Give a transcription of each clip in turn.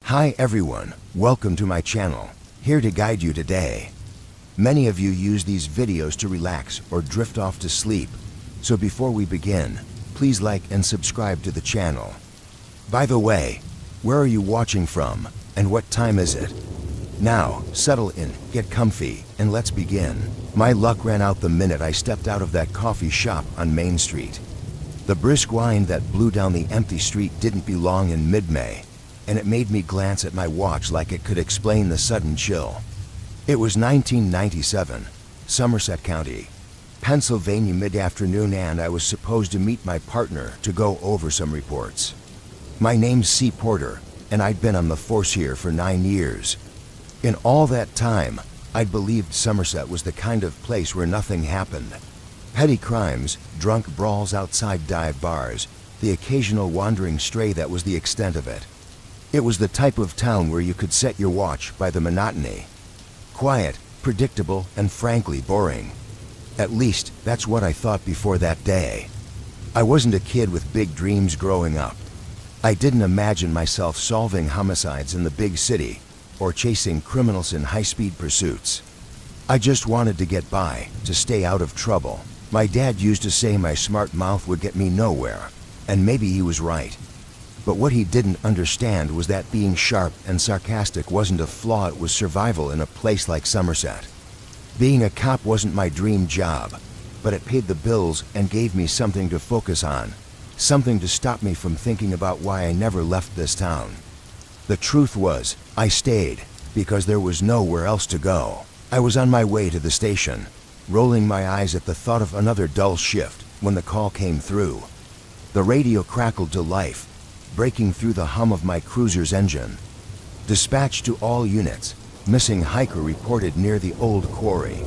Hi everyone, welcome to my channel, here to guide you today. Many of you use these videos to relax or drift off to sleep, so before we begin, please like and subscribe to the channel. By the way, where are you watching from, and what time is it? Now, settle in, get comfy, and let's begin. My luck ran out the minute I stepped out of that coffee shop on Main Street. The brisk wind that blew down the empty street didn't belong in mid-May, and it made me glance at my watch like it could explain the sudden chill. It was 1997, Somerset County, Pennsylvania mid-afternoon, and I was supposed to meet my partner to go over some reports. My name's C. Porter, and I'd been on the force here for 9 years. In all that time, I'd believed Somerset was the kind of place where nothing happened. Petty crimes, drunk brawls outside dive bars, the occasional wandering stray, that was the extent of it. It was the type of town where you could set your watch by the monotony. Quiet, predictable, and frankly boring. At least, that's what I thought before that day. I wasn't a kid with big dreams growing up. I didn't imagine myself solving homicides in the big city or chasing criminals in high-speed pursuits. I just wanted to get by, to stay out of trouble. My dad used to say my smart mouth would get me nowhere, and maybe he was right. But what he didn't understand was that being sharp and sarcastic wasn't a flaw, it was survival in a place like Somerset. Being a cop wasn't my dream job, but it paid the bills and gave me something to focus on, something to stop me from thinking about why I never left this town. The truth was, I stayed because there was nowhere else to go. I was on my way to the station, rolling my eyes at the thought of another dull shift when the call came through. The radio crackled to life, breaking through the hum of my cruiser's engine. Dispatch to all units. Missing hiker reported near the old quarry.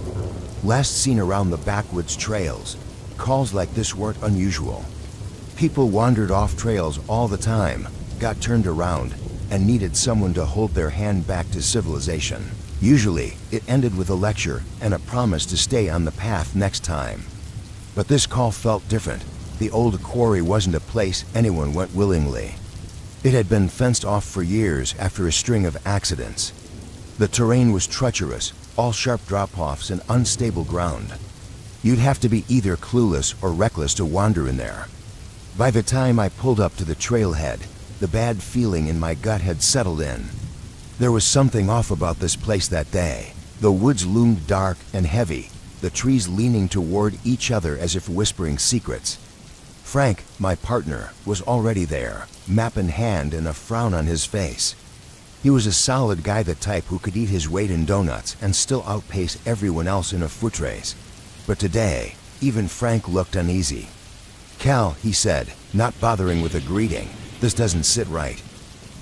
Last seen around the backwoods trails. Calls like this weren't unusual. People wandered off trails all the time, got turned around, and needed someone to hold their hand back to civilization. Usually, it ended with a lecture and a promise to stay on the path next time. But this call felt different. The old quarry wasn't a place anyone went willingly. It had been fenced off for years after a string of accidents. The terrain was treacherous, all sharp drop-offs and unstable ground. You'd have to be either clueless or reckless to wander in there. By the time I pulled up to the trailhead, the bad feeling in my gut had settled in. There was something off about this place that day. The woods loomed dark and heavy, the trees leaning toward each other as if whispering secrets. Frank, my partner, was already there, map in hand and a frown on his face. He was a solid guy, the type who could eat his weight in donuts and still outpace everyone else in a foot race. But today, even Frank looked uneasy. "Cal," he said, not bothering with a greeting, "this doesn't sit right.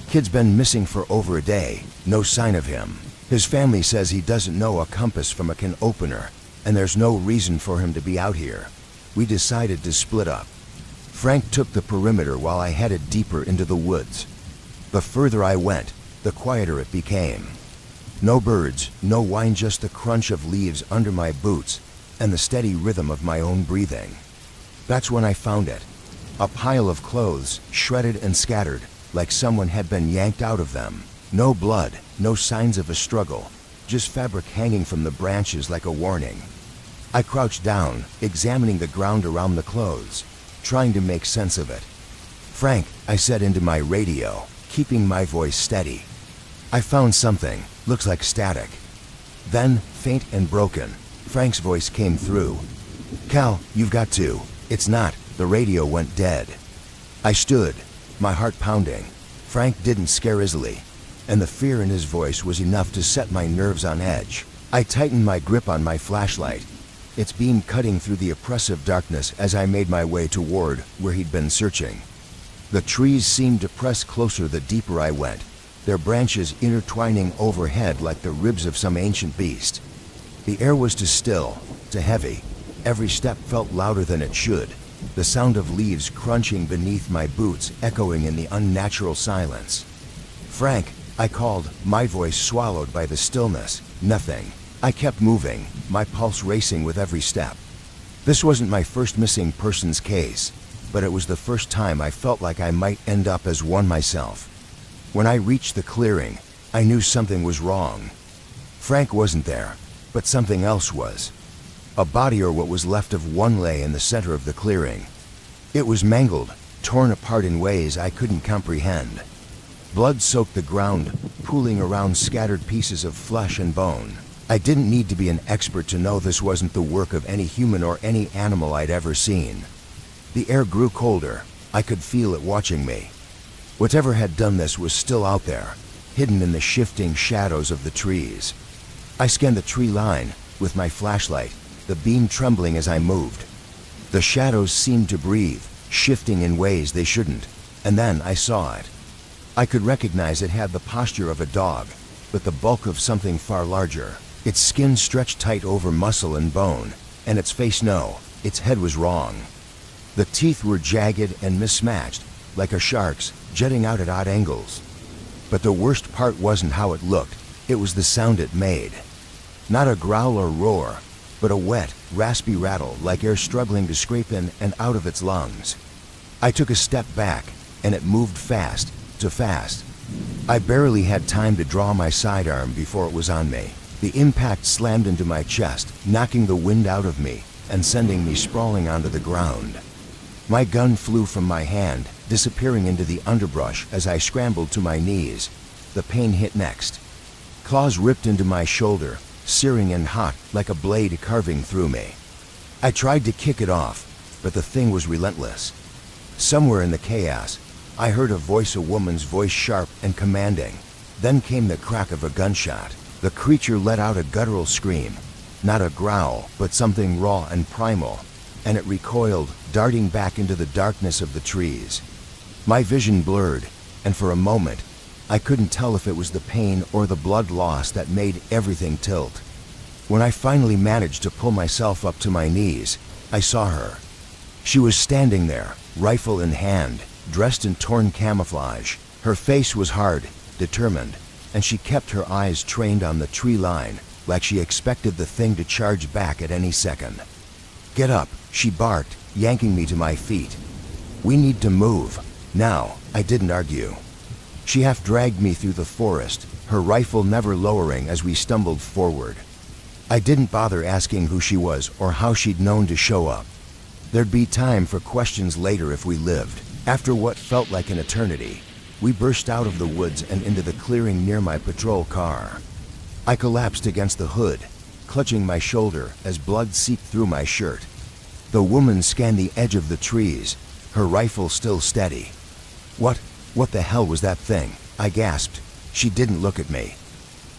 Kid's been missing for over a day, no sign of him. His family says he doesn't know a compass from a can opener, and there's no reason for him to be out here. We decided to split up." Frank took the perimeter while I headed deeper into the woods. The further I went, the quieter it became. No birds, no whine, just the crunch of leaves under my boots and the steady rhythm of my own breathing. That's when I found it. A pile of clothes, shredded and scattered, like someone had been yanked out of them. No blood, no signs of a struggle, just fabric hanging from the branches like a warning. I crouched down, examining the ground around the clothes, trying to make sense of it. "Frank," I said into my radio, keeping my voice steady. "I found something, looks like static." Then, faint and broken, Frank's voice came through. "Cal, you've got to. It's not." The radio went dead. I stood, my heart pounding. Frank didn't scare easily, and the fear in his voice was enough to set my nerves on edge. I tightened my grip on my flashlight, its beam cutting through the oppressive darkness as I made my way toward where he'd been searching. The trees seemed to press closer the deeper I went, their branches intertwining overhead like the ribs of some ancient beast. The air was too still, too heavy. Every step felt louder than it should, the sound of leaves crunching beneath my boots echoing in the unnatural silence. "Frank," I called, my voice swallowed by the stillness. Nothing. I kept moving, my pulse racing with every step. This wasn't my first missing persons case, but it was the first time I felt like I might end up as one myself. When I reached the clearing, I knew something was wrong. Frank wasn't there, but something else was. A body, or what was left of one, lay in the center of the clearing. It was mangled, torn apart in ways I couldn't comprehend. Blood soaked the ground, pooling around scattered pieces of flesh and bone. I didn't need to be an expert to know this wasn't the work of any human or any animal I'd ever seen. The air grew colder. I could feel it watching me. Whatever had done this was still out there, hidden in the shifting shadows of the trees. I scanned the tree line with my flashlight, the beam trembling as I moved. The shadows seemed to breathe, shifting in ways they shouldn't, and then I saw it. I could recognize it had the posture of a dog, but the bulk of something far larger. Its skin stretched tight over muscle and bone, and its face, no, its head was wrong. The teeth were jagged and mismatched, like a shark's, jutting out at odd angles. But the worst part wasn't how it looked, it was the sound it made. Not a growl or roar, but a wet, raspy rattle like air struggling to scrape in and out of its lungs. I took a step back, and it moved fast, too fast. I barely had time to draw my sidearm before it was on me. The impact slammed into my chest, knocking the wind out of me and sending me sprawling onto the ground. My gun flew from my hand, disappearing into the underbrush as I scrambled to my knees. The pain hit next. Claws ripped into my shoulder, searing and hot like a blade carving through me. I tried to kick it off, but the thing was relentless. Somewhere in the chaos, I heard a woman's voice, sharp and commanding. Then came the crack of a gunshot. The creature let out a guttural scream, not a growl, but something raw and primal, and it recoiled, darting back into the darkness of the trees. My vision blurred, and for a moment, I couldn't tell if it was the pain or the blood loss that made everything tilt. When I finally managed to pull myself up to my knees, I saw her. She was standing there, rifle in hand, dressed in torn camouflage. Her face was hard, determined, and she kept her eyes trained on the tree line, like she expected the thing to charge back at any second. "Get up," she barked, yanking me to my feet. "We need to move. Now." I didn't argue. She half dragged me through the forest, her rifle never lowering as we stumbled forward. I didn't bother asking who she was or how she'd known to show up. There'd be time for questions later if we lived. After what felt like an eternity, we burst out of the woods and into the clearing near my patrol car. I collapsed against the hood, clutching my shoulder as blood seeped through my shirt. The woman scanned the edge of the trees, her rifle still steady. What the hell was that thing?" I gasped. She didn't look at me.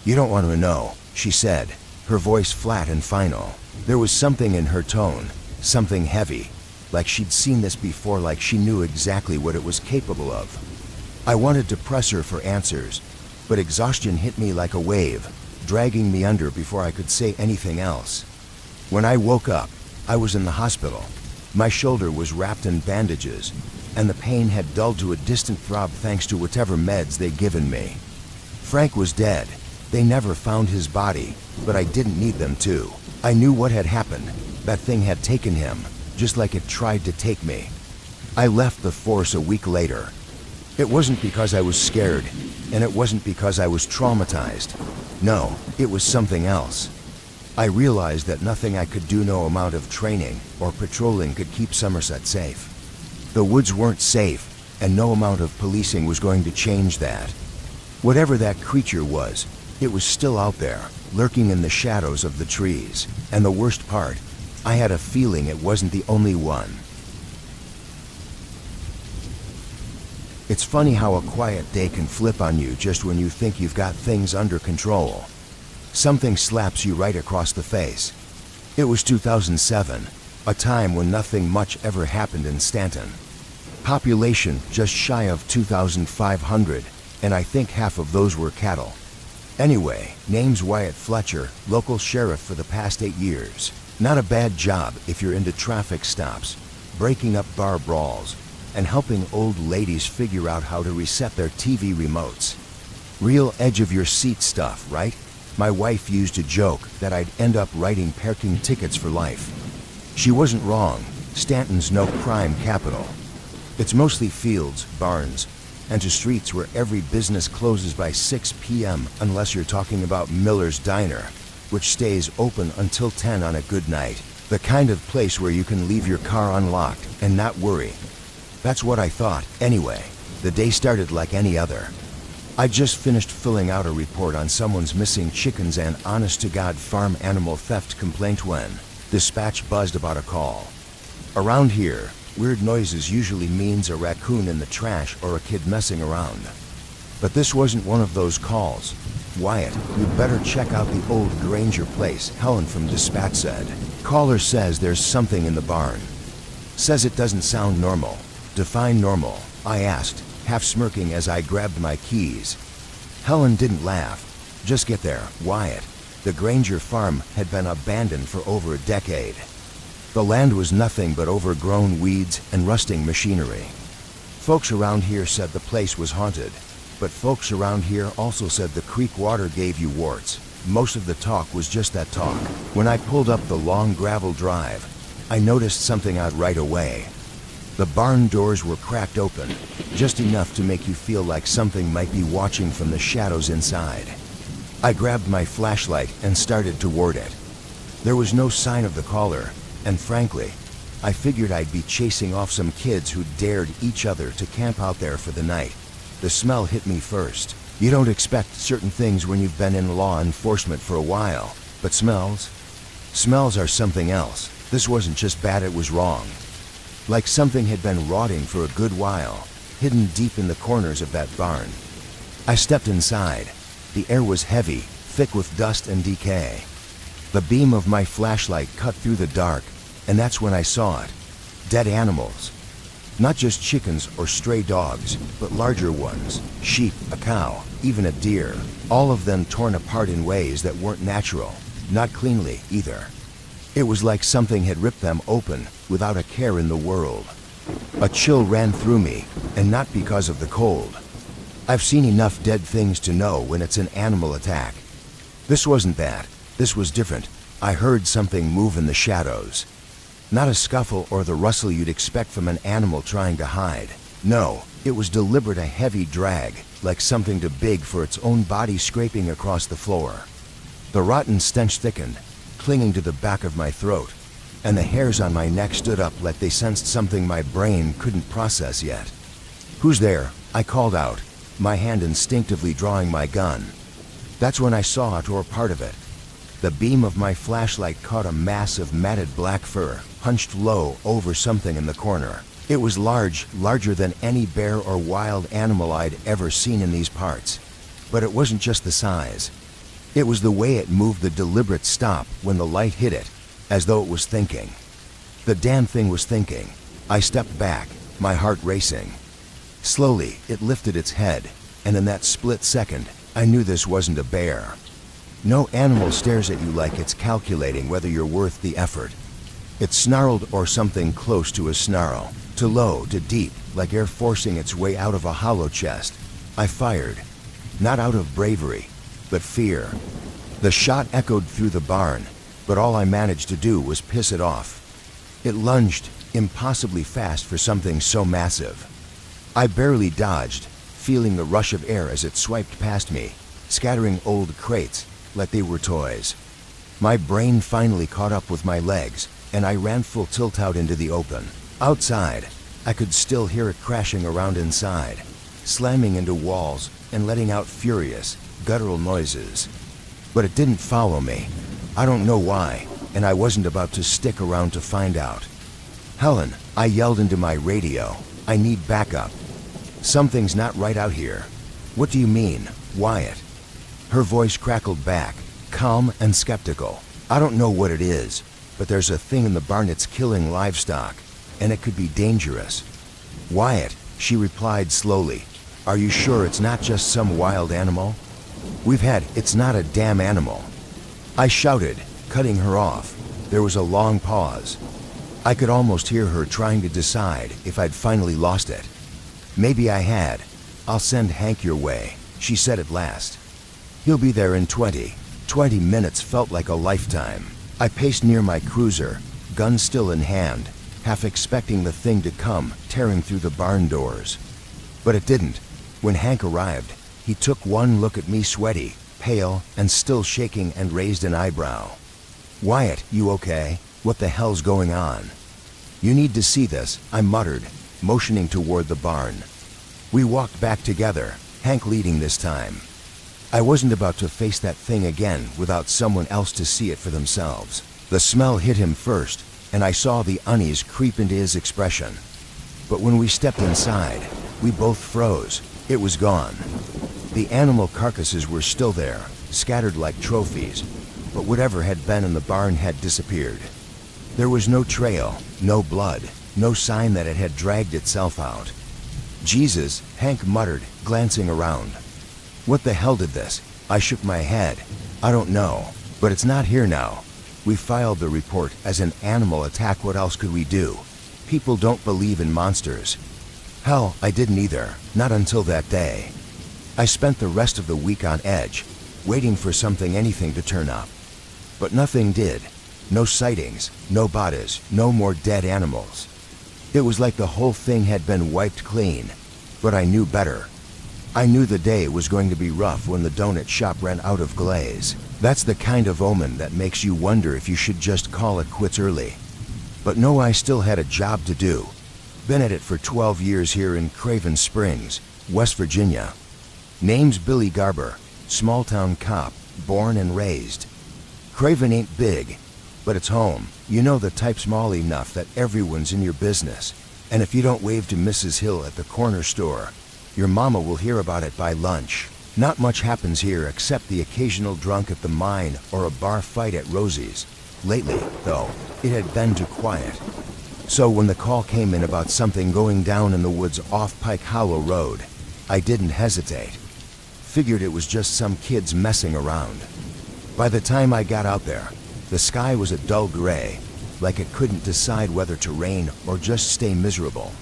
"You don't want to know," she said, her voice flat and final. There was something in her tone, something heavy, like she'd seen this before, like she knew exactly what it was capable of. I wanted to press her for answers, but exhaustion hit me like a wave, dragging me under before I could say anything else. When I woke up, I was in the hospital. My shoulder was wrapped in bandages, and the pain had dulled to a distant throb thanks to whatever meds they'd given me. Frank was dead. They never found his body, but I didn't need them to. I knew what had happened. That thing had taken him, just like it tried to take me. I left the force a week later. It wasn't because I was scared, and it wasn't because I was traumatized. No, it was something else. I realized that nothing I could do, no amount of training or patrolling, could keep Somerset safe. The woods weren't safe, and no amount of policing was going to change that. Whatever that creature was, it was still out there, lurking in the shadows of the trees. And the worst part, I had a feeling it wasn't the only one. It's funny how a quiet day can flip on you just when you think you've got things under control. Something slaps you right across the face. It was 2007, a time when nothing much ever happened in Stanton. Population just shy of 2,500, and I think half of those were cattle. Anyway, name's Wyatt Fletcher, local sheriff for the past 8 years. Not a bad job if you're into traffic stops, breaking up bar brawls, and helping old ladies figure out how to reset their TV remotes. Real edge-of-your-seat stuff, right? My wife used to joke that I'd end up writing parking tickets for life. She wasn't wrong. Stanton's no crime capital. It's mostly fields, barns, and to streets where every business closes by 6 p.m. unless you're talking about Miller's Diner, which stays open until 10 on a good night. The kind of place where you can leave your car unlocked and not worry. That's what I thought. Anyway, the day started like any other. I just finished filling out a report on someone's missing chickens and honest-to-God farm animal theft complaint when dispatch buzzed about a call. Around here, weird noises usually means a raccoon in the trash or a kid messing around. But this wasn't one of those calls. Wyatt, you'd better check out the old Granger place, Helen from dispatch said. Caller says there's something in the barn. Says it doesn't sound normal. Define normal, I asked, half smirking as I grabbed my keys. Helen didn't laugh. Just get there, Wyatt. The Granger farm had been abandoned for over a decade. The land was nothing but overgrown weeds and rusting machinery. Folks around here said the place was haunted, but folks around here also said the creek water gave you warts. Most of the talk was just that talk. When I pulled up the long gravel drive, I noticed something out right away. The barn doors were cracked open, just enough to make you feel like something might be watching from the shadows inside. I grabbed my flashlight and started toward it. There was no sign of the caller, and frankly, I figured I'd be chasing off some kids who dared each other to camp out there for the night. The smell hit me first. You don't expect certain things when you've been in law enforcement for a while, but smells are something else. This wasn't just bad, it was wrong. Like something had been rotting for a good while, hidden deep in the corners of that barn. I stepped inside. The air was heavy, thick with dust and decay. The beam of my flashlight cut through the dark, and that's when I saw it. Dead animals. Not just chickens or stray dogs, but larger ones. Sheep, a cow, even a deer. All of them torn apart in ways that weren't natural. Not cleanly, either. It was like something had ripped them open without a care in the world. A chill ran through me, and not because of the cold. I've seen enough dead things to know when it's an animal attack. This wasn't that. This was different. I heard something move in the shadows. Not a scuffle or the rustle you'd expect from an animal trying to hide. No, it was deliberate, a heavy drag, like something too big for its own body scraping across the floor. The rotten stench thickened, clinging to the back of my throat, and the hairs on my neck stood up like they sensed something my brain couldn't process yet. Who's there? I called out, my hand instinctively drawing my gun. That's when I saw it, or part of it. The beam of my flashlight caught a mass of matted black fur, hunched low over something in the corner. It was large, larger than any bear or wild animal I'd ever seen in these parts. But it wasn't just the size. It was the way it moved, the deliberate stop when the light hit it, as though it was thinking. The damn thing was thinking. I stepped back, my heart racing. Slowly, it lifted its head, and in that split second, I knew this wasn't a bear. No animal stares at you like it's calculating whether you're worth the effort. It snarled, or something close to a snarl, to low, to deep, like air forcing its way out of a hollow chest. I fired, not out of bravery, but fear. The shot echoed through the barn, but all I managed to do was piss it off. It lunged, impossibly fast for something so massive. I barely dodged, feeling the rush of air as it swiped past me, scattering old crates like they were toys. My brain finally caught up with my legs, and I ran full tilt out into the open. Outside, I could still hear it crashing around inside, slamming into walls and letting out furious, guttural noises. But it didn't follow me. I don't know why, and I wasn't about to stick around to find out. Helen, I yelled into my radio, I need backup. Something's not right out here. What do you mean, Wyatt? Her voice crackled back, calm and skeptical. I don't know what it is, but there's a thing in the barn that's killing livestock, and it could be dangerous. Wyatt, she replied slowly, are you sure it's not just some wild animal? It's not a damn animal. I shouted, cutting her off. There was a long pause. I could almost hear her trying to decide if I'd finally lost it. Maybe I had. I'll send Hank your way, she said at last. He'll be there in 20 minutes felt like a lifetime. I paced near my cruiser, gun still in hand, half expecting the thing to come tearing through the barn doors. But it didn't. When Hank arrived, he took one look at me, sweaty, pale, and still shaking, and raised an eyebrow. "Wyatt, you okay? What the hell's going on?" "You need to see this," I muttered, motioning toward the barn. We walked back together, Hank leading this time. I wasn't about to face that thing again without someone else to see it for themselves. The smell hit him first, and I saw the unease creep into his expression. But when we stepped inside, we both froze. It was gone. The animal carcasses were still there, scattered like trophies, but whatever had been in the barn had disappeared. There was no trail, no blood, no sign that it had dragged itself out. "Jesus," Hank muttered, glancing around. "What the hell did this?" I shook my head. "I don't know, but it's not here now. We filed the report as an animal attack. What else could we do? People don't believe in monsters." Hell, I didn't either, not until that day. I spent the rest of the week on edge, waiting for anything to turn up. But nothing did. No sightings, no bodies, no more dead animals. It was like the whole thing had been wiped clean, but I knew better. I knew the day was going to be rough when the donut shop ran out of glaze. That's the kind of omen that makes you wonder if you should just call it quits early. But no, I still had a job to do. Been at it for 12 years here in Craven Springs, West Virginia. Name's Billy Garber, small-town cop, born and raised. Craven ain't big, but it's home. You know, the type small enough that everyone's in your business. And if you don't wave to Mrs. Hill at the corner store, your mama will hear about it by lunch. Not much happens here except the occasional drunk at the mine or a bar fight at Rosie's. Lately, though, it had been too quiet. So when the call came in about something going down in the woods off Pike Hollow Road, I didn't hesitate. Figured it was just some kids messing around. By the time I got out there, the sky was a dull gray, like it couldn't decide whether to rain or just stay miserable.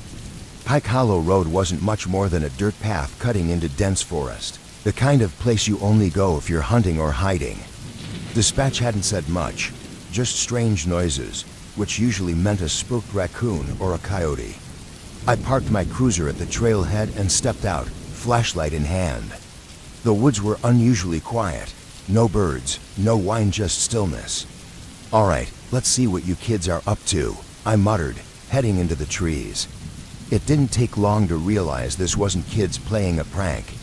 Pike Hollow Road wasn't much more than a dirt path cutting into dense forest, the kind of place you only go if you're hunting or hiding. Dispatch hadn't said much, just strange noises, which usually meant a spooked raccoon or a coyote. I parked my cruiser at the trailhead and stepped out, flashlight in hand. The woods were unusually quiet. No birds, no whine, just stillness. "All right, let's see what you kids are up to," I muttered, heading into the trees. It didn't take long to realize this wasn't kids playing a prank.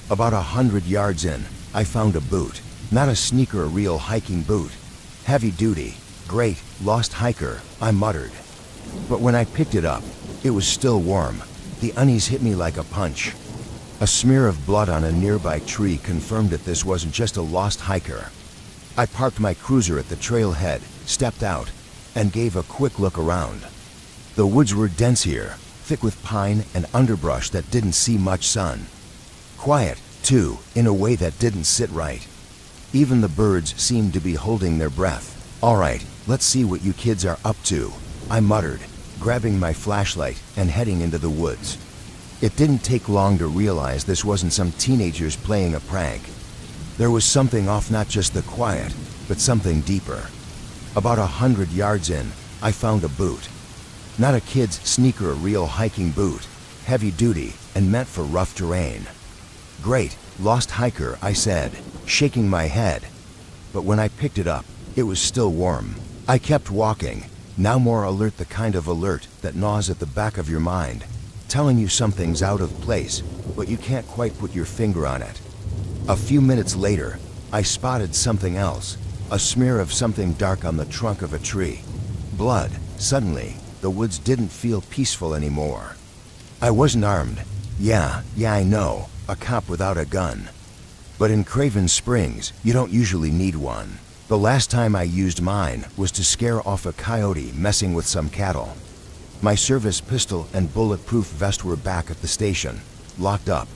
About 100 yards in, I found a boot. Not a sneaker, a real hiking boot. Heavy duty, great, lost hiker, I muttered. But when I picked it up, it was still warm. The unease hit me like a punch. A smear of blood on a nearby tree confirmed that this wasn't just a lost hiker. I parked my cruiser at the trailhead, stepped out, and gave a quick look around. The woods were dense here, thick with pine and underbrush that didn't see much sun. Quiet, too, in a way that didn't sit right. Even the birds seemed to be holding their breath. "All right, let's see what you kids are up to," I muttered, grabbing my flashlight and heading into the woods. It didn't take long to realize this wasn't some teenagers playing a prank. There was something off, not just the quiet, but something deeper. About 100 yards in, I found a boot. Not a kid's sneaker, a real hiking boot, heavy duty and meant for rough terrain. "Great, lost hiker," I said, shaking my head. But when I picked it up, it was still warm. I kept walking, now more alert, the kind of alert that gnaws at the back of your mind, telling you something's out of place, but you can't quite put your finger on it. A few minutes later, I spotted something else, a smear of something dark on the trunk of a tree. Blood. Suddenly, the woods didn't feel peaceful anymore. I wasn't armed. Yeah, I know, a cop without a gun. But in Craven Springs, you don't usually need one. The last time I used mine was to scare off a coyote messing with some cattle. My service pistol and bulletproof vest were back at the station, locked up,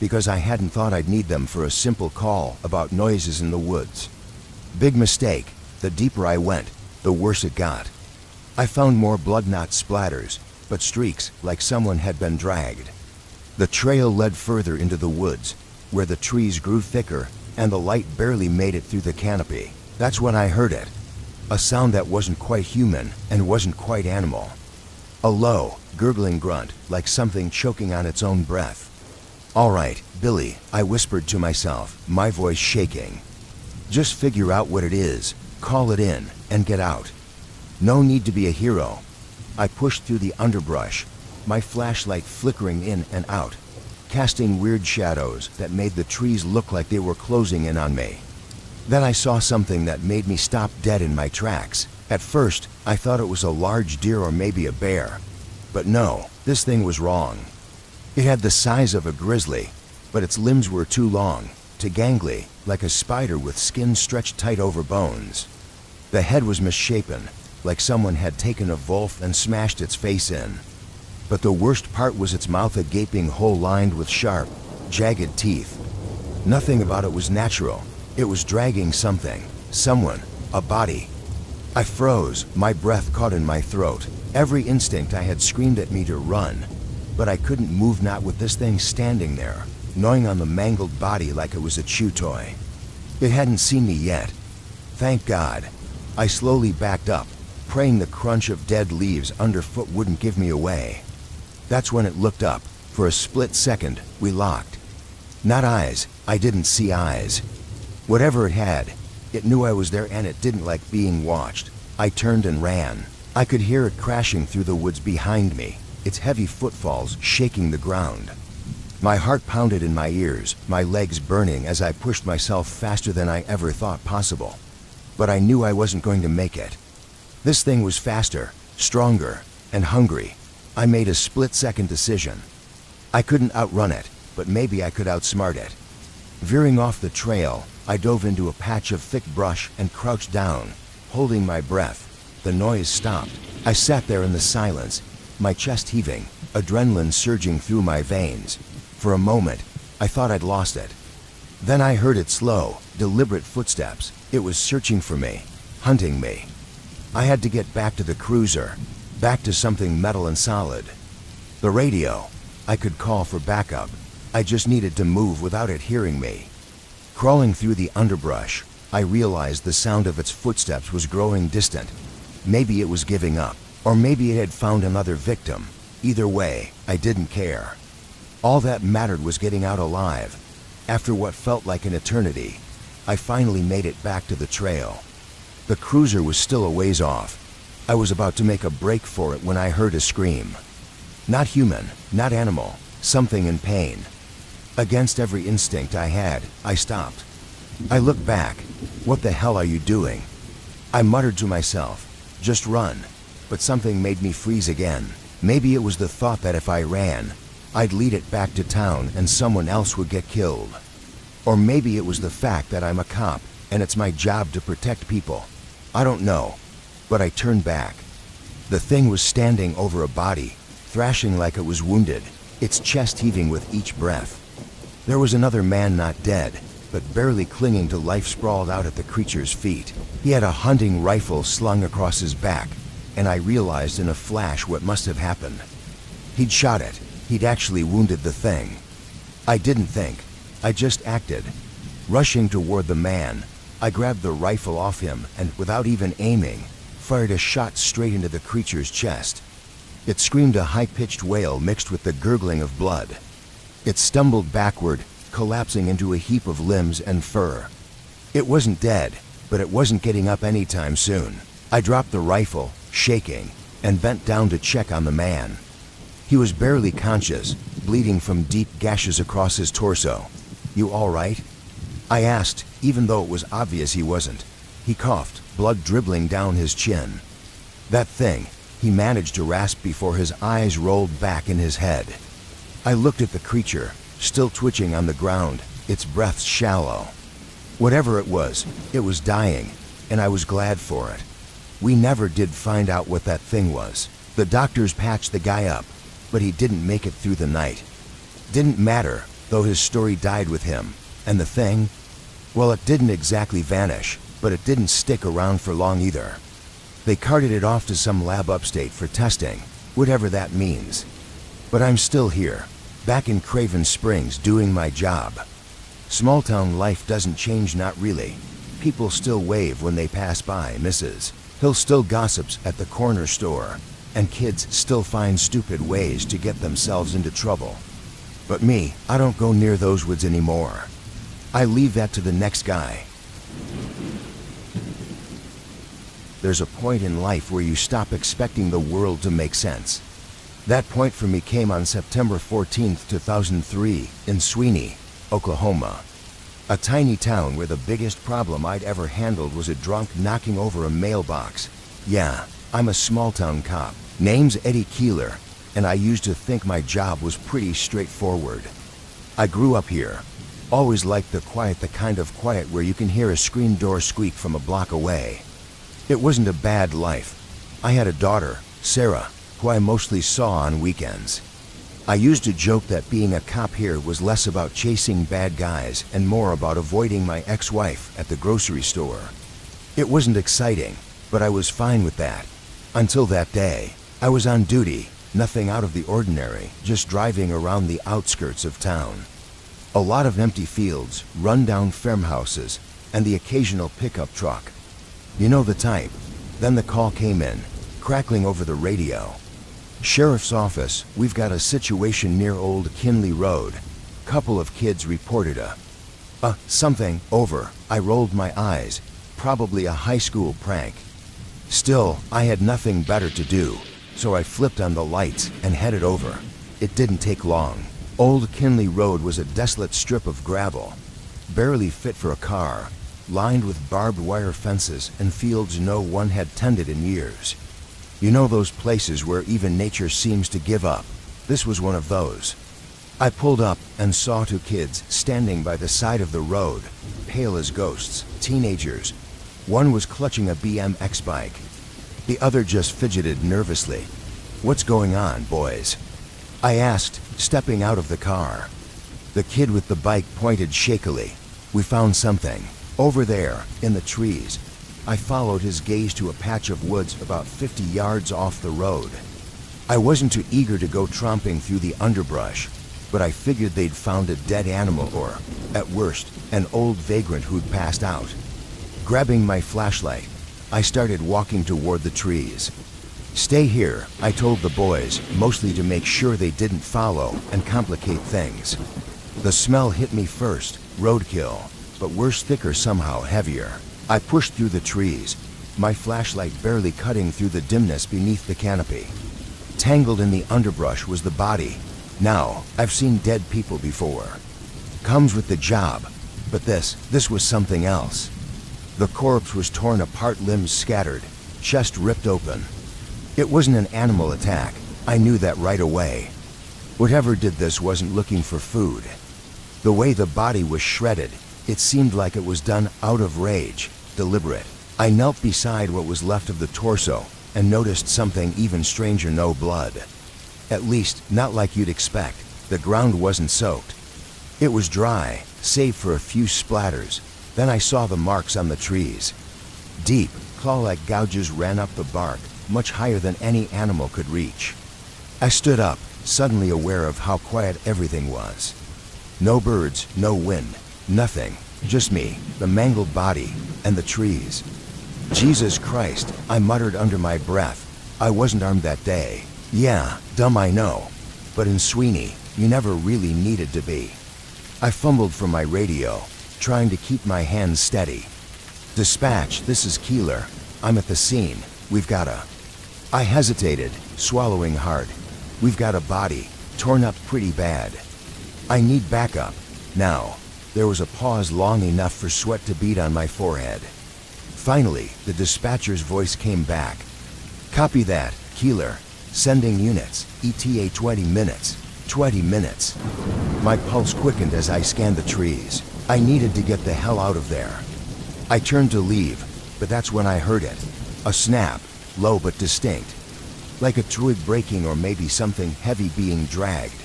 because I hadn't thought I'd need them for a simple call about noises in the woods. Big mistake. The deeper I went, the worse it got. I found more blood, not splatters, but streaks like someone had been dragged. The trail led further into the woods, where the trees grew thicker and the light barely made it through the canopy. That's when I heard it. A sound that wasn't quite human and wasn't quite animal. A low, gurgling grunt, like something choking on its own breath. "All right, Billy," I whispered to myself, my voice shaking. "Just figure out what it is, call it in, and get out. No need to be a hero." I pushed through the underbrush, my flashlight flickering in and out, casting weird shadows that made the trees look like they were closing in on me. Then I saw something that made me stop dead in my tracks. At first, I thought it was a large deer or maybe a bear. But no, this thing was wrong. It had the size of a grizzly, but its limbs were too long, too gangly, like a spider with skin stretched tight over bones. The head was misshapen, like someone had taken a wolf and smashed its face in. But the worst part was its mouth, a gaping hole lined with sharp, jagged teeth. Nothing about it was natural. It was dragging something, someone, a body. I froze, my breath caught in my throat. Every instinct I had screamed at me to run, but I couldn't move, not with this thing standing there, gnawing on the mangled body like it was a chew toy. It hadn't seen me yet. Thank God. I slowly backed up, praying the crunch of dead leaves underfoot wouldn't give me away. That's when it looked up. For a split second, we locked. Not eyes. I didn't see eyes. Whatever it had, it knew I was there and it didn't like being watched. I turned and ran. I could hear it crashing through the woods behind me, its heavy footfalls shaking the ground. My heart pounded in my ears, my legs burning as I pushed myself faster than I ever thought possible. But I knew I wasn't going to make it. This thing was faster, stronger, and hungry. I made a split-second decision. I couldn't outrun it, but maybe I could outsmart it. Veering off the trail, I dove into a patch of thick brush and crouched down, holding my breath. The noise stopped. I sat there in the silence, my chest heaving, adrenaline surging through my veins. For a moment, I thought I'd lost it. Then I heard its slow, deliberate footsteps. It was searching for me, hunting me. I had to get back to the cruiser, back to something metal and solid. The radio. I could call for backup. I just needed to move without it hearing me. Crawling through the underbrush, I realized the sound of its footsteps was growing distant. Maybe it was giving up, or maybe it had found another victim. Either way, I didn't care. All that mattered was getting out alive. After what felt like an eternity, I finally made it back to the trail. The cruiser was still a ways off. I was about to make a break for it when I heard a scream. Not human, not animal, something in pain. Against every instinct I had, I stopped. I looked back. "What the hell are you doing?" I muttered to myself, "Just run." But something made me freeze again. Maybe it was the thought that if I ran, I'd lead it back to town and someone else would get killed. Or maybe it was the fact that I'm a cop and it's my job to protect people. I don't know, but I turned back. The thing was standing over a body, thrashing like it was wounded, its chest heaving with each breath. There was another man, not dead, but barely clinging to life, sprawled out at the creature's feet. He had a hunting rifle slung across his back, and I realized in a flash what must have happened. He'd shot it. He'd actually wounded the thing. I didn't think. I just acted. Rushing toward the man, I grabbed the rifle off him and, without even aiming, fired a shot straight into the creature's chest. It screamed a high-pitched wail mixed with the gurgling of blood. It stumbled backward, collapsing into a heap of limbs and fur. It wasn't dead, but it wasn't getting up anytime soon. I dropped the rifle, shaking, and bent down to check on the man. He was barely conscious, bleeding from deep gashes across his torso. "You all right?" I asked, even though it was obvious he wasn't. He coughed, blood dribbling down his chin. "That thing," he managed to rasp before his eyes rolled back in his head. I looked at the creature, still twitching on the ground, its breath shallow. Whatever it was dying, and I was glad for it. We never did find out what that thing was. The doctors patched the guy up, but he didn't make it through the night. Didn't matter, though his story died with him. And the thing? Well, it didn't exactly vanish, but it didn't stick around for long either. They carted it off to some lab upstate for testing, whatever that means. But I'm still here, back in Craven Springs doing my job. Small town life doesn't change, not really. People still wave when they pass by, Mrs. Hill still gossips at the corner store, and kids still find stupid ways to get themselves into trouble. But me, I don't go near those woods anymore. I leave that to the next guy. There's a point in life where you stop expecting the world to make sense. That point for me came on September 14th, 2003, in Sweeney, Oklahoma. A tiny town where the biggest problem I'd ever handled was a drunk knocking over a mailbox. Yeah, I'm a small-town cop. Name's Eddie Keeler, and I used to think my job was pretty straightforward. I grew up here. Always liked the quiet, the kind of quiet where you can hear a screen door squeak from a block away. It wasn't a bad life. I had a daughter, Sarah, who I mostly saw on weekends. I used to joke that being a cop here was less about chasing bad guys and more about avoiding my ex-wife at the grocery store. It wasn't exciting, but I was fine with that. Until that day, I was on duty, nothing out of the ordinary, just driving around the outskirts of town. A lot of empty fields, run-down farmhouses, and the occasional pickup truck. You know the type. Then the call came in, crackling over the radio. Sheriff's office, we've got a situation near Old Kinley Road. Couple of kids reported something, over. I rolled my eyes. Probably a high school prank. Still, I had nothing better to do, so I flipped on the lights and headed over. It didn't take long. Old Kinley Road was a desolate strip of gravel, barely fit for a car, lined with barbed wire fences and fields no one had tended in years. You know those places where even nature seems to give up? This was one of those. I pulled up and saw two kids standing by the side of the road, pale as ghosts, teenagers. One was clutching a BMX bike. The other just fidgeted nervously. "What's going on, boys?" I asked, stepping out of the car. The kid with the bike pointed shakily. "We found something. Over there, in the trees." I followed his gaze to a patch of woods about 50 yards off the road. I wasn't too eager to go tromping through the underbrush, but I figured they'd found a dead animal or, at worst, an old vagrant who'd passed out. Grabbing my flashlight, I started walking toward the trees. "Stay here," I told the boys, mostly to make sure they didn't follow and complicate things. The smell hit me first, roadkill, but worse, thicker, somehow heavier. I pushed through the trees, my flashlight barely cutting through the dimness beneath the canopy. Tangled in the underbrush was the body. Now, I've seen dead people before. Comes with the job, but this was something else. The corpse was torn apart, limbs scattered, chest ripped open. It wasn't an animal attack. I knew that right away. Whatever did this wasn't looking for food. The way the body was shredded, it seemed like it was done out of rage, deliberate. I knelt beside what was left of the torso and noticed something even stranger: no blood. At least, not like you'd expect. The ground wasn't soaked. It was dry, save for a few splatters. Then I saw the marks on the trees. Deep, claw-like gouges ran up the bark, much higher than any animal could reach. I stood up, suddenly aware of how quiet everything was. No birds, no wind, nothing. Just me, the mangled body, and the trees. "Jesus Christ," I muttered under my breath. I wasn't armed that day. Yeah, dumb, I know. But in Sweeney, you never really needed to be. I fumbled for my radio, trying to keep my hands steady. "Dispatch, this is Keeler. I'm at the scene. We've got a..." I hesitated, swallowing hard. "We've got a body, torn up pretty bad. I need backup, now." There was a pause long enough for sweat to bead on my forehead. Finally, the dispatcher's voice came back. "Copy that, Keeler. Sending units. ETA 20 minutes. 20 minutes. My pulse quickened as I scanned the trees. I needed to get the hell out of there. I turned to leave, but that's when I heard it. A snap, low but distinct. Like a twig breaking or maybe something heavy being dragged.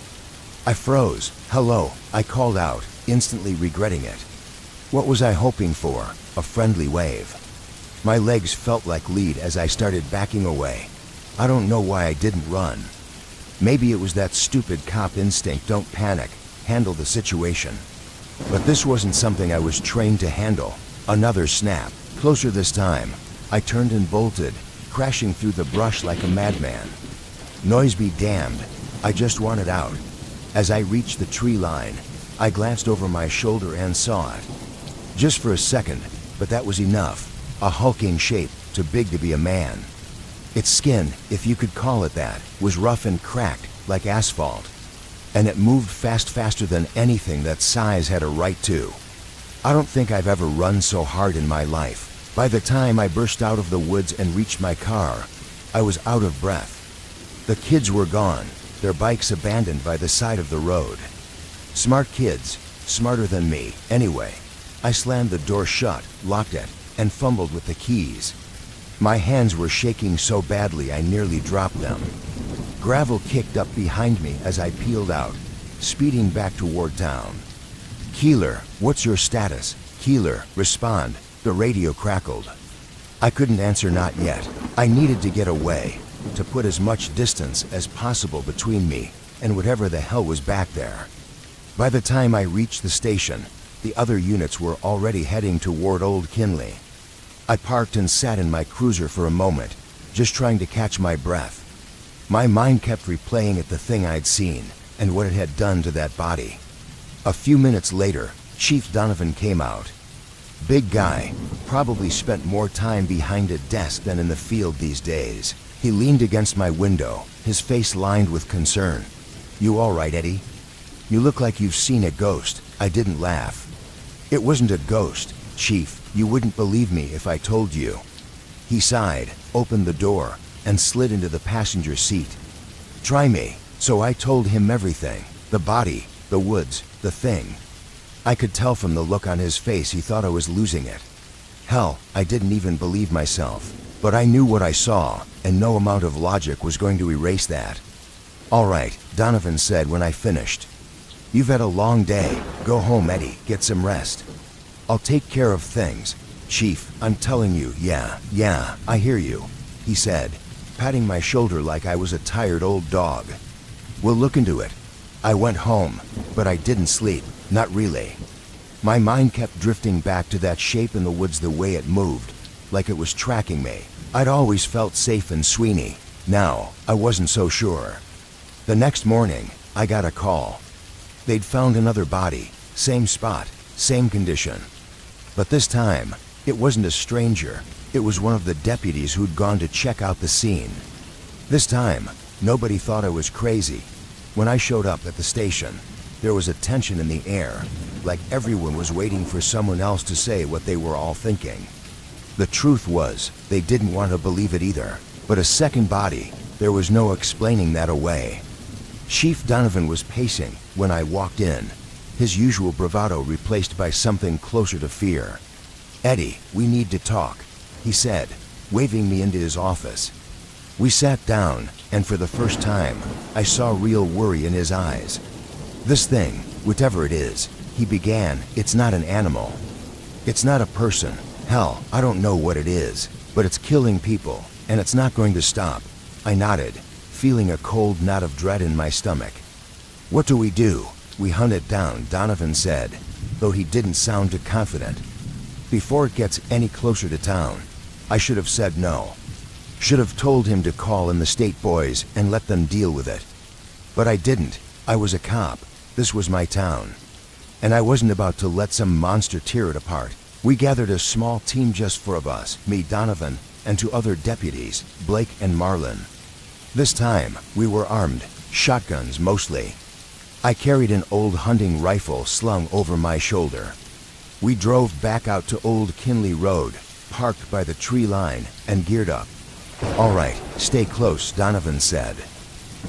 I froze. "Hello," I called out, instantly regretting it. What was I hoping for? A friendly wave. My legs felt like lead as I started backing away. I don't know why I didn't run. Maybe it was that stupid cop instinct: don't panic, handle the situation. But this wasn't something I was trained to handle. Another snap, closer this time. I turned and bolted, crashing through the brush like a madman. Noise be damned. I just wanted out. As I reached the tree line, I glanced over my shoulder and saw it. Just for a second, but that was enough. A hulking shape, too big to be a man. Its skin, if you could call it that, was rough and cracked, like asphalt. And it moved faster than anything that size had a right to. I don't think I've ever run so hard in my life. By the time I burst out of the woods and reached my car, I was out of breath. The kids were gone, their bikes abandoned by the side of the road. Smart kids, smarter than me, anyway. I slammed the door shut, locked it, and fumbled with the keys. My hands were shaking so badly I nearly dropped them. Gravel kicked up behind me as I peeled out, speeding back toward town. "Keeler, what's your status? Keeler, respond," the radio crackled. I couldn't answer not yet. I needed to get away, to put as much distance as possible between me and whatever the hell was back there. By the time I reached the station, the other units were already heading toward Old Kinley. I parked and sat in my cruiser for a moment, just trying to catch my breath. My mind kept replaying the thing I'd seen and what it had done to that body. A few minutes later, Chief Donovan came out. Big guy, probably spent more time behind a desk than in the field these days. He leaned against my window, his face lined with concern. "You all right, Eddie? You look like you've seen a ghost." I didn't laugh. "It wasn't a ghost, Chief. You wouldn't believe me if I told you." He sighed, opened the door, and slid into the passenger seat. "Try me." So I told him everything. The body, the woods, the thing. I could tell from the look on his face he thought I was losing it. Hell, I didn't even believe myself. But I knew what I saw, and no amount of logic was going to erase that. "All right," Donovan said when I finished. "You've had a long day. Go home, Eddie. Get some rest." "I'll take care of things. Chief, I'm telling you, yeah, I hear you," he said, patting my shoulder like I was a tired old dog. "We'll look into it." I went home, but I didn't sleep, not really. My mind kept drifting back to that shape in the woods, the way it moved, like it was tracking me. I'd always felt safe in Sweeney. Now, I wasn't so sure. The next morning, I got a call. They'd found another body, same spot, same condition. But this time, it wasn't a stranger. It was one of the deputies who'd gone to check out the scene. This time, nobody thought I was crazy. When I showed up at the station, there was a tension in the air, like everyone was waiting for someone else to say what they were all thinking. The truth was, they didn't want to believe it either. But a second body, there was no explaining that away. Chief Donovan was pacing when I walked in, his usual bravado replaced by something closer to fear. "Eddie, we need to talk," he said, waving me into his office. We sat down, and for the first time, I saw real worry in his eyes. "This thing, whatever it is," he began, "it's not an animal. It's not a person. Hell, I don't know what it is, but it's killing people, and it's not going to stop." I nodded, feeling a cold knot of dread in my stomach. "What do we do?" "We hunt it down," Donovan said, though he didn't sound too confident. "Before it gets any closer to town." I should have said no. Should have told him to call in the state boys and let them deal with it. But I didn't. I was a cop. This was my town. And I wasn't about to let some monster tear it apart. We gathered a small team just for of us, me, Donovan, and two other deputies, Blake and Marlin. This time, we were armed, shotguns mostly. I carried an old hunting rifle slung over my shoulder. We drove back out to Old Kinley Road, parked by the tree line, and geared up. "All right, stay close," Donovan said.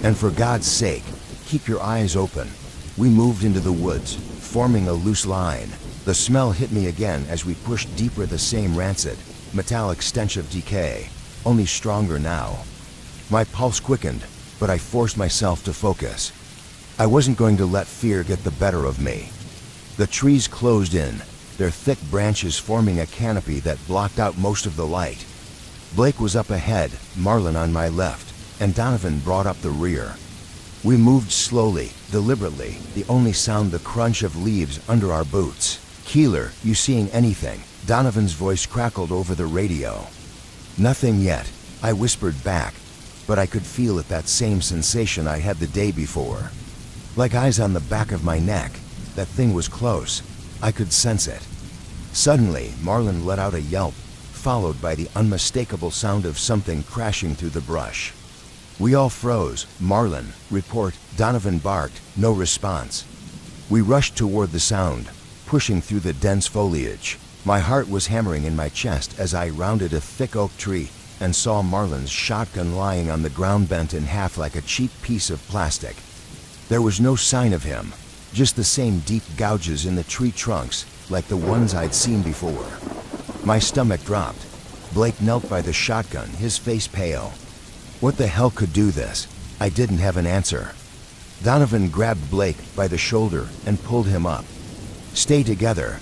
"And for God's sake, keep your eyes open." We moved into the woods, forming a loose line. The smell hit me again as we pushed deeper, the same rancid, metallic stench of decay, only stronger now. My pulse quickened, but I forced myself to focus. I wasn't going to let fear get the better of me. The trees closed in, their thick branches forming a canopy that blocked out most of the light. Blake was up ahead, Marlin on my left, and Donovan brought up the rear. We moved slowly, deliberately, the only sound the crunch of leaves under our boots. "Keeler, you seeing anything?" Donovan's voice crackled over the radio. "Nothing yet," I whispered back, but I could feel it, that same sensation I had the day before. like eyes on the back of my neck. That thing was close. I could sense it. Suddenly, Marlin let out a yelp, followed by the unmistakable sound of something crashing through the brush. We all froze. Marlin, report. Donovan barked. No response. We rushed toward the sound, pushing through the dense foliage. My heart was hammering in my chest as I rounded a thick oak tree and saw Marlin's shotgun lying on the ground, bent in half like a cheap piece of plastic. There was no sign of him, just the same deep gouges in the tree trunks like the ones I'd seen before. My stomach dropped. Blake knelt by the shotgun, his face pale. What the hell could do this? I didn't have an answer. Donovan grabbed Blake by the shoulder and pulled him up. Stay together,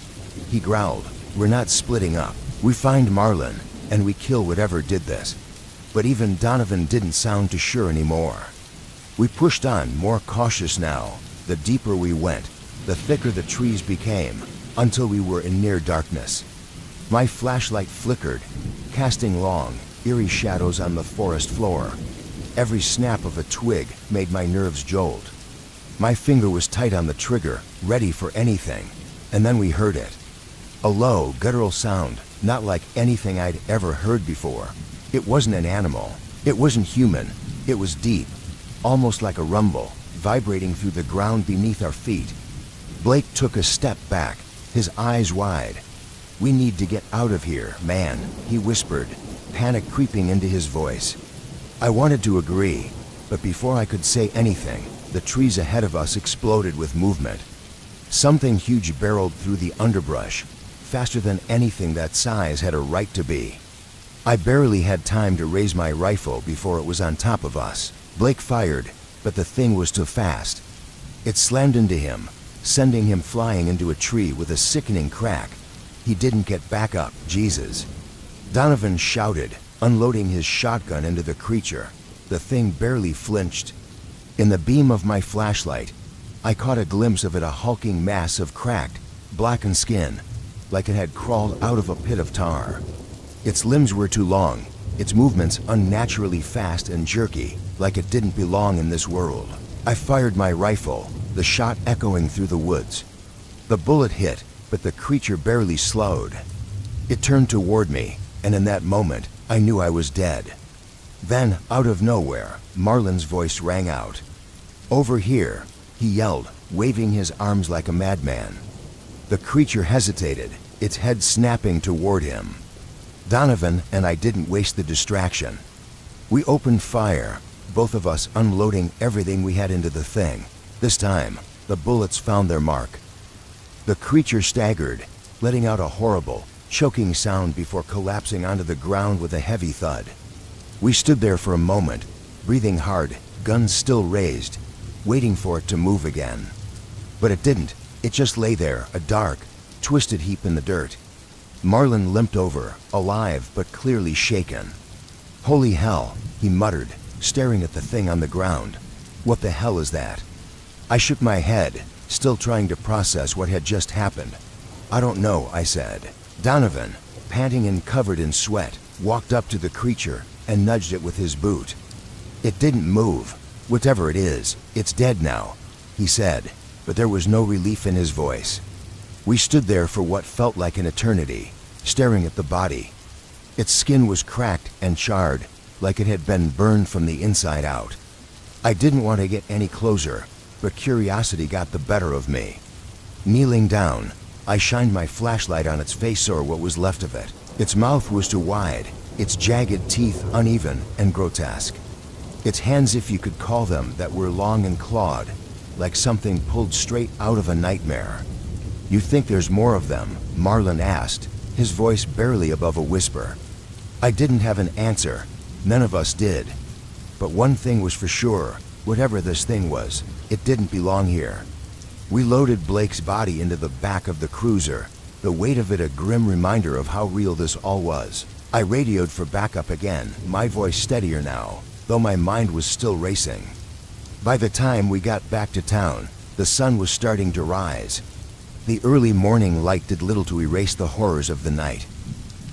he growled. We're not splitting up. We find Marlin, and we kill whatever did this. But even Donovan didn't sound too sure anymore. We pushed on, more cautious now. The deeper we went, the thicker the trees became, until we were in near darkness. My flashlight flickered, casting long, eerie shadows on the forest floor. Every snap of a twig made my nerves jolt. My finger was tight on the trigger, ready for anything, and then we heard it. A low, guttural sound, not like anything I'd ever heard before. It wasn't an animal. It wasn't human. It was deep, almost like a rumble, vibrating through the ground beneath our feet. Blake took a step back, his eyes wide. We need to get out of here, man, he whispered, panic creeping into his voice. I wanted to agree, but before I could say anything, the trees ahead of us exploded with movement. Something huge barreled through the underbrush, faster than anything that size had a right to be. I barely had time to raise my rifle before it was on top of us. Blake fired, but the thing was too fast. It slammed into him, sending him flying into a tree with a sickening crack. He didn't get back up, Jesus. Donovan shouted, unloading his shotgun into the creature. The thing barely flinched. In the beam of my flashlight, I caught a glimpse of it, a hulking mass of cracked, blackened skin, like it had crawled out of a pit of tar. Its limbs were too long, its movements unnaturally fast and jerky, like it didn't belong in this world. I fired my rifle, the shot echoing through the woods. The bullet hit, but the creature barely slowed. It turned toward me, and in that moment, I knew I was dead. Then, out of nowhere, Marlin's voice rang out. Over here, he yelled, waving his arms like a madman. The creature hesitated, its head snapping toward him. Donovan and I didn't waste the distraction. We opened fire, both of us unloading everything we had into the thing. This time, the bullets found their mark. The creature staggered, letting out a horrible, choking sound before collapsing onto the ground with a heavy thud. We stood there for a moment, breathing hard, guns still raised, waiting for it to move again. But it didn't. It just lay there, a dark, twisted heap in the dirt. Marlin limped over, alive but clearly shaken. Holy hell, he muttered, staring at the thing on the ground. What the hell is that? I shook my head, still trying to process what had just happened. I don't know, I said. Donovan, panting and covered in sweat, walked up to the creature and nudged it with his boot. It didn't move. Whatever it is, it's dead now, he said, but there was no relief in his voice. We stood there for what felt like an eternity, staring at the body. Its skin was cracked and charred, like it had been burned from the inside out. I didn't want to get any closer, but curiosity got the better of me. Kneeling down, I shined my flashlight on its face, or what was left of it. Its mouth was too wide, its jagged teeth uneven and grotesque. Its hands, if you could call them, that were long and clawed, like something pulled straight out of a nightmare. You think there's more of them? Marlin asked, his voice barely above a whisper. I didn't have an answer. None of us did. But one thing was for sure, whatever this thing was, it didn't belong here. We loaded Blake's body into the back of the cruiser, the weight of it a grim reminder of how real this all was. I radioed for backup again, my voice steadier now, though my mind was still racing. By the time we got back to town, the sun was starting to rise. The early morning light did little to erase the horrors of the night.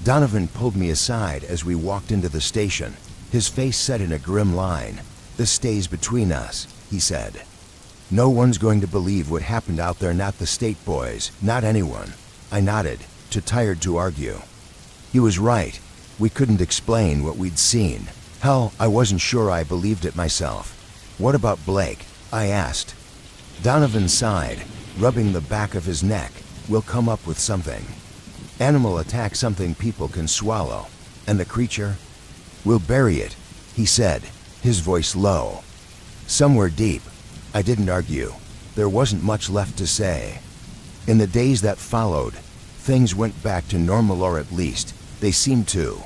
Donovan pulled me aside as we walked into the station, his face set in a grim line. This stays between us, he said. No one's going to believe what happened out there, not the state boys, not anyone. I nodded, too tired to argue. He was right. We couldn't explain what we'd seen. Hell, I wasn't sure I believed it myself. What about Blake? I asked. Donovan sighed, rubbing the back of his neck. We'll come up with something. Animal attack, something people can swallow. And the creature? We'll bury it, he said, his voice low. Somewhere deep. I didn't argue. There wasn't much left to say. In the days that followed, things went back to normal, or at least, they seemed to.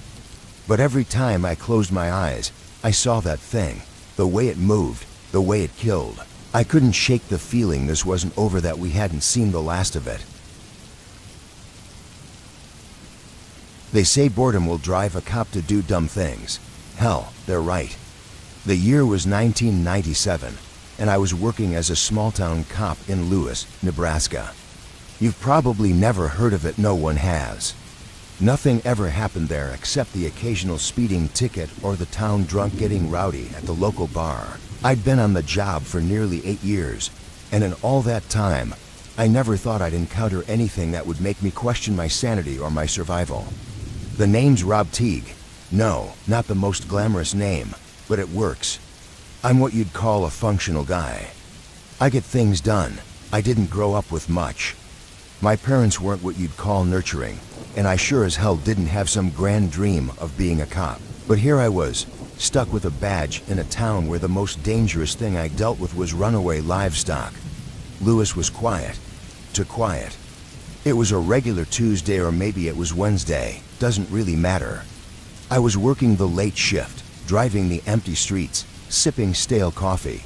But every time I closed my eyes, I saw that thing, the way it moved, the way it killed. I couldn't shake the feeling this wasn't over, that we hadn't seen the last of it. They say boredom will drive a cop to do dumb things. Hell, they're right. The year was 1997, and I was working as a small-town cop in Lewis, Nebraska. You've probably never heard of it, no one has. Nothing ever happened there except the occasional speeding ticket or the town drunk getting rowdy at the local bar. I'd been on the job for nearly 8 years, and in all that time, I never thought I'd encounter anything that would make me question my sanity or my survival. The name's Rob Teague. No, not the most glamorous name, but it works. I'm what you'd call a functional guy. I get things done. I didn't grow up with much. My parents weren't what you'd call nurturing, and I sure as hell didn't have some grand dream of being a cop. But here I was, stuck with a badge in a town where the most dangerous thing I dealt with was runaway livestock. Lewis was quiet. Too quiet. It was a regular Tuesday, or maybe it was Wednesday, doesn't really matter. I was working the late shift, driving the empty streets, sipping stale coffee.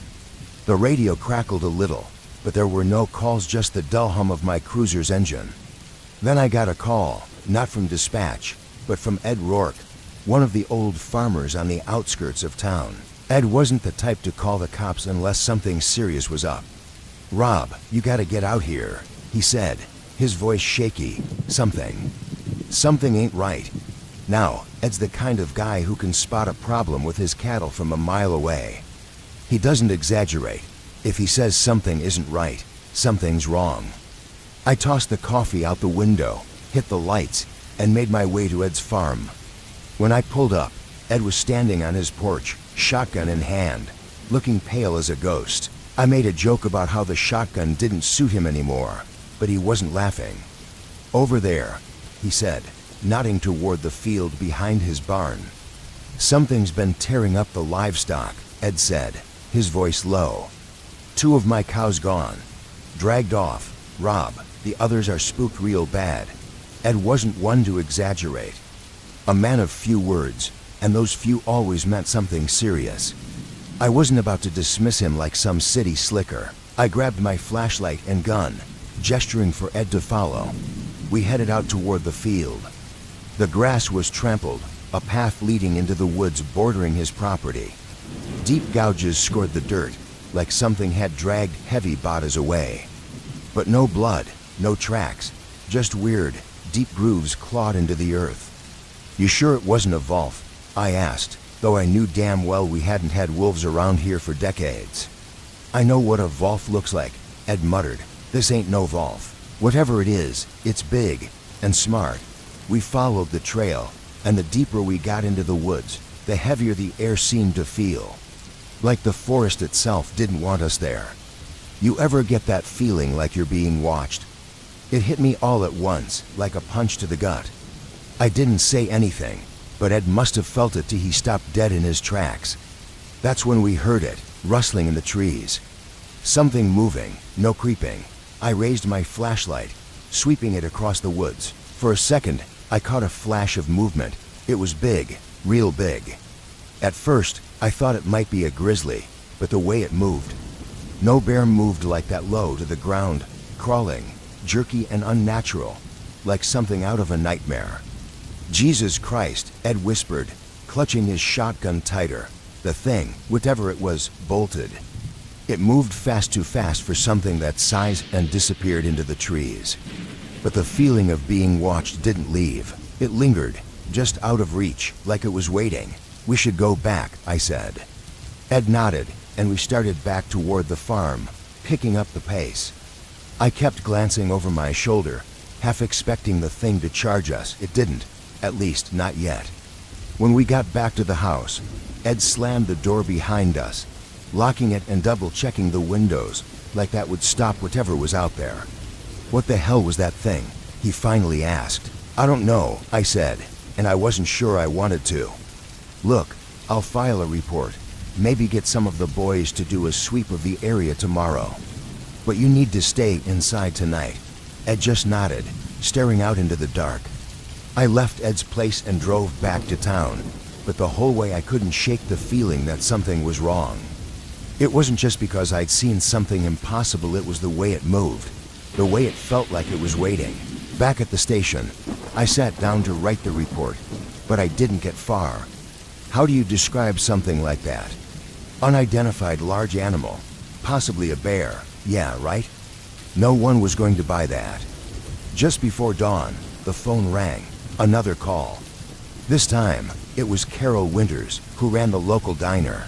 The radio crackled a little, but there were no calls, just the dull hum of my cruiser's engine. Then I got a call, not from dispatch, but from Ed Rourke, one of the old farmers on the outskirts of town. Ed wasn't the type to call the cops unless something serious was up. "Rob, you gotta get out here," he said, his voice shaky. Something ain't right. Now, Ed's the kind of guy who can spot a problem with his cattle from a mile away. He doesn't exaggerate. If he says something isn't right, something's wrong. I tossed the coffee out the window, hit the lights, and made my way to Ed's farm. When I pulled up, Ed was standing on his porch, shotgun in hand, looking pale as a ghost. I made a joke about how the shotgun didn't suit him anymore, but he wasn't laughing. "Over there," he said, nodding toward the field behind his barn. "Something's been tearing up the livestock," Ed said, his voice low. "2 of my cows gone. Dragged off. Rob, the others are spooked real bad." Ed wasn't one to exaggerate. A man of few words, and those few always meant something serious. I wasn't about to dismiss him like some city slicker. I grabbed my flashlight and gun, gesturing for Ed to follow. We headed out toward the field. The grass was trampled, a path leading into the woods bordering his property. Deep gouges scored the dirt, like something had dragged heavy bodies away. But no blood, no tracks, just weird, deep grooves clawed into the earth. "You sure it wasn't a Wolf?" I asked, though I knew damn well we hadn't had wolves around here for decades. "I know what a Wolf looks like," Ed muttered. "This ain't no Wolf. Whatever it is, it's big and smart." We followed the trail, and the deeper we got into the woods, the heavier the air seemed to feel. Like the forest itself didn't want us there. You ever get that feeling like you're being watched? It hit me all at once, like a punch to the gut. I didn't say anything, but Ed must have felt it till he stopped dead in his tracks. That's when we heard it, rustling in the trees. Something moving, no creeping. I raised my flashlight, sweeping it across the woods. For a second, I caught a flash of movement. It was big, real big. At first, I thought it might be a grizzly, but the way it moved. No bear moved like that, low to the ground, crawling, jerky and unnatural, like something out of a nightmare. "Jesus Christ," Ed whispered, clutching his shotgun tighter. The thing, whatever it was, bolted. It moved fast, too fast for something that size, and disappeared into the trees. But the feeling of being watched didn't leave. It lingered, just out of reach, like it was waiting. "We should go back," I said. Ed nodded, and we started back toward the farm, picking up the pace. I kept glancing over my shoulder, half expecting the thing to charge us. It didn't, at least not yet. When we got back to the house, Ed slammed the door behind us, locking it and double-checking the windows, like that would stop whatever was out there. "What the hell was that thing?" he finally asked. "I don't know," I said, and I wasn't sure I wanted to. "Look, I'll file a report, maybe get some of the boys to do a sweep of the area tomorrow. But you need to stay inside tonight." Ed just nodded, staring out into the dark. I left Ed's place and drove back to town, but the whole way I couldn't shake the feeling that something was wrong. It wasn't just because I'd seen something impossible, it was the way it moved, the way it felt like it was waiting. Back at the station, I sat down to write the report, but I didn't get far. How do you describe something like that? Unidentified large animal, possibly a bear, yeah, right? No one was going to buy that. Just before dawn, the phone rang, another call. This time, it was Carol Winters, who ran the local diner.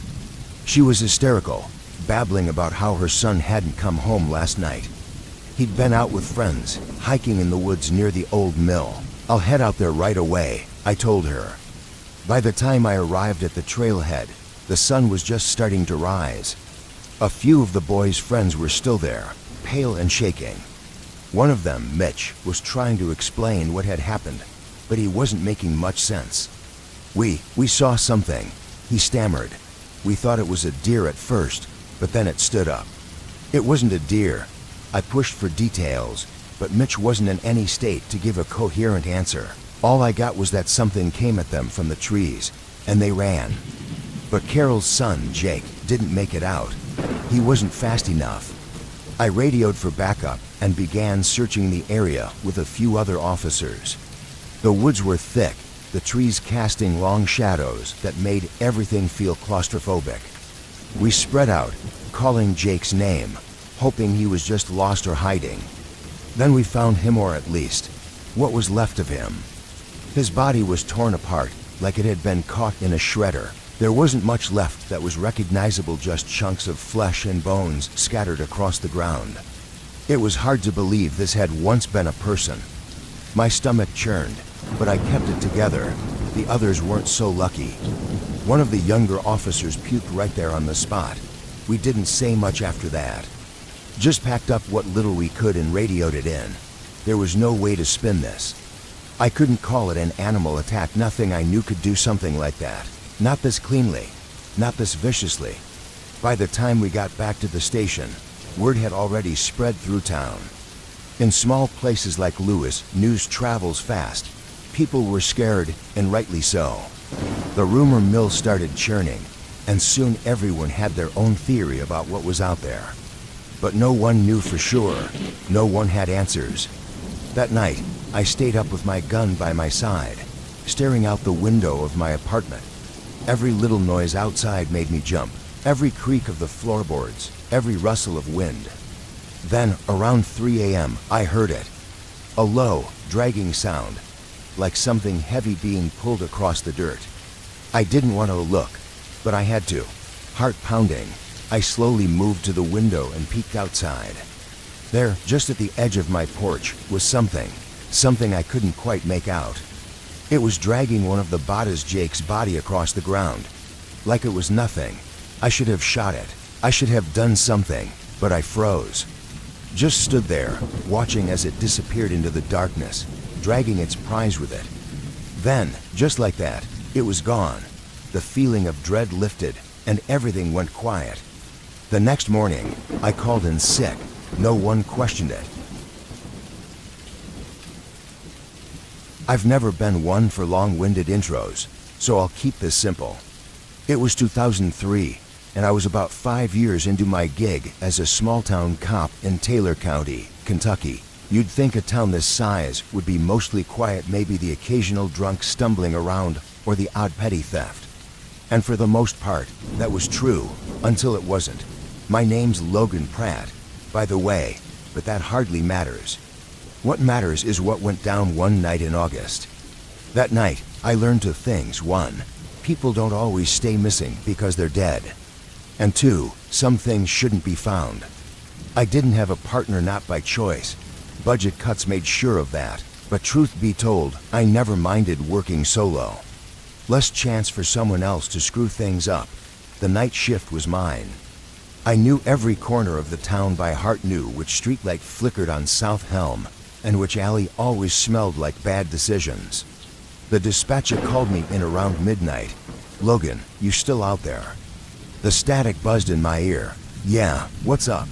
She was hysterical, babbling about how her son hadn't come home last night. He'd been out with friends, hiking in the woods near the old mill. "I'll head out there right away," I told her. By the time I arrived at the trailhead, the sun was just starting to rise. A few of the boys' friends were still there, pale and shaking. One of them, Mitch, was trying to explain what had happened, but he wasn't making much sense. We saw something," he stammered. "We thought it was a deer at first, but then it stood up." "It wasn't a deer." I pushed for details, but Mitch wasn't in any state to give a coherent answer. All I got was that something came at them from the trees, and they ran. But Carol's son, Jake, didn't make it out. He wasn't fast enough. I radioed for backup and began searching the area with a few other officers. The woods were thick, the trees casting long shadows that made everything feel claustrophobic. We spread out, calling Jake's name, hoping he was just lost or hiding. Then we found him, or at least what was left of him. His body was torn apart, like it had been caught in a shredder. There wasn't much left that was recognizable, just chunks of flesh and bones scattered across the ground. It was hard to believe this had once been a person. My stomach churned, but I kept it together. The others weren't so lucky. One of the younger officers puked right there on the spot. We didn't say much after that. Just packed up what little we could and radioed it in. There was no way to spin this. I couldn't call it an animal attack. Nothing I knew could do something like that. Not this cleanly, not this viciously. By the time we got back to the station, word had already spread through town. In small places like Lewis, news travels fast. People were scared, and rightly so. The rumor mill started churning, and soon everyone had their own theory about what was out there. But no one knew for sure. No one had answers. That night, I stayed up with my gun by my side, staring out the window of my apartment. Every little noise outside made me jump. Every creak of the floorboards, every rustle of wind. Then, around 3 a.m., I heard it. A low, dragging sound, like something heavy being pulled across the dirt. I didn't want to look, but I had to. Heart pounding, I slowly moved to the window and peeked outside. There, just at the edge of my porch, was something I couldn't quite make out. It was dragging one of the Bada's Jake's body across the ground, like it was nothing. I should have shot it. I should have done something, but I froze. Just stood there, watching as it disappeared into the darkness, dragging its prize with it. Then, just like that, it was gone. The feeling of dread lifted, and everything went quiet. The next morning, I called in sick. No one questioned it. I've never been one for long-winded intros, so I'll keep this simple. It was 2003, and I was about 5 years into my gig as a small-town cop in Taylor County, Kentucky. You'd think a town this size would be mostly quiet, maybe the occasional drunk stumbling around or the odd petty theft. And for the most part, that was true, until it wasn't. My name's Logan Pratt, by the way, but that hardly matters. What matters is what went down one night in August. That night, I learned two things. 1, people don't always stay missing because they're dead. And 2, some things shouldn't be found. I didn't have a partner, not by choice. Budget cuts made sure of that. But truth be told, I never minded working solo. Less chance for someone else to screw things up. The night shift was mine. I knew every corner of the town by heart, knew which streetlight flickered on South Helm, and which alley always smelled like bad decisions. The dispatcher called me in around midnight. "Logan, you still out there?" The static buzzed in my ear. "Yeah, what's up?"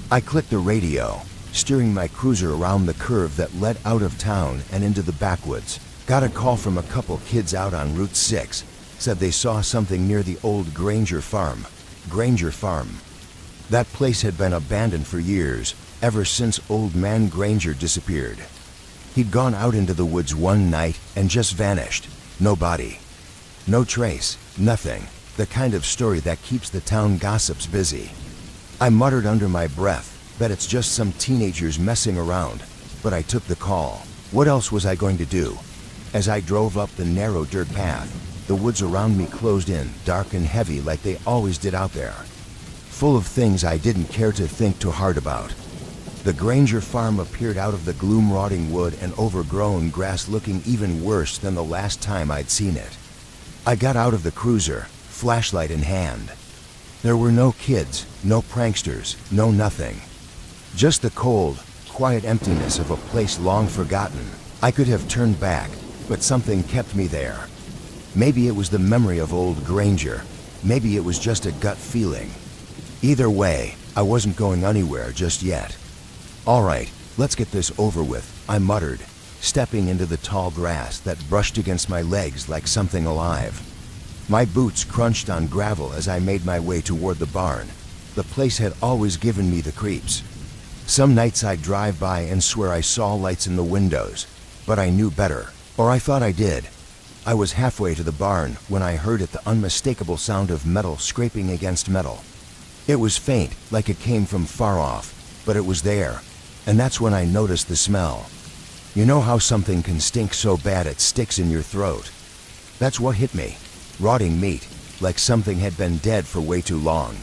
I clicked the radio, steering my cruiser around the curve that led out of town and into the backwoods. Got a call from a couple kids out on Route 6. Said they saw something near the old Granger Farm. Granger Farm. That place had been abandoned for years, ever since old man Granger disappeared. He'd gone out into the woods one night and just vanished. No body. No trace. Nothing. The kind of story that keeps the town gossips busy. I muttered under my breath, bet it's just some teenagers messing around, but I took the call. What else was I going to do? As I drove up the narrow dirt path, the woods around me closed in, dark and heavy like they always did out there. Full of things I didn't care to think too hard about. The Granger Farm appeared out of the gloom, rotting wood and overgrown grass, looking even worse than the last time I'd seen it. I got out of the cruiser, flashlight in hand. There were no kids, no pranksters, no nothing. Just the cold, quiet emptiness of a place long forgotten. I could have turned back, but something kept me there. Maybe it was the memory of old Granger. Maybe it was just a gut feeling. Either way, I wasn't going anywhere just yet. "All right, let's get this over with," I muttered, stepping into the tall grass that brushed against my legs like something alive. My boots crunched on gravel as I made my way toward the barn. The place had always given me the creeps. Some nights I'd drive by and swear I saw lights in the windows, but I knew better, or I thought I did. I was halfway to the barn when I heard it, the unmistakable sound of metal scraping against metal. It was faint, like it came from far off, but it was there, and that's when I noticed the smell. You know how something can stink so bad it sticks in your throat? That's what hit me. Rotting meat, like something had been dead for way too long.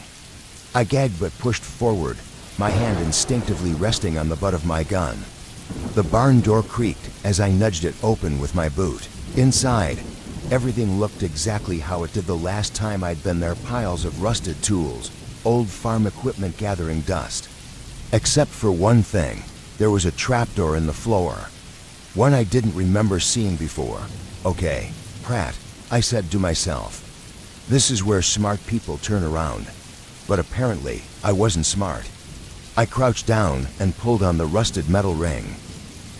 I gagged but pushed forward, my hand instinctively resting on the butt of my gun. The barn door creaked as I nudged it open with my boot. Inside, everything looked exactly how it did the last time I'd been there, piles of rusted tools, old farm equipment gathering dust. Except for one thing, there was a trapdoor in the floor. One I didn't remember seeing before. "Okay, Pratt," I said to myself. "This is where smart people turn around." But apparently, I wasn't smart. I crouched down and pulled on the rusted metal ring.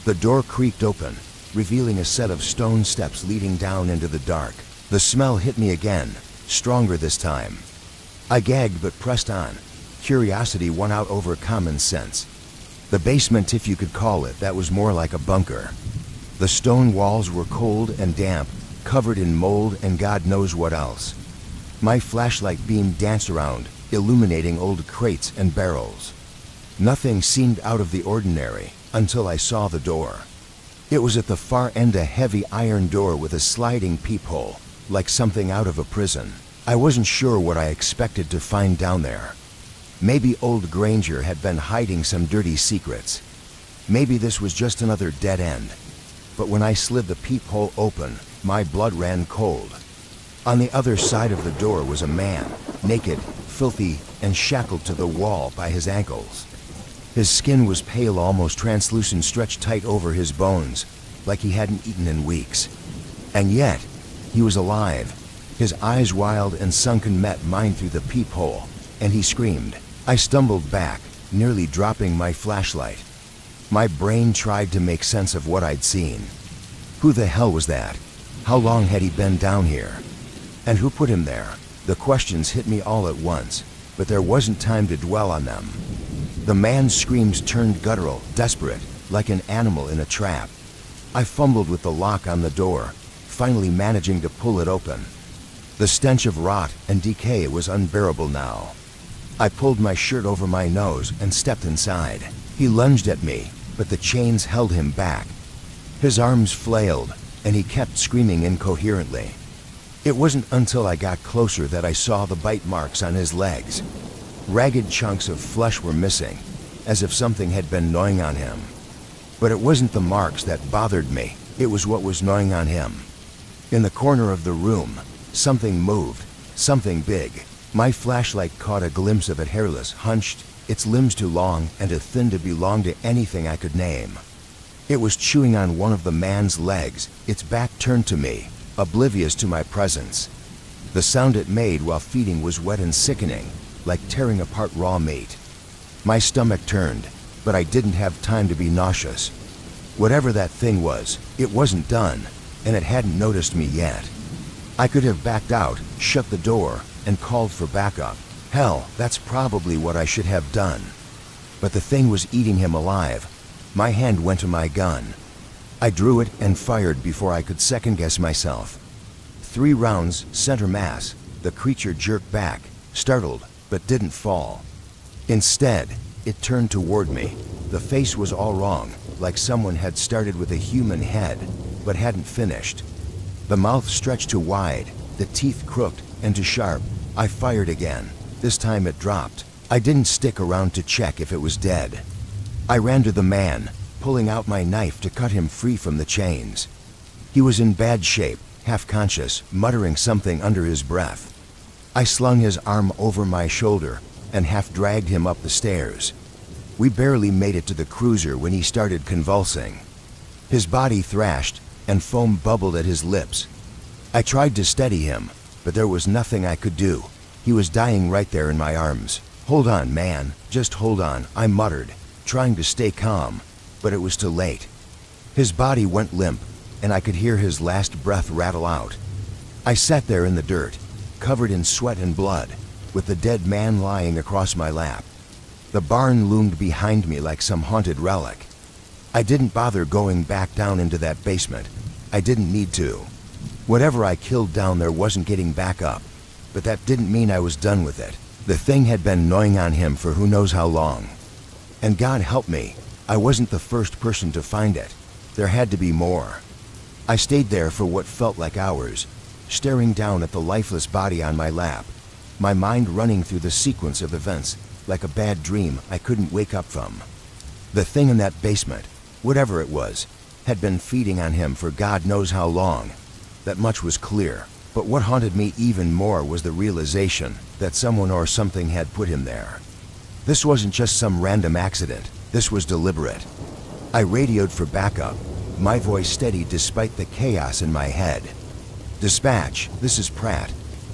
The door creaked open, revealing a set of stone steps leading down into the dark. The smell hit me again, stronger this time. I gagged but pressed on. Curiosity won out over common sense. The basement, if you could call it, that was more like a bunker. The stone walls were cold and damp, covered in mold and God knows what else. My flashlight beam danced around, illuminating old crates and barrels. Nothing seemed out of the ordinary until I saw the door. It was at the far end, a heavy iron door with a sliding peephole, like something out of a prison. I wasn't sure what I expected to find down there. Maybe old Granger had been hiding some dirty secrets. Maybe this was just another dead end. But when I slid the peephole open, my blood ran cold. On the other side of the door was a man, naked, filthy, and shackled to the wall by his ankles. His skin was pale, almost translucent, stretched tight over his bones, like he hadn't eaten in weeks. And yet, he was alive. His eyes, wild and sunken, met mine through the peephole, and he screamed. I stumbled back, nearly dropping my flashlight. My brain tried to make sense of what I'd seen. Who the hell was that? How long had he been down here? And who put him there? The questions hit me all at once, but there wasn't time to dwell on them. The man's screams turned guttural, desperate, like an animal in a trap. I fumbled with the lock on the door, finally managing to pull it open. The stench of rot and decay was unbearable now. I pulled my shirt over my nose and stepped inside. He lunged at me, but the chains held him back. His arms flailed, and he kept screaming incoherently. It wasn't until I got closer that I saw the bite marks on his legs. Ragged chunks of flesh were missing, as if something had been gnawing on him. But it wasn't the marks that bothered me, it was what was gnawing on him. In the corner of the room, something moved, something big. My flashlight caught a glimpse of it, hairless, hunched, its limbs too long and too thin to belong to anything I could name. It was chewing on one of the man's legs, its back turned to me, oblivious to my presence. The sound it made while feeding was wet and sickening, like tearing apart raw meat. My stomach turned, but I didn't have time to be nauseous. Whatever that thing was, it wasn't done, and it hadn't noticed me yet. I could have backed out, shut the door, and called for backup. Hell, that's probably what I should have done. But the thing was eating him alive. My hand went to my gun. I drew it and fired before I could second-guess myself. 3 rounds, center mass. The creature jerked back, startled, but didn't fall. Instead, it turned toward me. The face was all wrong, like someone had started with a human head, but hadn't finished. The mouth stretched too wide, the teeth crooked and too sharp. I fired again. This time it dropped. I didn't stick around to check if it was dead. I ran to the man, pulling out my knife to cut him free from the chains. He was in bad shape, half-conscious, muttering something under his breath. I slung his arm over my shoulder and half-dragged him up the stairs. We barely made it to the cruiser when he started convulsing. His body thrashed, and foam bubbled at his lips. I tried to steady him, but there was nothing I could do. He was dying right there in my arms. "Hold on, man, just hold on," I muttered, trying to stay calm, but it was too late. His body went limp, and I could hear his last breath rattle out. I sat there in the dirt, covered in sweat and blood, with the dead man lying across my lap. The barn loomed behind me like some haunted relic. I didn't bother going back down into that basement. I didn't need to. Whatever I killed down there wasn't getting back up, but that didn't mean I was done with it. The thing had been gnawing on him for who knows how long. And God help me, I wasn't the first person to find it. There had to be more. I stayed there for what felt like hours, staring down at the lifeless body on my lap, my mind running through the sequence of events like a bad dream I couldn't wake up from. The thing in that basement, whatever it was, had been feeding on him for God knows how long. That much was clear, but what haunted me even more was the realization that someone or something had put him there. This wasn't just some random accident, this was deliberate. I radioed for backup, my voice steady despite the chaos in my head. "Dispatch, this is Pratt.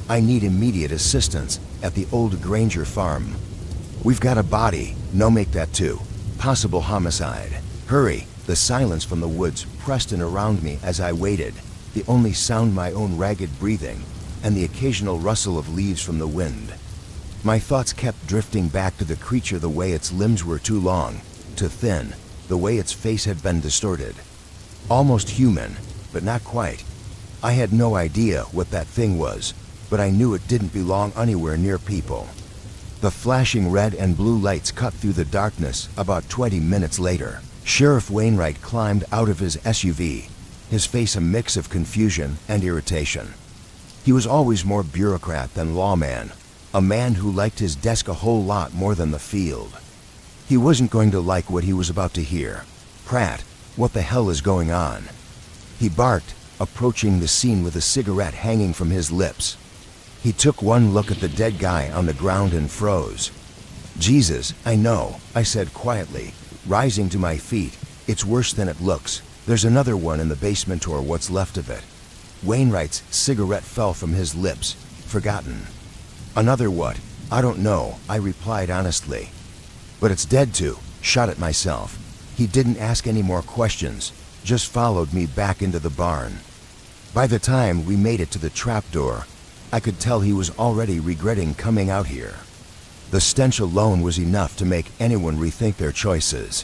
I need immediate assistance at the old Granger farm. We've got a body, no make that two, possible homicide. Hurry." The silence from the woods pressed in around me as I waited, the only sound my own ragged breathing and the occasional rustle of leaves from the wind. My thoughts kept drifting back to the creature, the way its limbs were too long, too thin, the way its face had been distorted. Almost human, but not quite. I had no idea what that thing was, but I knew it didn't belong anywhere near people. The flashing red and blue lights cut through the darkness about 20 minutes later. Sheriff Wainwright climbed out of his SUV, his face a mix of confusion and irritation. He was always more bureaucrat than lawman, a man who liked his desk a whole lot more than the field. He wasn't going to like what he was about to hear. "Pratt, what the hell is going on?" He barked, approaching the scene with a cigarette hanging from his lips. He took one look at the dead guy on the ground and froze. "Jesus, I know," I said quietly, rising to my feet. "It's worse than it looks. There's another one in the basement, or what's left of it." Wainwright's cigarette fell from his lips. "Forgotten." "Another what?" "I don't know," I replied honestly. "But it's dead too." Shot at myself. He didn't ask any more questions, just followed me back into the barn. By the time we made it to the trapdoor, I could tell he was already regretting coming out here. The stench alone was enough to make anyone rethink their choices.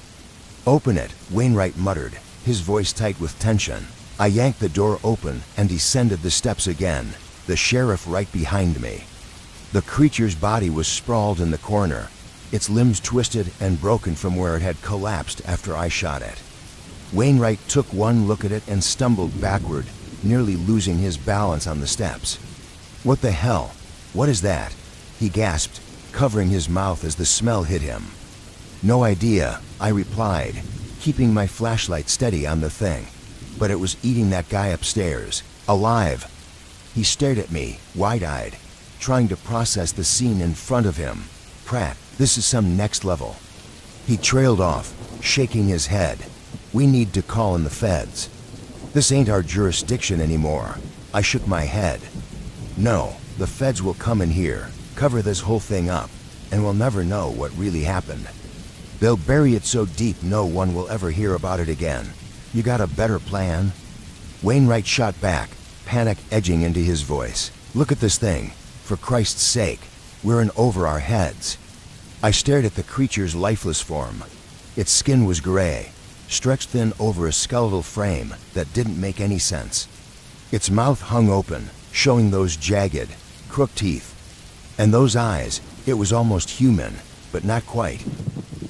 "Open it," Wainwright muttered, his voice tight with tension. I yanked the door open and descended the steps again, the sheriff right behind me. The creature's body was sprawled in the corner, its limbs twisted and broken from where it had collapsed after I shot it. Wainwright took one look at it and stumbled backward, nearly losing his balance on the steps. "What the hell? What is that?" he gasped, covering his mouth as the smell hit him. No idea, I replied, keeping my flashlight steady on the thing. But it was eating that guy upstairs, alive. He stared at me, wide-eyed, trying to process the scene in front of him. Pratt, this is some next level. He trailed off, shaking his head. We need to call in the feds. This ain't our jurisdiction anymore. I shook my head. No, the feds will come in here, cover this whole thing up, and we'll never know what really happened. They'll bury it so deep no one will ever hear about it again. You got a better plan? Wainwright shot back, panic edging into his voice. Look at this thing. For Christ's sake, we're in over our heads. I stared at the creature's lifeless form. Its skin was gray, stretched thin over a skeletal frame that didn't make any sense. Its mouth hung open, showing those jagged, crooked teeth. And those eyes, it was almost human, but not quite.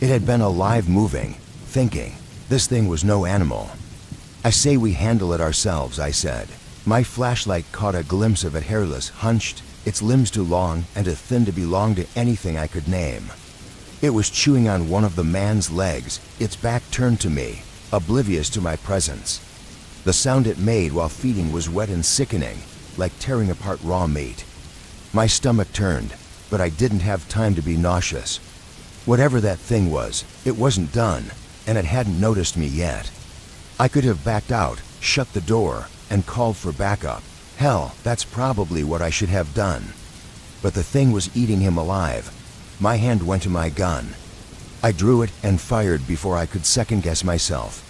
It had been alive, moving, thinking. This thing was no animal. I say we handle it ourselves, I said. My flashlight caught a glimpse of it, hairless, hunched, its limbs too long and too thin to belong to anything I could name. It was chewing on one of the man's legs, its back turned to me, oblivious to my presence. The sound it made while feeding was wet and sickening, like tearing apart raw meat. My stomach turned, but I didn't have time to be nauseous. Whatever that thing was, it wasn't done, and it hadn't noticed me yet. I could have backed out, shut the door, and called for backup. Hell, that's probably what I should have done. But the thing was eating him alive. My hand went to my gun. I drew it and fired before I could second-guess myself.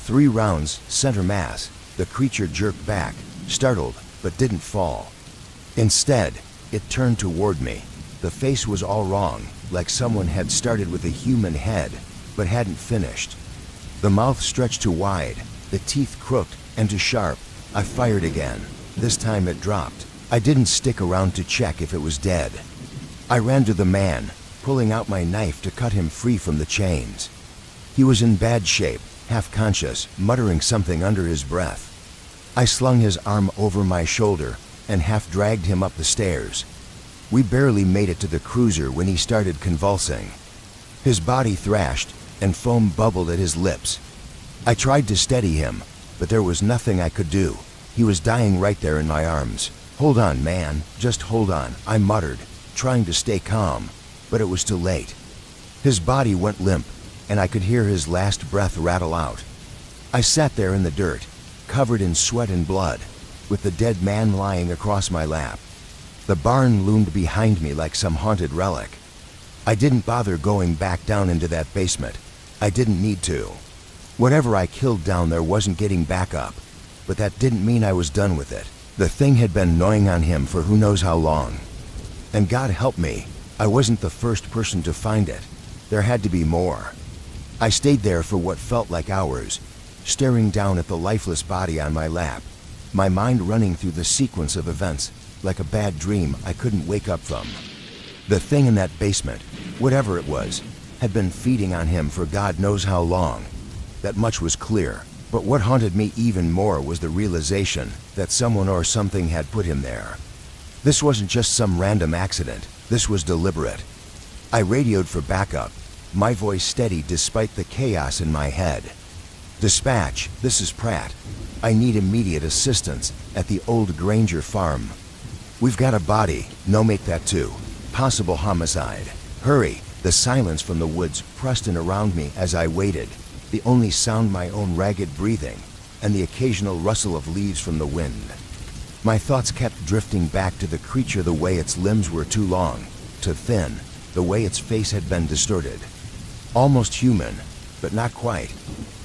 3 rounds, center mass. The creature jerked back, startled, but didn't fall. Instead, it turned toward me. The face was all wrong, like someone had started with a human head, but hadn't finished. The mouth stretched too wide, the teeth crooked and too sharp. I fired again. This time it dropped. I didn't stick around to check if it was dead. I ran to the man, pulling out my knife to cut him free from the chains. He was in bad shape, half-conscious, muttering something under his breath. I slung his arm over my shoulder and half-dragged him up the stairs. We barely made it to the cruiser when he started convulsing. His body thrashed, and foam bubbled at his lips. I tried to steady him, but there was nothing I could do. He was dying right there in my arms. "Hold on, man, just hold on," I muttered, trying to stay calm, but it was too late. His body went limp, and I could hear his last breath rattle out. I sat there in the dirt, covered in sweat and blood, with the dead man lying across my lap. The barn loomed behind me like some haunted relic. I didn't bother going back down into that basement. I didn't need to. Whatever I killed down there wasn't getting back up, but that didn't mean I was done with it. The thing had been gnawing on him for who knows how long. And God help me, I wasn't the first person to find it. There had to be more. I stayed there for what felt like hours, staring down at the lifeless body on my lap, my mind running through the sequence of events like a bad dream I couldn't wake up from. The thing in that basement, whatever it was, had been feeding on him for God knows how long. That much was clear, but what haunted me even more was the realization that someone or something had put him there. This wasn't just some random accident, this was deliberate. I radioed for backup, my voice steady despite the chaos in my head. "Dispatch, this is Pratt. I need immediate assistance at the old Granger farm. We've got a body, no make that too. Possible homicide. Hurry." The silence from the woods pressed in around me as I waited, the only sound my own ragged breathing and the occasional rustle of leaves from the wind. My thoughts kept drifting back to the creature, the way its limbs were too long, too thin, the way its face had been distorted. Almost human, but not quite.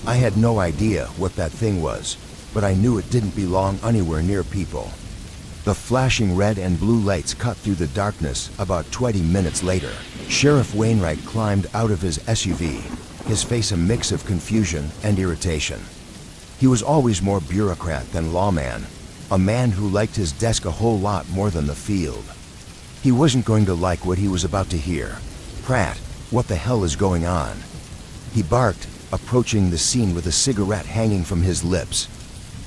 I had no idea what that thing was, but I knew it didn't belong anywhere near people. The flashing red and blue lights cut through the darkness about 20 minutes later. Sheriff Wainwright climbed out of his SUV, his face a mix of confusion and irritation. He was always more bureaucrat than lawman, a man who liked his desk a whole lot more than the field. He wasn't going to like what he was about to hear. "Pratt, what the hell is going on?" He barked, approaching the scene with a cigarette hanging from his lips.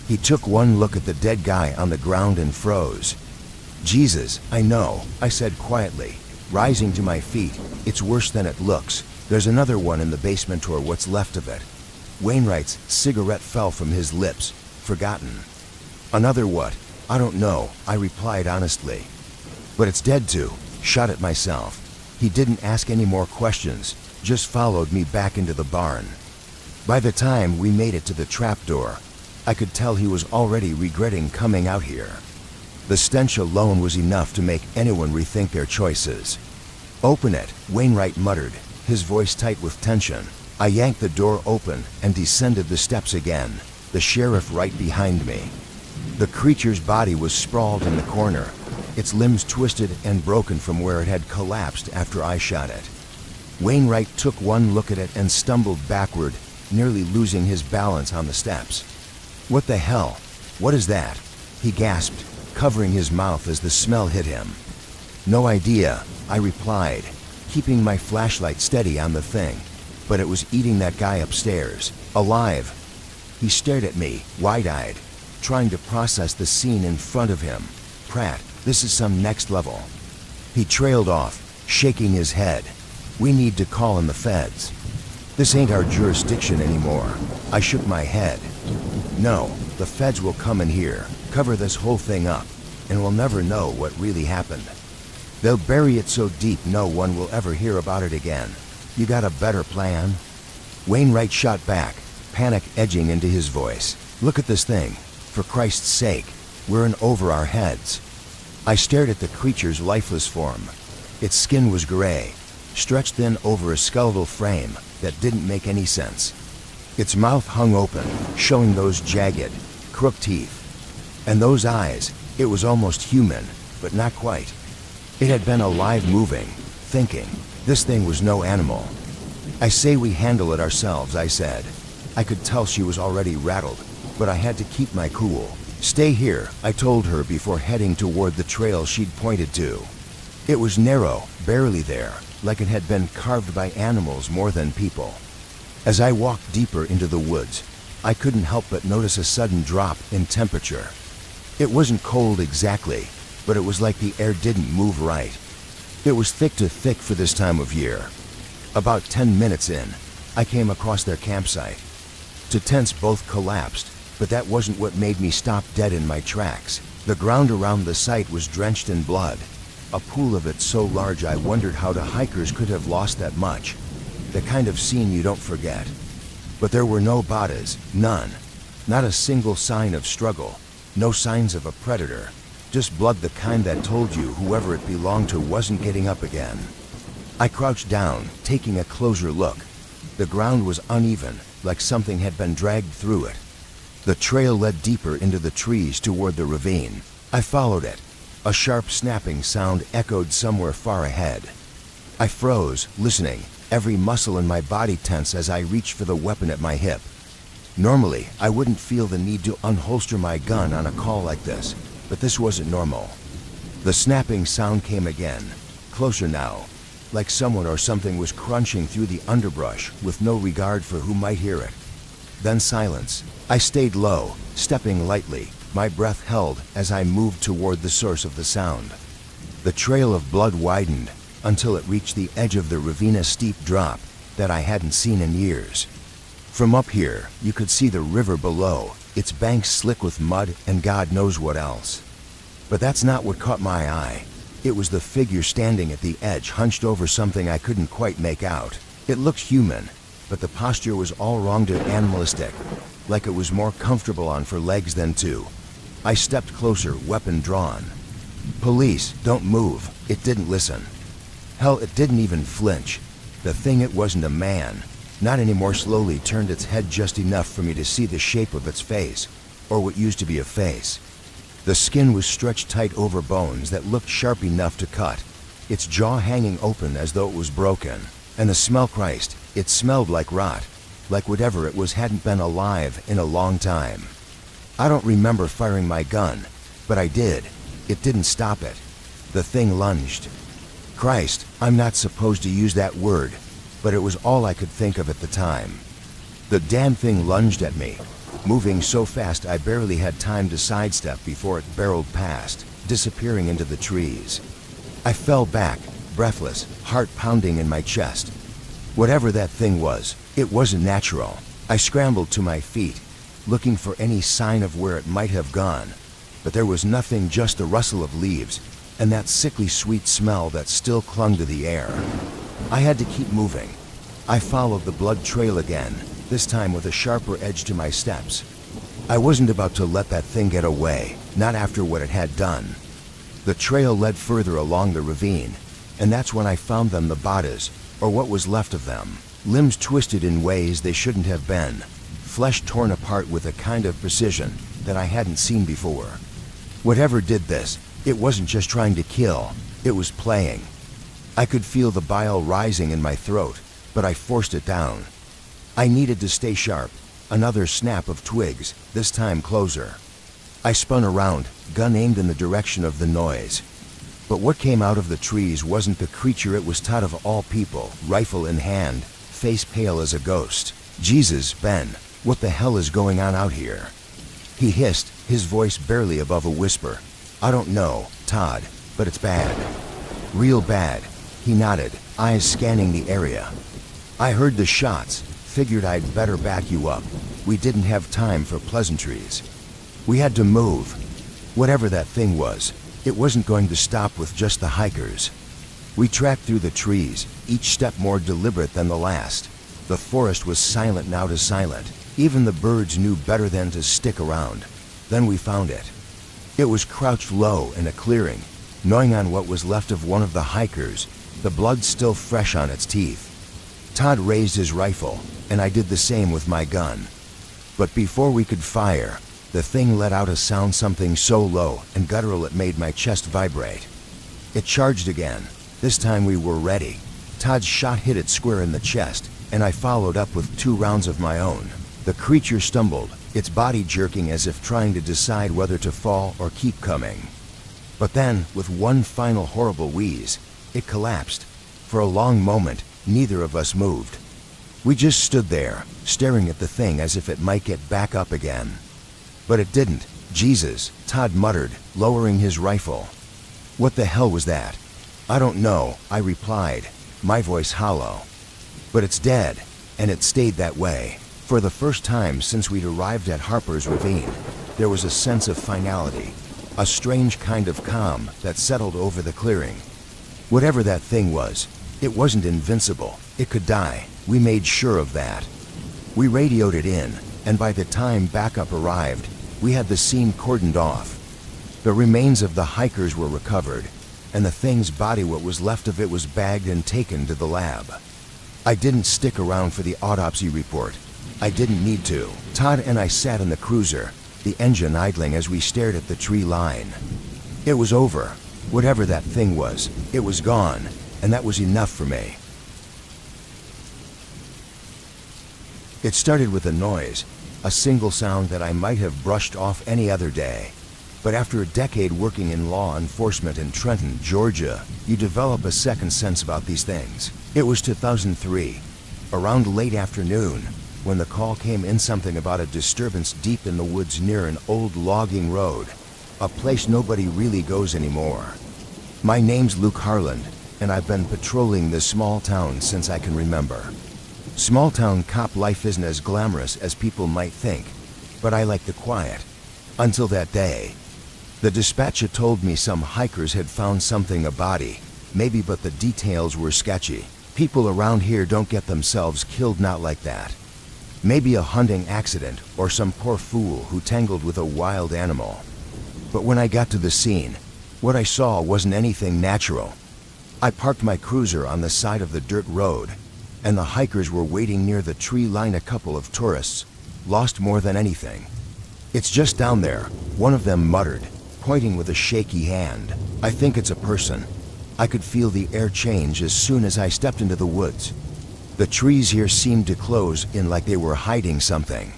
He took one look at the dead guy on the ground and froze. "Jesus, I know," I said quietly, rising to my feet. "It's worse than it looks. There's another one in the basement or what's left of it. Wainwright's cigarette fell from his lips, forgotten. Another what? I don't know, I replied honestly. But it's dead too. Shot it myself. He didn't ask any more questions, just followed me back into the barn. By the time we made it to the trapdoor, I could tell he was already regretting coming out here. The stench alone was enough to make anyone rethink their choices. Open it, Wainwright muttered, his voice tight with tension. I yanked the door open and descended the steps again, the sheriff right behind me. The creature's body was sprawled in the corner, its limbs twisted and broken from where it had collapsed after I shot it. Wainwright took one look at it and stumbled backward, nearly losing his balance on the steps. What the hell? What is that? He gasped, covering his mouth as the smell hit him. No idea, I replied, keeping my flashlight steady on the thing, but it was eating that guy upstairs, alive. He stared at me, wide-eyed, trying to process the scene in front of him. Pratt, this is some next level. He trailed off, shaking his head. We need to call in the feds. This ain't our jurisdiction anymore. I shook my head. No, the feds will come in here, cover this whole thing up, and we'll never know what really happened. They'll bury it so deep no one will ever hear about it again. You got a better plan? Wainwright shot back, panic edging into his voice. Look at this thing. For Christ's sake, we're in over our heads. I stared at the creature's lifeless form. Its skin was gray, stretched thin over a skeletal frame that didn't make any sense. Its mouth hung open, showing those jagged, crooked teeth. And those eyes, it was almost human, but not quite. It had been alive, moving, thinking. This thing was no animal. I say we handle it ourselves, I said. I could tell she was already rattled, but I had to keep my cool. Stay here, I told her before heading toward the trail she'd pointed to. It was narrow, barely there, like it had been carved by animals more than people. As I walked deeper into the woods, I couldn't help but notice a sudden drop in temperature. It wasn't cold exactly, but it was like the air didn't move right. It was thick to thick for this time of year. About 10 minutes in, I came across their campsite. The tents both collapsed, but that wasn't what made me stop dead in my tracks. The ground around the site was drenched in blood, a pool of it so large I wondered how the hikers could have lost that much. The kind of scene you don't forget. But there were no bodies, none. Not a single sign of struggle, no signs of a predator. Just blood, the kind that told you whoever it belonged to wasn't getting up again. I crouched down, taking a closer look. The ground was uneven, like something had been dragged through it. The trail led deeper into the trees toward the ravine. I followed it. A sharp snapping sound echoed somewhere far ahead. I froze, listening, every muscle in my body tense as I reached for the weapon at my hip. Normally, I wouldn't feel the need to unholster my gun on a call like this, but this wasn't normal. The snapping sound came again, closer now, like someone or something was crunching through the underbrush with no regard for who might hear it. Then silence. I stayed low, stepping lightly, my breath held as I moved toward the source of the sound. The trail of blood widened until it reached the edge of the ravine, a steep drop that I hadn't seen in years. From up here, you could see the river below, its banks slick with mud and God knows what else. But that's not what caught my eye. It was the figure standing at the edge, hunched over something I couldn't quite make out. It looked human, but the posture was all wrong to animalistic, like it was more comfortable on four legs than two. I stepped closer, weapon drawn. Police, don't move. It didn't listen. Hell, it didn't even flinch. The thing, it wasn't a man. Not anymore. Slowly turned its head just enough for me to see the shape of its face, or what used to be a face. The skin was stretched tight over bones that looked sharp enough to cut, its jaw hanging open as though it was broken. And the smell, Christ, it smelled like rot, like whatever it was hadn't been alive in a long time. I don't remember firing my gun, but I did. It didn't stop it. The thing lunged. Christ, I'm not supposed to use that word, but it was all I could think of at the time. The damn thing lunged at me, moving so fast I barely had time to sidestep before it barreled past, disappearing into the trees. I fell back, breathless, heart pounding in my chest. Whatever that thing was, it wasn't natural. I scrambled to my feet, looking for any sign of where it might have gone, but there was nothing, just the rustle of leaves and that sickly sweet smell that still clung to the air. I had to keep moving. I followed the blood trail again, this time with a sharper edge to my steps. I wasn't about to let that thing get away, not after what it had done. The trail led further along the ravine, and that's when I found them, the bodies, or what was left of them. Limbs twisted in ways they shouldn't have been, flesh torn apart with a kind of precision that I hadn't seen before. Whatever did this, it wasn't just trying to kill, it was playing. I could feel the bile rising in my throat, but I forced it down. I needed to stay sharp. Another snap of twigs, this time closer. I spun around, gun aimed in the direction of the noise. But what came out of the trees wasn't the creature it was Todd, of all people, rifle in hand, face pale as a ghost. Jesus, Ben, what the hell is going on out here? He hissed, his voice barely above a whisper. I don't know, Todd, but it's bad. Real bad. He nodded, eyes scanning the area. I heard the shots, figured I'd better back you up. We didn't have time for pleasantries. We had to move. Whatever that thing was, it wasn't going to stop with just the hikers. We tracked through the trees, each step more deliberate than the last. The forest was silent now to silent. Even the birds knew better than to stick around. Then we found it. It was crouched low in a clearing, gnawing on what was left of one of the hikers, the blood still fresh on its teeth. Todd raised his rifle, and I did the same with my gun. But before we could fire, the thing let out a sound, something so low and guttural it made my chest vibrate. It charged again. This time we were ready. Todd's shot hit it square in the chest, and I followed up with 2 rounds of my own. The creature stumbled, its body jerking as if trying to decide whether to fall or keep coming. But then, with one final horrible wheeze, it collapsed. For a long moment, neither of us moved. We just stood there, staring at the thing as if it might get back up again. But it didn't. Jesus, Todd muttered, lowering his rifle. What the hell was that? I don't know, I replied, my voice hollow. But it's dead, and it stayed that way. For the first time since we'd arrived at Harper's Ravine, there was a sense of finality, a strange kind of calm that settled over the clearing. Whatever that thing was, it wasn't invincible. It could die. We made sure of that. We radioed it in, and by the time backup arrived, we had the scene cordoned off. The remains of the hikers were recovered, and the thing's body, what was left of it, was bagged and taken to the lab. I didn't stick around for the autopsy report. I didn't need to. Todd and I sat in the cruiser, the engine idling as we stared at the tree line. It was over. Whatever that thing was, it was gone, and that was enough for me. It started with a noise, a single sound that I might have brushed off any other day. But after a decade working in law enforcement in Trenton, Georgia, you develop a second sense about these things. It was 2003, around late afternoon, when the call came in, something about a disturbance deep in the woods near an old logging road, a place nobody really goes anymore. My name's Luke Harland, and I've been patrolling this small town since I can remember. Small town cop life isn't as glamorous as people might think, but I like the quiet. Until that day. The dispatcher told me some hikers had found something, a body, maybe, but the details were sketchy. People around here don't get themselves killed, not like that. Maybe a hunting accident or some poor fool who tangled with a wild animal. But when I got to the scene, what I saw wasn't anything natural. I parked my cruiser on the side of the dirt road, and the hikers were waiting near the tree line. A couple of tourists, lost more than anything. It's just down there, one of them muttered, pointing with a shaky hand. I think it's a person. I could feel the air change as soon as I stepped into the woods. The trees here seemed to close in like they were hiding something.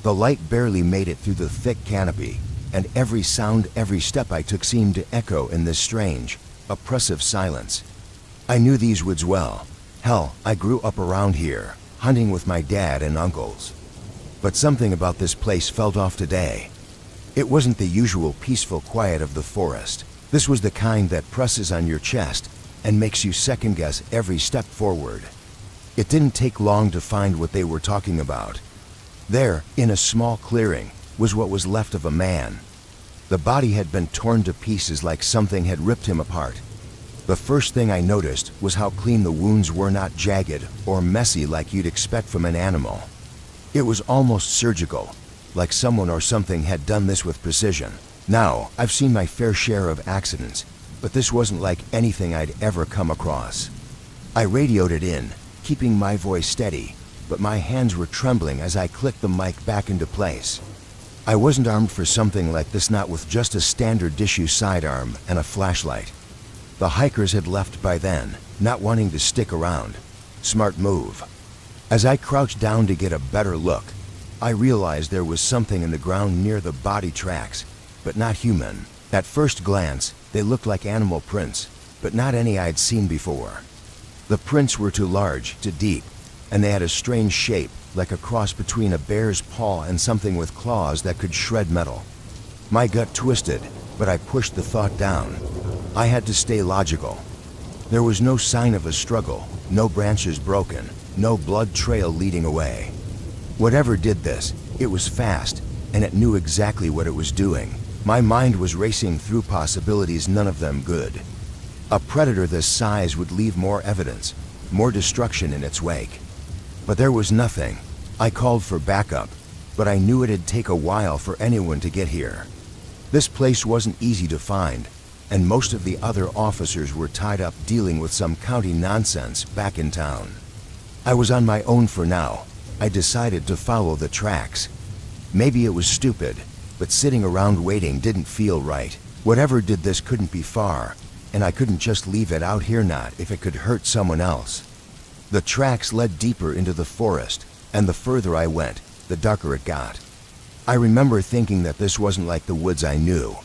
The light barely made it through the thick canopy, and every sound, every step I took seemed to echo in this strange, oppressive silence. I knew these woods well. Hell, I grew up around here, hunting with my dad and uncles. But something about this place felt off today. It wasn't the usual peaceful quiet of the forest. This was the kind that presses on your chest and makes you second-guess every step forward. It didn't take long to find what they were talking about. There, in a small clearing, was what was left of a man. The body had been torn to pieces like something had ripped him apart. The first thing I noticed was how clean the wounds were, not jagged or messy like you'd expect from an animal. It was almost surgical, like someone or something had done this with precision. Now, I've seen my fair share of accidents, but this wasn't like anything I'd ever come across. I radioed it in, keeping my voice steady, but my hands were trembling as I clicked the mic back into place. I wasn't armed for something like this, not with just a standard issue sidearm and a flashlight. The hikers had left by then, not wanting to stick around. Smart move. As I crouched down to get a better look, I realized there was something in the ground near the body tracks, but not human. At first glance, they looked like animal prints, but not any I'd seen before. The prints were too large, too deep, and they had a strange shape, like a cross between a bear's paw and something with claws that could shred metal. My gut twisted, but I pushed the thought down. I had to stay logical. There was no sign of a struggle, no branches broken, no blood trail leading away. Whatever did this, it was fast, and it knew exactly what it was doing. My mind was racing through possibilities, none of them good. A predator this size would leave more evidence, more destruction in its wake. But there was nothing. I called for backup, but I knew it'd take a while for anyone to get here. This place wasn't easy to find, and most of the other officers were tied up dealing with some county nonsense back in town. I was on my own for now. I decided to follow the tracks. Maybe it was stupid, but sitting around waiting didn't feel right. Whatever did this couldn't be far, and I couldn't just leave it out here, not if it could hurt someone else. The tracks led deeper into the forest, and the further I went, the darker it got. I remember thinking that this wasn't like the woods I knew.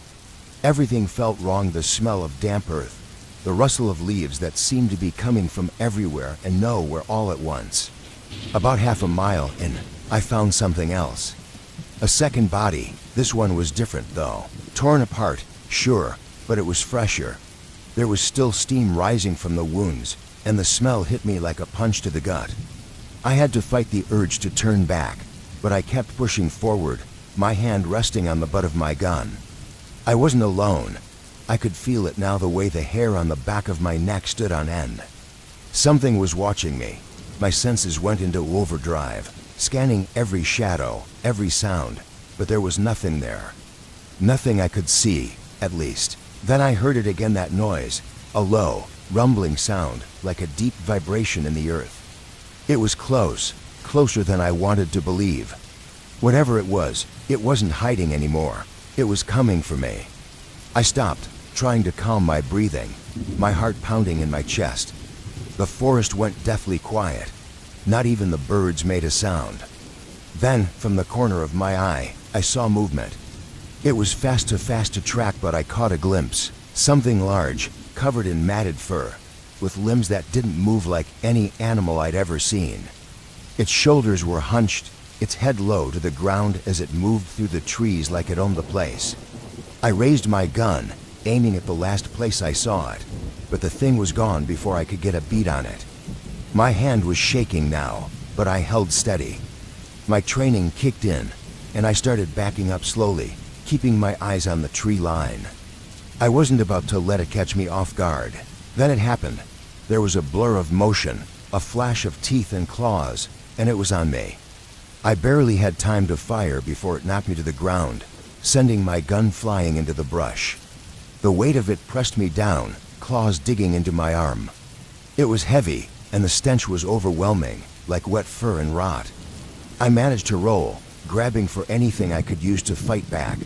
Everything felt wrong, the smell of damp earth, the rustle of leaves that seemed to be coming from everywhere and nowhere all at once. About half a mile in, I found something else. A second body. This one was different though. Torn apart, sure, but it was fresher. There was still steam rising from the wounds, and the smell hit me like a punch to the gut. I had to fight the urge to turn back, but I kept pushing forward, my hand resting on the butt of my gun. I wasn't alone. I could feel it now, the way the hair on the back of my neck stood on end. Something was watching me. My senses went into overdrive, scanning every shadow, every sound, but there was nothing there. Nothing I could see, at least. Then I heard it again, that noise, a low, rumbling sound, like a deep vibration in the earth. It was close, closer than I wanted to believe. Whatever it wasn't hiding anymore. It was coming for me. I stopped, trying to calm my breathing, my heart pounding in my chest. The forest went deathly quiet. Not even the birds made a sound. Then, from the corner of my eye, I saw movement. It was fast to track, but I caught a glimpse. Something large, covered in matted fur, with limbs that didn't move like any animal I'd ever seen. Its shoulders were hunched, its head low to the ground as it moved through the trees like it owned the place. I raised my gun, aiming at the last place I saw it, but the thing was gone before I could get a beat on it. My hand was shaking now, but I held steady. My training kicked in, and I started backing up slowly, keeping my eyes on the tree line. I wasn't about to let it catch me off guard. Then it happened. There was a blur of motion, a flash of teeth and claws, and it was on me. I barely had time to fire before it knocked me to the ground, sending my gun flying into the brush. The weight of it pressed me down, claws digging into my arm. It was heavy, and the stench was overwhelming, like wet fur and rot. I managed to roll, grabbing for anything I could use to fight back.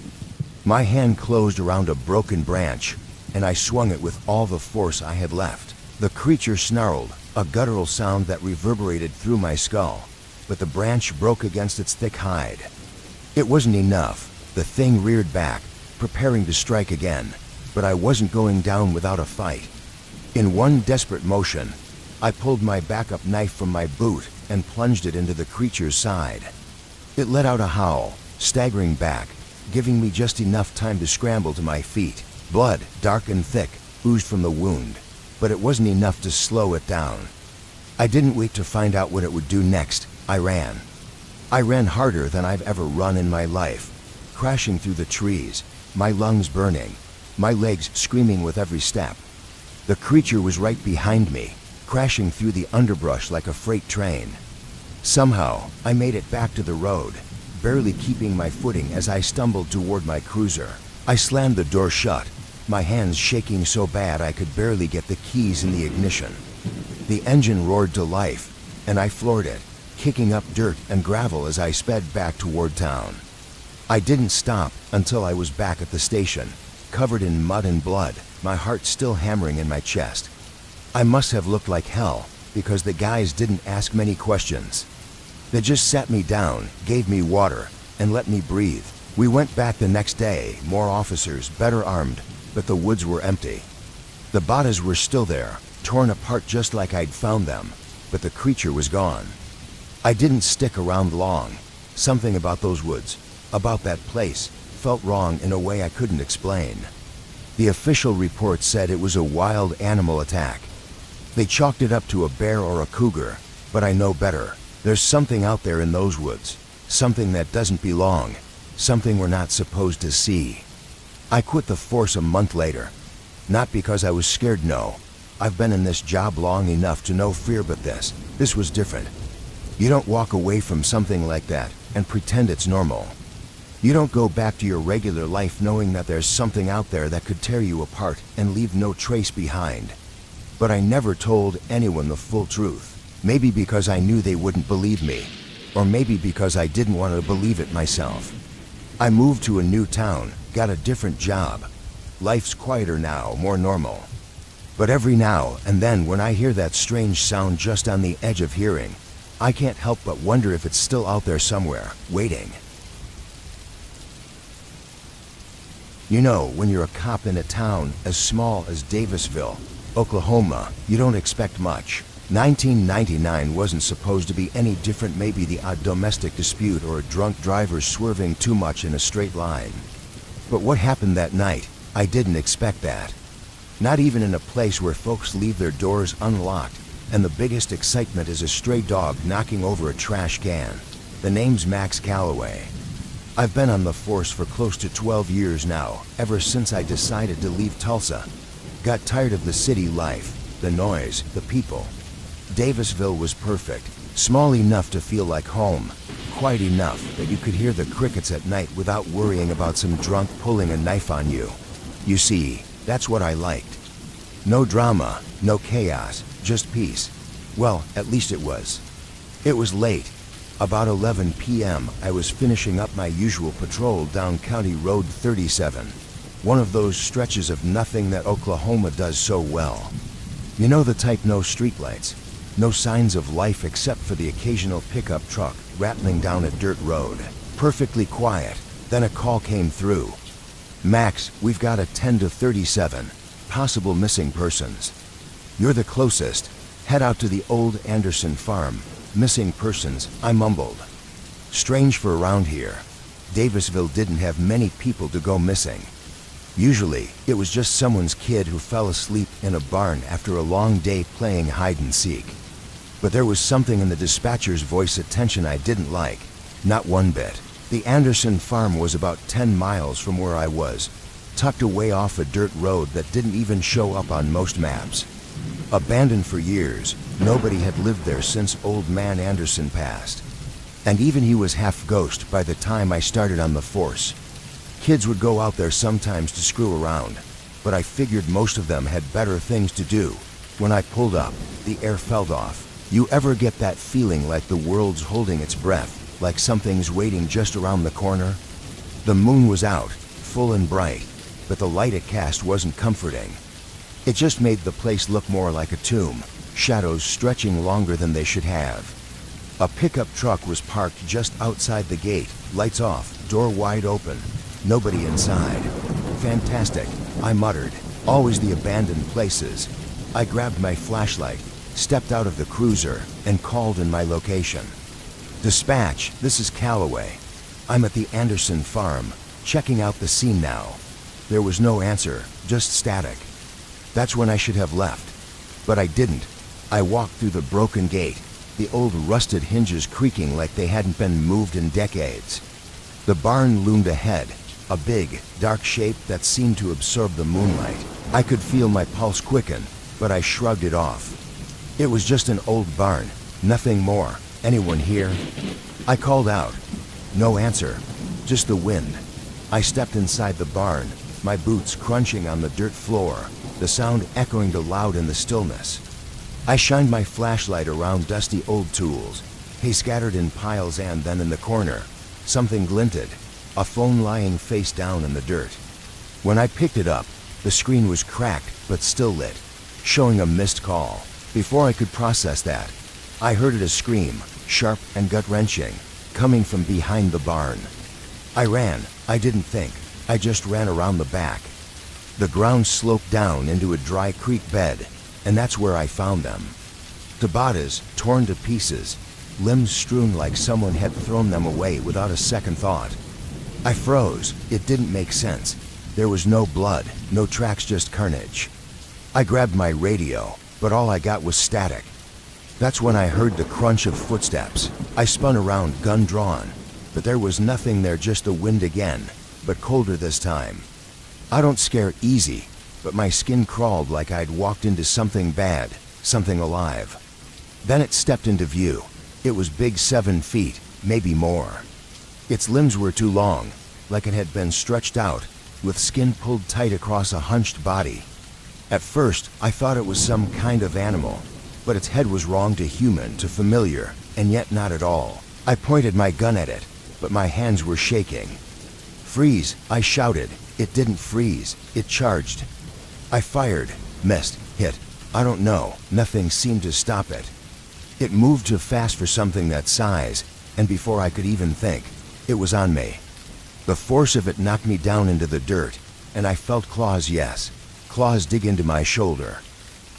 My hand closed around a broken branch, and I swung it with all the force I had left. The creature snarled, a guttural sound that reverberated through my skull, but the branch broke against its thick hide. It wasn't enough. The thing reared back, preparing to strike again, but I wasn't going down without a fight. In one desperate motion, I pulled my backup knife from my boot and plunged it into the creature's side. It let out a howl, staggering back, giving me just enough time to scramble to my feet. Blood, dark and thick, oozed from the wound, but it wasn't enough to slow it down. I didn't wait to find out what it would do next. I ran. I ran harder than I've ever run in my life, crashing through the trees, my lungs burning, my legs screaming with every step. The creature was right behind me, crashing through the underbrush like a freight train. Somehow, I made it back to the road, barely keeping my footing as I stumbled toward my cruiser. I slammed the door shut, my hands shaking so bad I could barely get the keys in the ignition. The engine roared to life, and I floored it, kicking up dirt and gravel as I sped back toward town. I didn't stop until I was back at the station, covered in mud and blood, my heart still hammering in my chest. I must have looked like hell, because the guys didn't ask many questions. They just sat me down, gave me water, and let me breathe. We went back the next day, more officers, better armed, but the woods were empty. The bodies were still there, torn apart just like I'd found them, but the creature was gone. I didn't stick around long. Something about those woods, about that place, felt wrong in a way I couldn't explain. The official report said it was a wild animal attack. They chalked it up to a bear or a cougar, but I know better. There's something out there in those woods, something that doesn't belong, something we're not supposed to see. I quit the force a month later. Not because I was scared, no. I've been in this job long enough to know fear, but this was different. You don't walk away from something like that and pretend it's normal. You don't go back to your regular life knowing that there's something out there that could tear you apart and leave no trace behind. But I never told anyone the full truth. Maybe because I knew they wouldn't believe me, or maybe because I didn't want to believe it myself. I moved to a new town, got a different job. Life's quieter now, more normal. But every now and then when I hear that strange sound just on the edge of hearing, I can't help but wonder if it's still out there somewhere, waiting. You know, when you're a cop in a town as small as Davisville, Oklahoma, you don't expect much. 1999 wasn't supposed to be any different, maybe the odd domestic dispute or a drunk driver swerving too much in a straight line. But what happened that night, I didn't expect that. Not even in a place where folks leave their doors unlocked, and the biggest excitement is a stray dog knocking over a trash can. The name's Max Calloway. I've been on the force for close to 12 years now, ever since I decided to leave Tulsa. Got tired of the city life, the noise, the people. Davisville was perfect, small enough to feel like home, quiet enough that you could hear the crickets at night without worrying about some drunk pulling a knife on you. You see, that's what I liked. No drama, no chaos, just peace. Well, at least it was. It was late. About 11 p.m. I was finishing up my usual patrol down County Road 37, one of those stretches of nothing that Oklahoma does so well. You know the type, no streetlights, no signs of life except for the occasional pickup truck rattling down a dirt road. Perfectly quiet. Then a call came through. Max, we've got a 10 to 37, possible missing persons. You're the closest. Head out to the old Anderson farm. Missing persons, I mumbled. Strange for around here. Davisville didn't have many people to go missing. Usually, it was just someone's kid who fell asleep in a barn after a long day playing hide and seek. But there was something in the dispatcher's voice attention I didn't like. Not one bit. The Anderson farm was about 10 miles from where I was, tucked away off a dirt road that didn't even show up on most maps. Abandoned for years, nobody had lived there since old man Anderson passed. And even he was half ghost by the time I started on the force. Kids would go out there sometimes to screw around, but I figured most of them had better things to do. When I pulled up, the air felt off. You ever get that feeling like the world's holding its breath, like something's waiting just around the corner? The moon was out, full and bright, but the light it cast wasn't comforting. It just made the place look more like a tomb, shadows stretching longer than they should have. A pickup truck was parked just outside the gate, lights off, door wide open, nobody inside. Fantastic, I muttered. Always the abandoned places. I grabbed my flashlight, stepped out of the cruiser, and called in my location. Dispatch, this is Calloway. I'm at the Anderson farm, checking out the scene now. There was no answer, just static. That's when I should have left. But I didn't. I walked through the broken gate, the old rusted hinges creaking like they hadn't been moved in decades. The barn loomed ahead, a big, dark shape that seemed to absorb the moonlight. I could feel my pulse quicken, but I shrugged it off. It was just an old barn, nothing more. Anyone here? I called out. No answer, just the wind. I stepped inside the barn, my boots crunching on the dirt floor, the sound echoing loud in the stillness. I shined my flashlight around dusty old tools, hay scattered in piles, and then in the corner, something glinted, a phone lying face down in the dirt. When I picked it up, the screen was cracked but still lit, showing a missed call. Before I could process that, I heard it a scream, sharp and gut-wrenching, coming from behind the barn. I ran. I didn't think. I just ran around the back. The ground sloped down into a dry creek bed, and that's where I found them. Tabatas torn to pieces, limbs strewn like someone had thrown them away without a second thought. I froze. It didn't make sense. There was no blood, no tracks, just carnage. I grabbed my radio, but all I got was static. That's when I heard the crunch of footsteps. I spun around, gun drawn, but there was nothing there, just the wind again, but colder this time. I don't scare easy, but my skin crawled like I'd walked into something bad, something alive. Then it stepped into view. It was big, 7 feet, maybe more. Its limbs were too long, like it had been stretched out, with skin pulled tight across a hunched body. At first, I thought it was some kind of animal, but its head was wrong to human, to familiar, and yet not at all. I pointed my gun at it, but my hands were shaking. Freeze, I shouted. It didn't freeze, it charged. I fired, missed, hit. I don't know, nothing seemed to stop it. It moved too fast for something that size, and before I could even think, it was on me. The force of it knocked me down into the dirt, and I felt claws, yes, claws dig into my shoulder.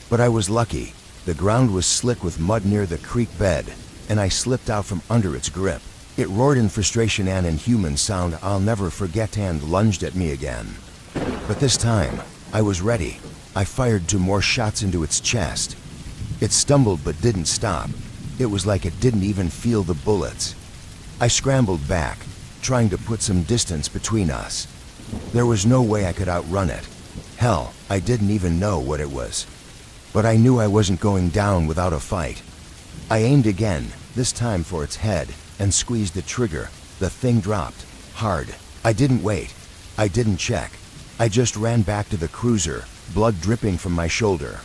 But I was lucky. The ground was slick with mud near the creek bed, and I slipped out from under its grip. It roared in frustration, an inhuman sound I'll never forget, and lunged at me again. But this time, I was ready. I fired 2 more shots into its chest. It stumbled but didn't stop. It was like it didn't even feel the bullets. I scrambled back, trying to put some distance between us. There was no way I could outrun it. Hell, I didn't even know what it was. But I knew I wasn't going down without a fight. I aimed again, this time for its head, and squeezed the trigger. The thing dropped, hard. I didn't wait. I didn't check. I just ran back to the cruiser, blood dripping from my shoulder.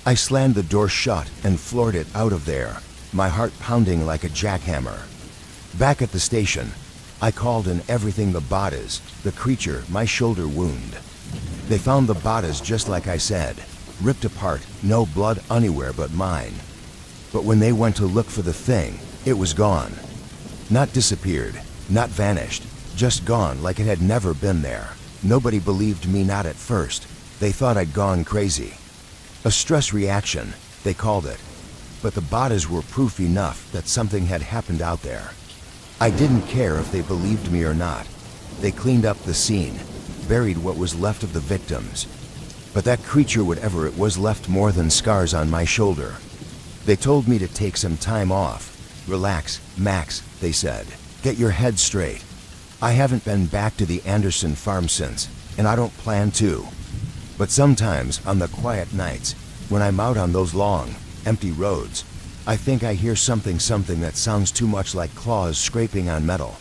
I slammed the door shut and floored it out of there, my heart pounding like a jackhammer. Back at the station, I called in everything, the Batas, the creature, my shoulder wound. They found the Batas just like I said, ripped apart, no blood anywhere but mine. But when they went to look for the thing, it was gone. Not disappeared, not vanished, just gone like it had never been there. Nobody believed me, not at first. They thought I'd gone crazy. A stress reaction, they called it. But the Batas were proof enough that something had happened out there. I didn't care if they believed me or not. They cleaned up the scene, buried what was left of the victims. But that creature, whatever it was, left more than scars on my shoulder. They told me to take some time off. Relax, Max, they said. Get your head straight. I haven't been back to the Anderson farm since, and I don't plan to. But sometimes, on the quiet nights, when I'm out on those long, empty roads, I think I hear something that sounds too much like claws scraping on metal.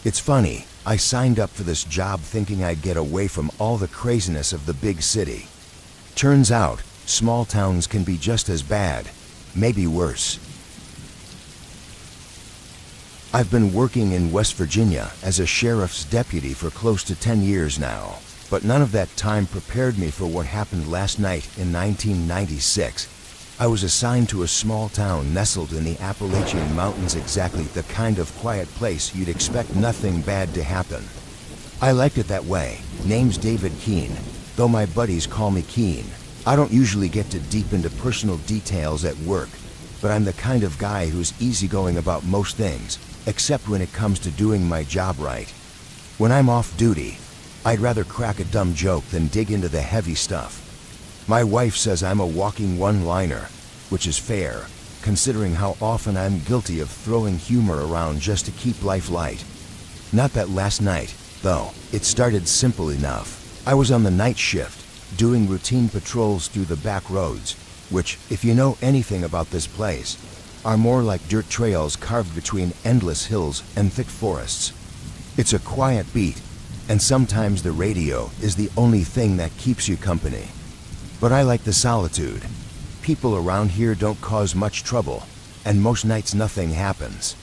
It's funny, I signed up for this job thinking I'd get away from all the craziness of the big city. Turns out, small towns can be just as bad, maybe worse. I've been working in West Virginia as a sheriff's deputy for close to 10 years now, but none of that time prepared me for what happened last night in 1996. I was assigned to a small town nestled in the Appalachian Mountains, exactly the kind of quiet place you'd expect nothing bad to happen. I liked it that way. Name's David Keene, though my buddies call me Keene. I don't usually get too deep into personal details at work, but I'm the kind of guy who's easygoing about most things, except when it comes to doing my job right. When I'm off duty, I'd rather crack a dumb joke than dig into the heavy stuff. My wife says I'm a walking one-liner, which is fair, considering how often I'm guilty of throwing humor around just to keep life light. Not that last night, though. It started simple enough. I was on the night shift, doing routine patrols through the back roads, which, if you know anything about this place, are more like dirt trails carved between endless hills and thick forests. It's a quiet beat, and sometimes the radio is the only thing that keeps you company. But I like the solitude. People around here don't cause much trouble, and most nights nothing happens.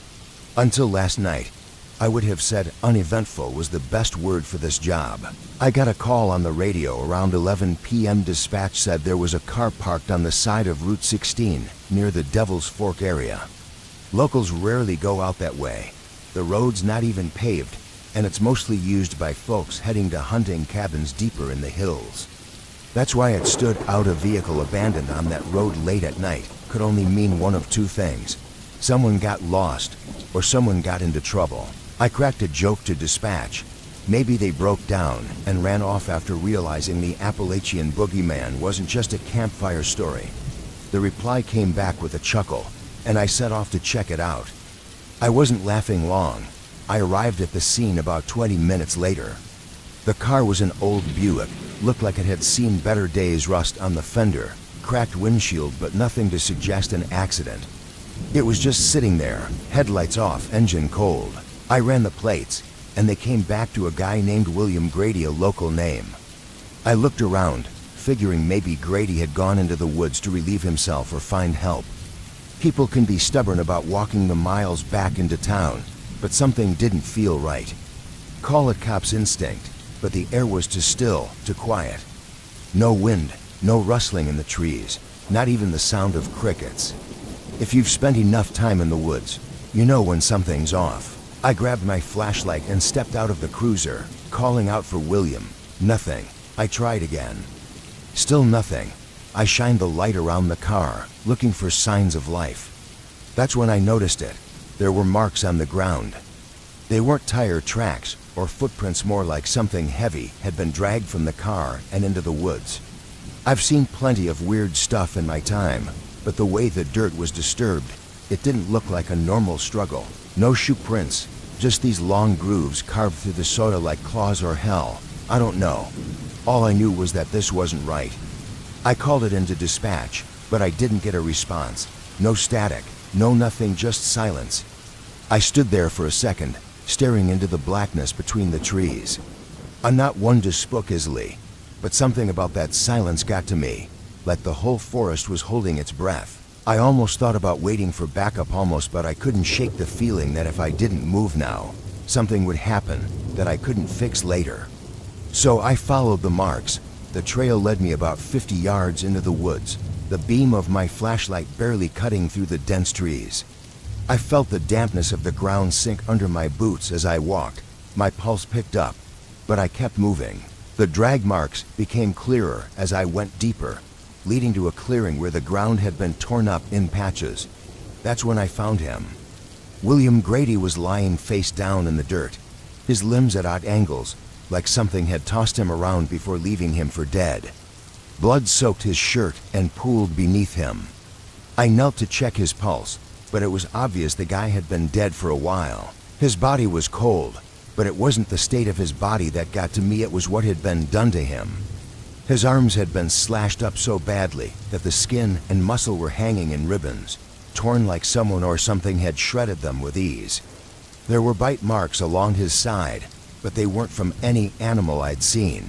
Until last night, I would have said uneventful was the best word for this job. I got a call on the radio around 11 p.m. Dispatch said there was a car parked on the side of Route 16 near the Devil's Fork area. Locals rarely go out that way. The road's not even paved, and it's mostly used by folks heading to hunting cabins deeper in the hills. That's why it stood out. A vehicle abandoned on that road late at night could only mean one of two things. Someone got lost, or someone got into trouble. I cracked a joke to dispatch. Maybe they broke down and ran off after realizing the Appalachian boogeyman wasn't just a campfire story. The reply came back with a chuckle, and I set off to check it out. I wasn't laughing long. I arrived at the scene about 20 minutes later. The car was an old Buick, looked like it had seen better days. Rust on the fender, cracked windshield, but nothing to suggest an accident. It was just sitting there, headlights off, engine cold. I ran the plates, and they came back to a guy named William Grady, a local name. I looked around, figuring maybe Grady had gone into the woods to relieve himself or find help. People can be stubborn about walking the miles back into town, but something didn't feel right. Call it cop's instinct, but the air was too still, too quiet. No wind, no rustling in the trees, not even the sound of crickets. If you've spent enough time in the woods, you know when something's off. I grabbed my flashlight and stepped out of the cruiser, calling out for William. Nothing. I tried again. Still nothing. I shined the light around the car, looking for signs of life. That's when I noticed it. There were marks on the ground. They weren't tire tracks or footprints, more like something heavy had been dragged from the car and into the woods. I've seen plenty of weird stuff in my time, but the way the dirt was disturbed, it didn't look like a normal struggle. No shoe prints, just these long grooves carved through the soda like claws or hell. I don't know. All I knew was that this wasn't right. I called it into dispatch, but I didn't get a response. No static, no nothing, just silence. I stood there for a second, staring into the blackness between the trees. I'm not one to spook easily, but something about that silence got to me, like the whole forest was holding its breath. I almost thought about waiting for backup, but I couldn't shake the feeling that if I didn't move now, something would happen that I couldn't fix later. So I followed the marks. The trail led me about 50 yards into the woods, the beam of my flashlight barely cutting through the dense trees. I felt the dampness of the ground sink under my boots as I walked. My pulse picked up, but I kept moving. The drag marks became clearer as I went deeper, leading to a clearing where the ground had been torn up in patches. That's when I found him. William Grady was lying face down in the dirt, his limbs at odd angles, like something had tossed him around before leaving him for dead. Blood soaked his shirt and pooled beneath him. I knelt to check his pulse, but it was obvious the guy had been dead for a while. His body was cold, but it wasn't the state of his body that got to me, it was what had been done to him. His arms had been slashed up so badly that the skin and muscle were hanging in ribbons, torn like someone or something had shredded them with ease. There were bite marks along his side, but they weren't from any animal I'd seen.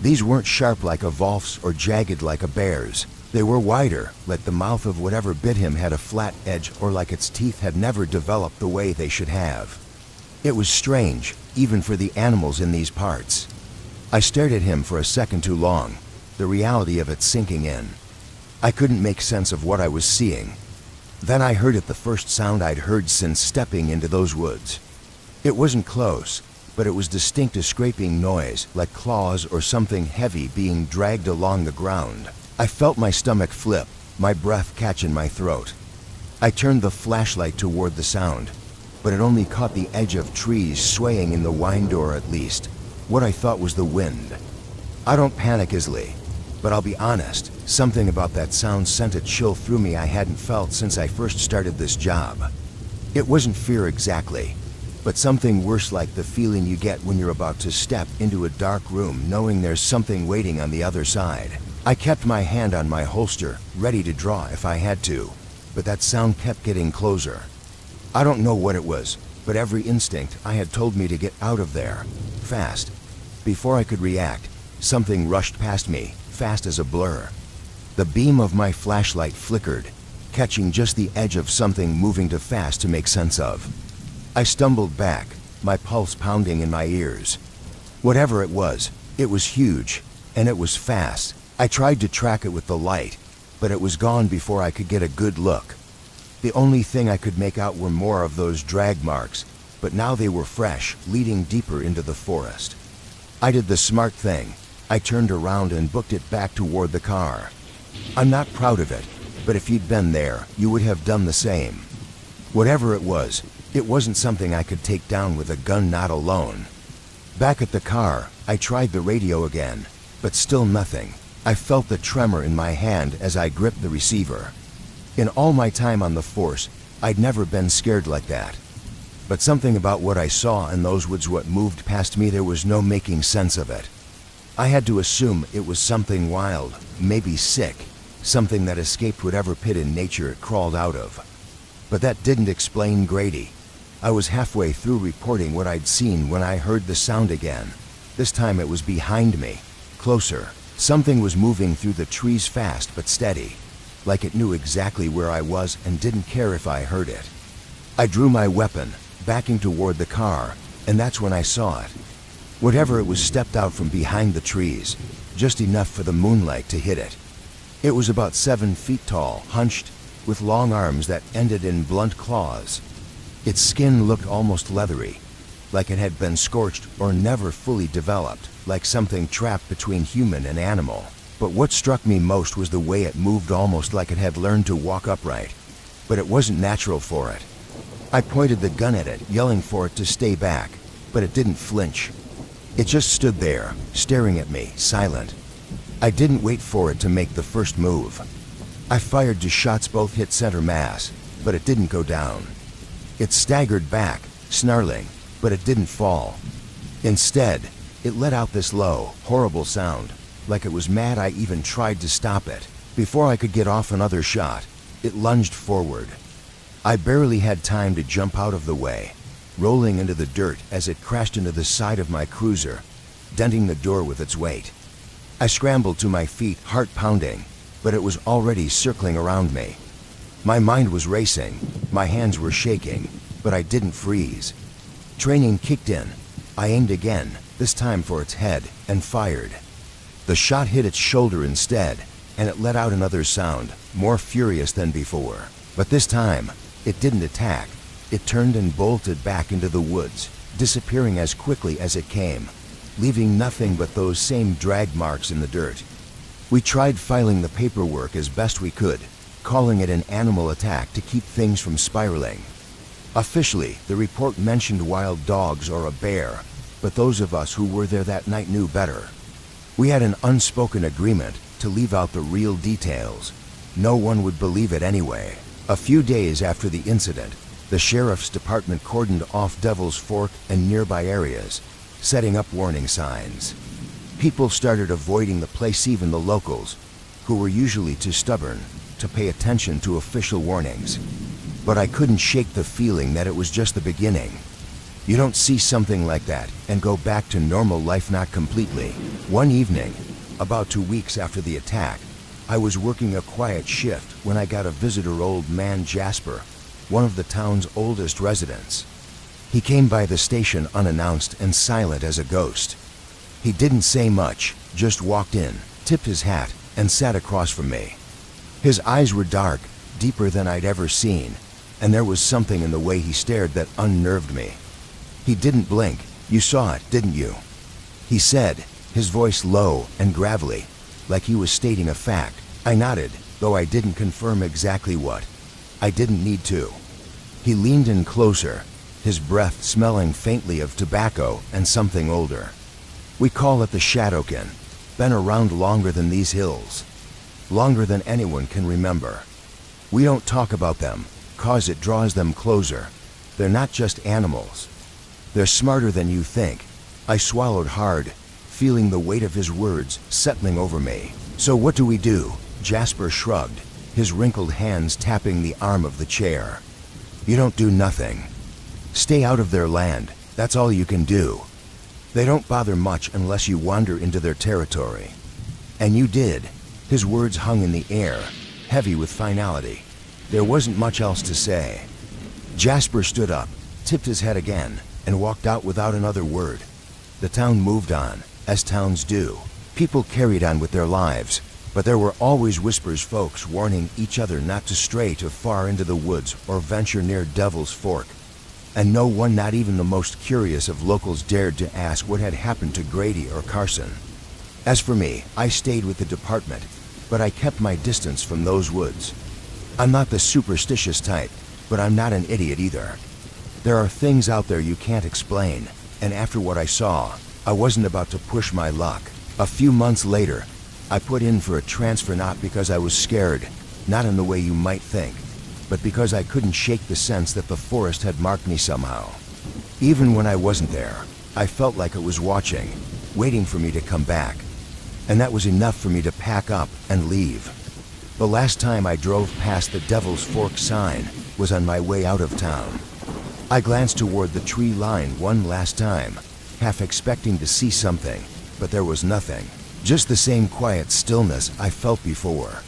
These weren't sharp like a wolf's or jagged like a bear's. They were wider, like the mouth of whatever bit him had a flat edge, or like its teeth had never developed the way they should have. It was strange, even for the animals in these parts. I stared at him for a second too long, the reality of it sinking in. I couldn't make sense of what I was seeing. Then I heard it, the first sound I'd heard since stepping into those woods. It wasn't close, but it was distinct, a scraping noise, like claws or something heavy being dragged along the ground. I felt my stomach flip, my breath catch in my throat. I turned the flashlight toward the sound, but it only caught the edge of trees swaying in the wind, or at least what I thought was the wind. I don't panic easily. But I'll be honest, something about that sound sent a chill through me I hadn't felt since I first started this job. It wasn't fear exactly, but something worse, like the feeling you get when you're about to step into a dark room knowing there's something waiting on the other side. I kept my hand on my holster, ready to draw if I had to, but that sound kept getting closer. I don't know what it was, but every instinct I had told me to get out of there, fast. Before I could react, something rushed past me, fast as a blur. The beam of my flashlight flickered, catching just the edge of something moving too fast to make sense of. I stumbled back, my pulse pounding in my ears. Whatever it was huge, and it was fast. I tried to track it with the light, but it was gone before I could get a good look. The only thing I could make out were more of those drag marks, but now they were fresh, leading deeper into the forest. I did the smart thing. I turned around and booked it back toward the car. I'm not proud of it, but if you'd been there, you would have done the same. Whatever it wasn't something I could take down with a gun, not alone. Back at the car, I tried the radio again, but still nothing. I felt the tremor in my hand as I gripped the receiver. In all my time on the force, I'd never been scared like that. But something about what I saw in those woods, what moved past me, there was no making sense of it. I had to assume it was something wild, maybe sick, something that escaped whatever pit in nature it crawled out of. But that didn't explain Grady. I was halfway through reporting what I'd seen when I heard the sound again. This time it was behind me, closer. Something was moving through the trees, fast but steady, like it knew exactly where I was and didn't care if I heard it. I drew my weapon, backing toward the car, and that's when I saw it. Whatever it was stepped out from behind the trees, just enough for the moonlight to hit it. It was about 7 feet tall, hunched, with long arms that ended in blunt claws. Its skin looked almost leathery, like it had been scorched or never fully developed, like something trapped between human and animal. But what struck me most was the way it moved, almost like it had learned to walk upright. But it wasn't natural for it. I pointed the gun at it, yelling for it to stay back, but it didn't flinch. It just stood there, staring at me, silent. I didn't wait for it to make the first move. I fired 2 shots, both hit center mass, but it didn't go down. It staggered back, snarling, but it didn't fall. Instead, it let out this low, horrible sound, like it was mad I even tried to stop it. Before I could get off another shot, it lunged forward. I barely had time to jump out of the way, rolling into the dirt as it crashed into the side of my cruiser, denting the door with its weight. I scrambled to my feet, heart pounding, but it was already circling around me. My mind was racing, my hands were shaking, but I didn't freeze. Training kicked in. I aimed again, this time for its head, and fired. The shot hit its shoulder instead, and it let out another sound, more furious than before. But this time, it didn't attack. It turned and bolted back into the woods, disappearing as quickly as it came, leaving nothing but those same drag marks in the dirt. We tried filing the paperwork as best we could, calling it an animal attack to keep things from spiraling. Officially, the report mentioned wild dogs or a bear, but those of us who were there that night knew better. We had an unspoken agreement to leave out the real details. No one would believe it anyway. A few days after the incident, the sheriff's department cordoned off Devil's Fork and nearby areas, setting up warning signs. People started avoiding the place, even the locals, who were usually too stubborn to pay attention to official warnings. But I couldn't shake the feeling that it was just the beginning. You don't see something like that and go back to normal life, not completely. One evening, about 2 weeks after the attack, I was working a quiet shift when I got a visitor, old man Jasper, one of the town's oldest residents. He came by the station unannounced and silent as a ghost. He didn't say much, just walked in, tipped his hat, and sat across from me. His eyes were dark, deeper than I'd ever seen, and there was something in the way he stared that unnerved me. He didn't blink. "You saw it, didn't you?" he said, his voice low and gravelly, like he was stating a fact. I nodded, though I didn't confirm exactly what. I didn't need to. He leaned in closer, his breath smelling faintly of tobacco and something older. "We call it the shadowkin. been around longer than these hills, longer than anyone can remember. We don't talk about them, 'cause it draws them closer. They're not just animals. They're smarter than you think. I swallowed hard, feeling the weight of his words settling over me. So what do we do? Jasper shrugged, his wrinkled hands tapping the arm of the chair. You don't do nothing. Stay out of their land, that's all you can do. They don't bother much unless you wander into their territory. And you did. His words hung in the air, heavy with finality. There wasn't much else to say. Jasper stood up, tipped his head again, and walked out without another word. The town moved on, as towns do. People carried on with their lives, but there were always whispers, folks warning each other not to stray too far into the woods or venture near Devil's Fork. And no one, not even the most curious of locals, dared to ask what had happened to Grady or Carson. As for me, I stayed with the department, but I kept my distance from those woods. I'm not the superstitious type, but I'm not an idiot either. There are things out there you can't explain, and after what I saw, I wasn't about to push my luck. A few months later, I put in for a transfer, not because I was scared, not in the way you might think, but because I couldn't shake the sense that the forest had marked me somehow. Even when I wasn't there, I felt like it was watching, waiting for me to come back. And that was enough for me to pack up and leave. The last time I drove past the Devil's Fork sign was on my way out of town. I glanced toward the tree line one last time, half expecting to see something, but there was nothing. Just the same quiet stillness I felt before.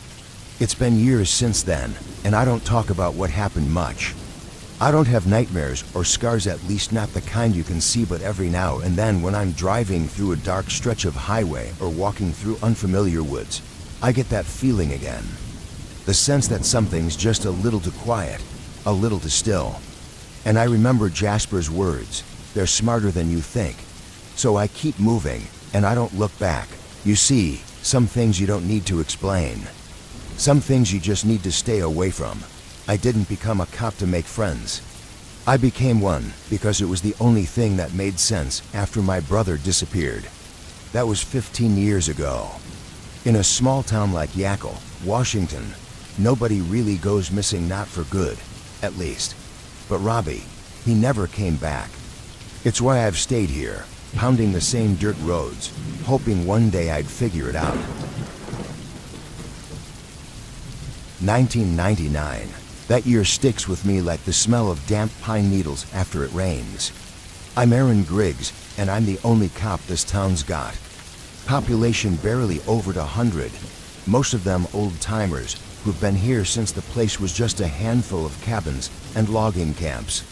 It's been years since then, and I don't talk about what happened much. I don't have nightmares or scars, at least not the kind you can see, but every now and then when I'm driving through a dark stretch of highway or walking through unfamiliar woods, I get that feeling again. The sense that something's just a little too quiet, a little too still. And I remember Jasper's words, they're smarter than you think. So I keep moving, and I don't look back. You see, some things you don't need to explain. Some things you just need to stay away from. I didn't become a cop to make friends. I became one because it was the only thing that made sense after my brother disappeared. That was 15 years ago. In a small town like Yackle, Washington, nobody really goes missing, not for good, at least. But Robbie, he never came back. It's why I've stayed here, pounding the same dirt roads, hoping one day I'd figure it out. 1999. That year sticks with me like the smell of damp pine needles after it rains. I'm Aaron Griggs, and I'm the only cop this town's got. Population barely over 100, most of them old-timers who've been here since the place was just a handful of cabins and logging camps.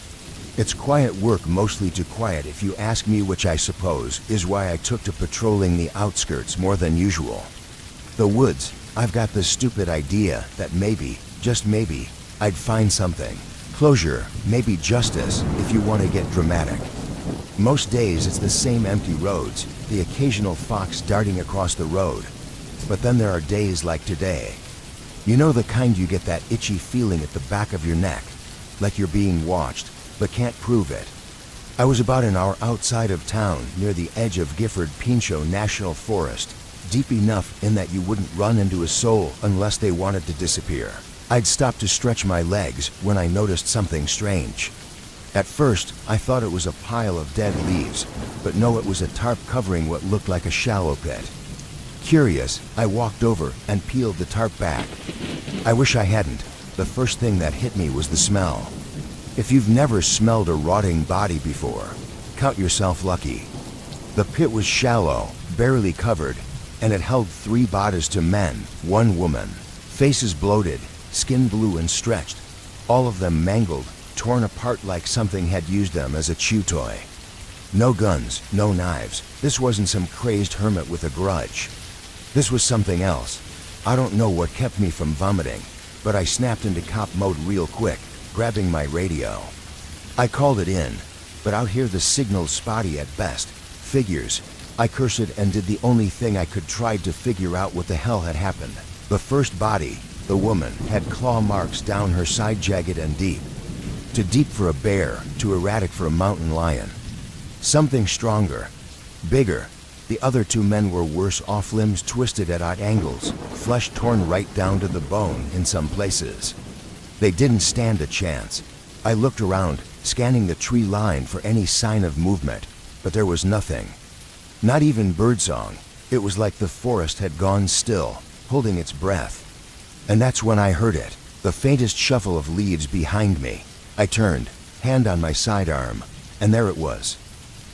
It's quiet work, mostly too quiet if you ask me, which I suppose is why I took to patrolling the outskirts more than usual. The woods, I've got this stupid idea that maybe, just maybe, I'd find something. Closure, maybe justice, if you want to get dramatic. Most days it's the same empty roads, the occasional fox darting across the road. But then there are days like today. You know, the kind you get that itchy feeling at the back of your neck, like you're being watched, but can't prove it. I was about an hour outside of town, near the edge of Gifford-Pinchot National Forest, deep enough in that you wouldn't run into a soul unless they wanted to disappear. I'd stopped to stretch my legs when I noticed something strange. At first, I thought it was a pile of dead leaves, but no, it was a tarp covering what looked like a shallow pit. Curious, I walked over and peeled the tarp back. I wish I hadn't. The first thing that hit me was the smell. If you've never smelled a rotting body before, count yourself lucky. The pit was shallow, barely covered, and it held 3 bodies, 2 men, 1 woman. Faces bloated, skin blue and stretched, all of them mangled, torn apart like something had used them as a chew toy. No guns, no knives. This wasn't some crazed hermit with a grudge. This was something else. I don't know what kept me from vomiting, but I snapped into cop mode real quick, grabbing my radio. I called it in, but out here the signal's spotty at best. Figures. I cursed and did the only thing I could, try to figure out what the hell had happened. The first body, the woman, had claw marks down her side, jagged and deep. Too deep for a bear, too erratic for a mountain lion. Something stronger, bigger, The other two men were worse off, limbs twisted at odd angles, flesh torn right down to the bone in some places. They didn't stand a chance. I looked around, scanning the tree line for any sign of movement, but there was nothing. Not even birdsong. It was like the forest had gone still, holding its breath. And that's when I heard it, the faintest shuffle of leaves behind me. I turned, hand on my sidearm, and there it was.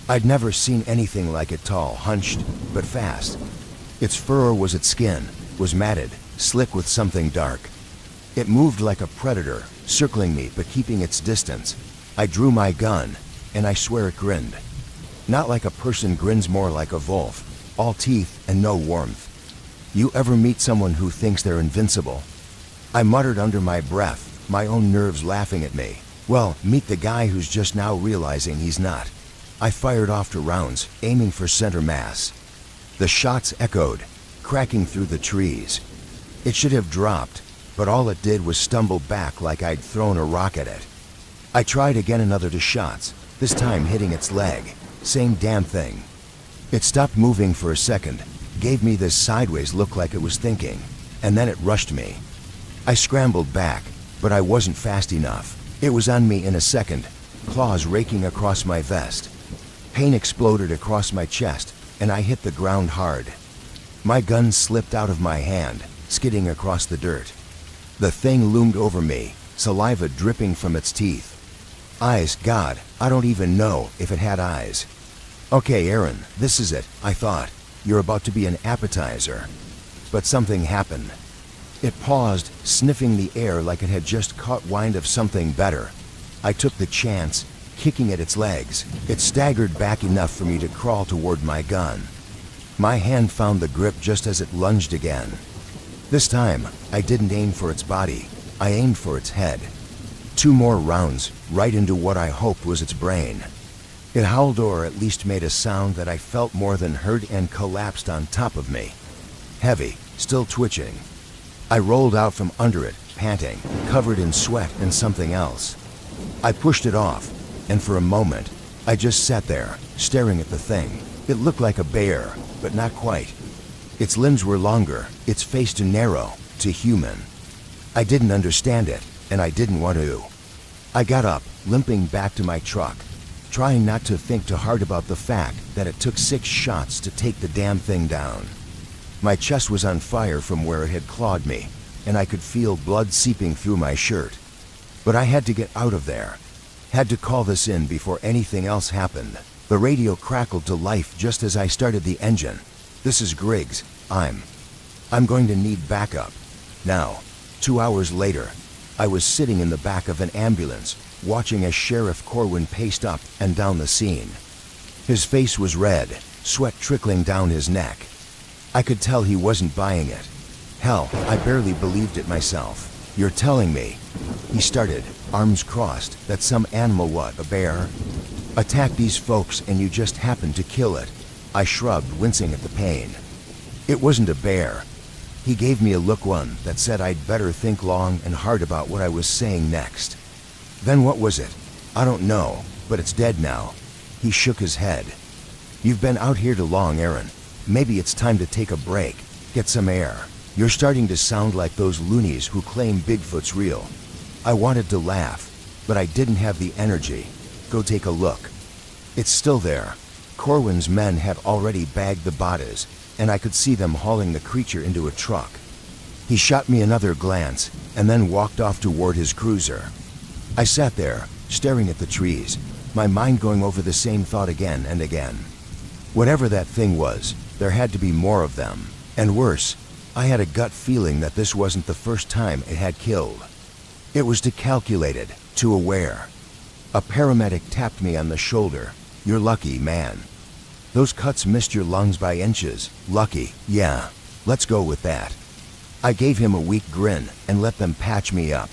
I'd never seen anything like it, tall, hunched, but fast. Its fur, or was it skin, was matted, slick with something dark. It moved like a predator, circling me but keeping its distance. I drew my gun, and I swear it grinned. Not like a person grins, more like a wolf, all teeth and no warmth. You ever meet someone who thinks they're invincible? I muttered under my breath, my own nerves laughing at me. Well, meet the guy who's just now realizing he's not. I fired off 2 rounds, aiming for center mass. The shots echoed, cracking through the trees. It should have dropped, but all it did was stumble back like I'd thrown a rock at it. I tried again, another 2 shots, this time hitting its leg. Same damn thing. It stopped moving for a second, gave me this sideways look like it was thinking, and then it rushed me. I scrambled back, but I wasn't fast enough. It was on me in a second, claws raking across my vest. Pain exploded across my chest, and I hit the ground hard. My gun slipped out of my hand, skidding across the dirt. The thing loomed over me, saliva dripping from its teeth. Eyes, God, I don't even know if it had eyes. Okay, Aaron, this is it, I thought. You're about to be an appetizer. But something happened. It paused, sniffing the air like it had just caught wind of something better. I took the chance, kicking at its legs. It staggered back enough for me to crawl toward my gun. My hand found the grip just as it lunged again. This time, I didn't aim for its body. I aimed for its head. 2 more rounds, right into what I hoped was its brain. It howled, or at least made a sound that I felt more than heard, and collapsed on top of me. Heavy, still twitching. I rolled out from under it, panting, covered in sweat and something else. I pushed it off, and for a moment, I just sat there, staring at the thing. It looked like a bear, but not quite. Its limbs were longer, its face too narrow, too human. I didn't understand it, and I didn't want to. I got up, limping back to my truck, trying not to think too hard about the fact that it took 6 shots to take the damn thing down. My chest was on fire from where it had clawed me, and I could feel blood seeping through my shirt. But I had to get out of there. Had to call this in before anything else happened. The radio crackled to life just as I started the engine. This is Griggs. I'm going to need backup. Now, 2 hours later, I was sitting in the back of an ambulance, watching as Sheriff Corwin paced up and down the scene. His face was red, sweat trickling down his neck. I could tell he wasn't buying it. Hell, I barely believed it myself. You're telling me, he started, arms crossed, that some animal, what, a bear, attacked these folks and you just happened to kill it? I shrugged, wincing at the pain. It wasn't a bear. He gave me a look, one that said I'd better think long and hard about what I was saying next. Then what was it? I don't know, but it's dead now. He shook his head. You've been out here too long, Aaron. Maybe it's time to take a break, get some air. You're starting to sound like those loonies who claim Bigfoot's real. I wanted to laugh, but I didn't have the energy. Go take a look. It's still there. Corwin's men had already bagged the bodies, and I could see them hauling the creature into a truck. He shot me another glance, and then walked off toward his cruiser. I sat there, staring at the trees, my mind going over the same thought again and again. Whatever that thing was, there had to be more of them. And worse, I had a gut feeling that this wasn't the first time it had killed. It was too calculated, too aware. A paramedic tapped me on the shoulder. You're lucky, man. Those cuts missed your lungs by inches. Lucky, yeah. Let's go with that. I gave him a weak grin and let them patch me up.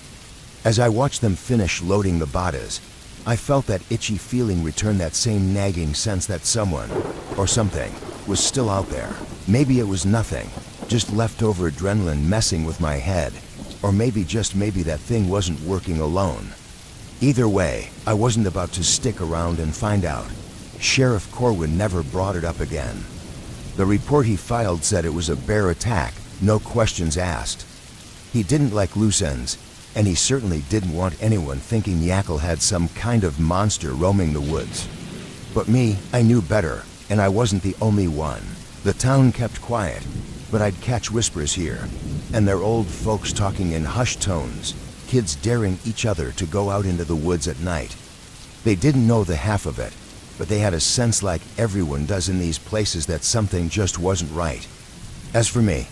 As I watched them finish loading the bodies, I felt that itchy feeling return, that same nagging sense that someone, or something, was still out there. Maybe it was nothing, just leftover adrenaline messing with my head. Or maybe, just maybe, that thing wasn't working alone. Either way, I wasn't about to stick around and find out. Sheriff Corwin never brought it up again. The report he filed said it was a bear attack, no questions asked. He didn't like loose ends, and he certainly didn't want anyone thinking Yackle had some kind of monster roaming the woods. But me, I knew better, and I wasn't the only one. The town kept quiet, but I'd catch whispers here, and they're old folks talking in hushed tones, kids daring each other to go out into the woods at night. They didn't know the half of it, but they had a sense, like everyone does in these places, that something just wasn't right. As for me,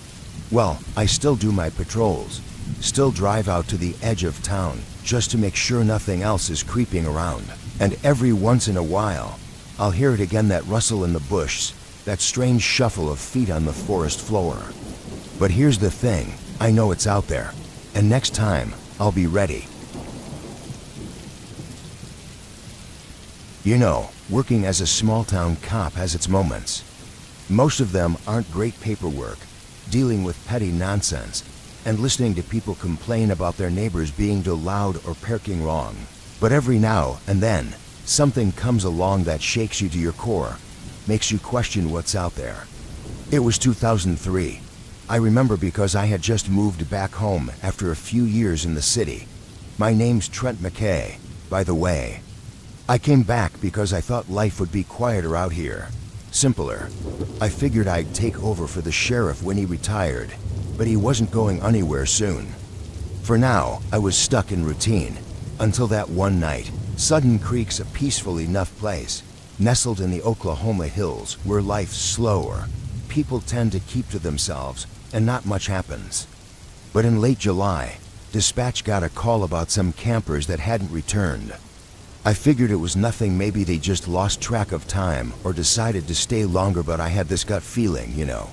well, I still do my patrols, still drive out to the edge of town just to make sure nothing else is creeping around. And every once in a while, I'll hear it again, that rustle in the bush, that strange shuffle of feet on the forest floor. But here's the thing, I know it's out there, and next time, I'll be ready. You know, working as a small-town cop has its moments. Most of them aren't great paperwork, dealing with petty nonsense, and listening to people complain about their neighbors being too loud or parking wrong. But every now and then, something comes along that shakes you to your core, makes you question what's out there. It was 2003. I remember because I had just moved back home after a few years in the city. My name's Trent McKay, by the way. I came back because I thought life would be quieter out here, simpler. I figured I'd take over for the sheriff when he retired, but he wasn't going anywhere soon. For now, I was stuck in routine, until that one night. Sudden Creek's a peaceful enough place, nestled in the Oklahoma hills, where life's slower. People tend to keep to themselves, and not much happens. But in late July, dispatch got a call about some campers that hadn't returned. I figured it was nothing, maybe they just lost track of time or decided to stay longer, but I had this gut feeling, you know.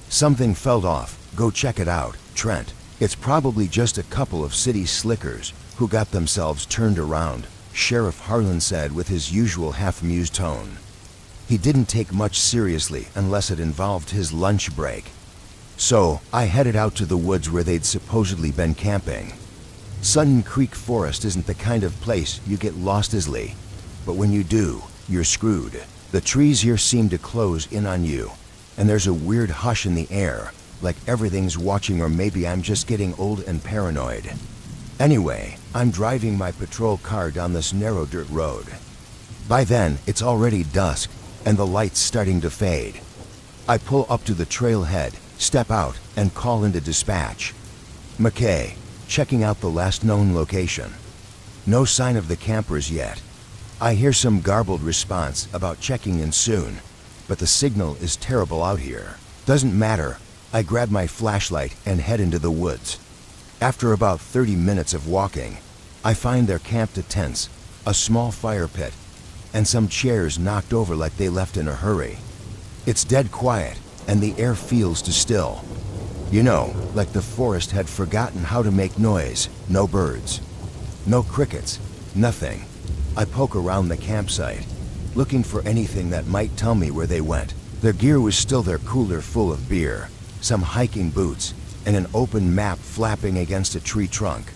Something felt off. Go check it out, Trent. It's probably just a couple of city slickers who got themselves turned around, Sheriff Harlan said with his usual half-amused tone. He didn't take much seriously unless it involved his lunch break. So, I headed out to the woods where they'd supposedly been camping. Sudden Creek Forest isn't the kind of place you get lost easily, but when you do, you're screwed. The trees here seem to close in on you, and there's a weird hush in the air, like everything's watching, or maybe I'm just getting old and paranoid. Anyway, I'm driving my patrol car down this narrow dirt road. By then, it's already dusk, and the light's starting to fade. I pull up to the trailhead, step out, and call into dispatch. McKay, checking out the last known location. No sign of the campers yet. I hear some garbled response about checking in soon, but the signal is terrible out here. Doesn't matter. I grab my flashlight and head into the woods. After about 30 minutes of walking, I find they're camped at tents, a small fire pit, and some chairs knocked over like they left in a hurry. It's dead quiet, and the air feels too still. You know, like the forest had forgotten how to make noise. No birds, no crickets, nothing. I poke around the campsite, looking for anything that might tell me where they went. Their gear was still their cooler full of beer, some hiking boots, and an open map flapping against a tree trunk.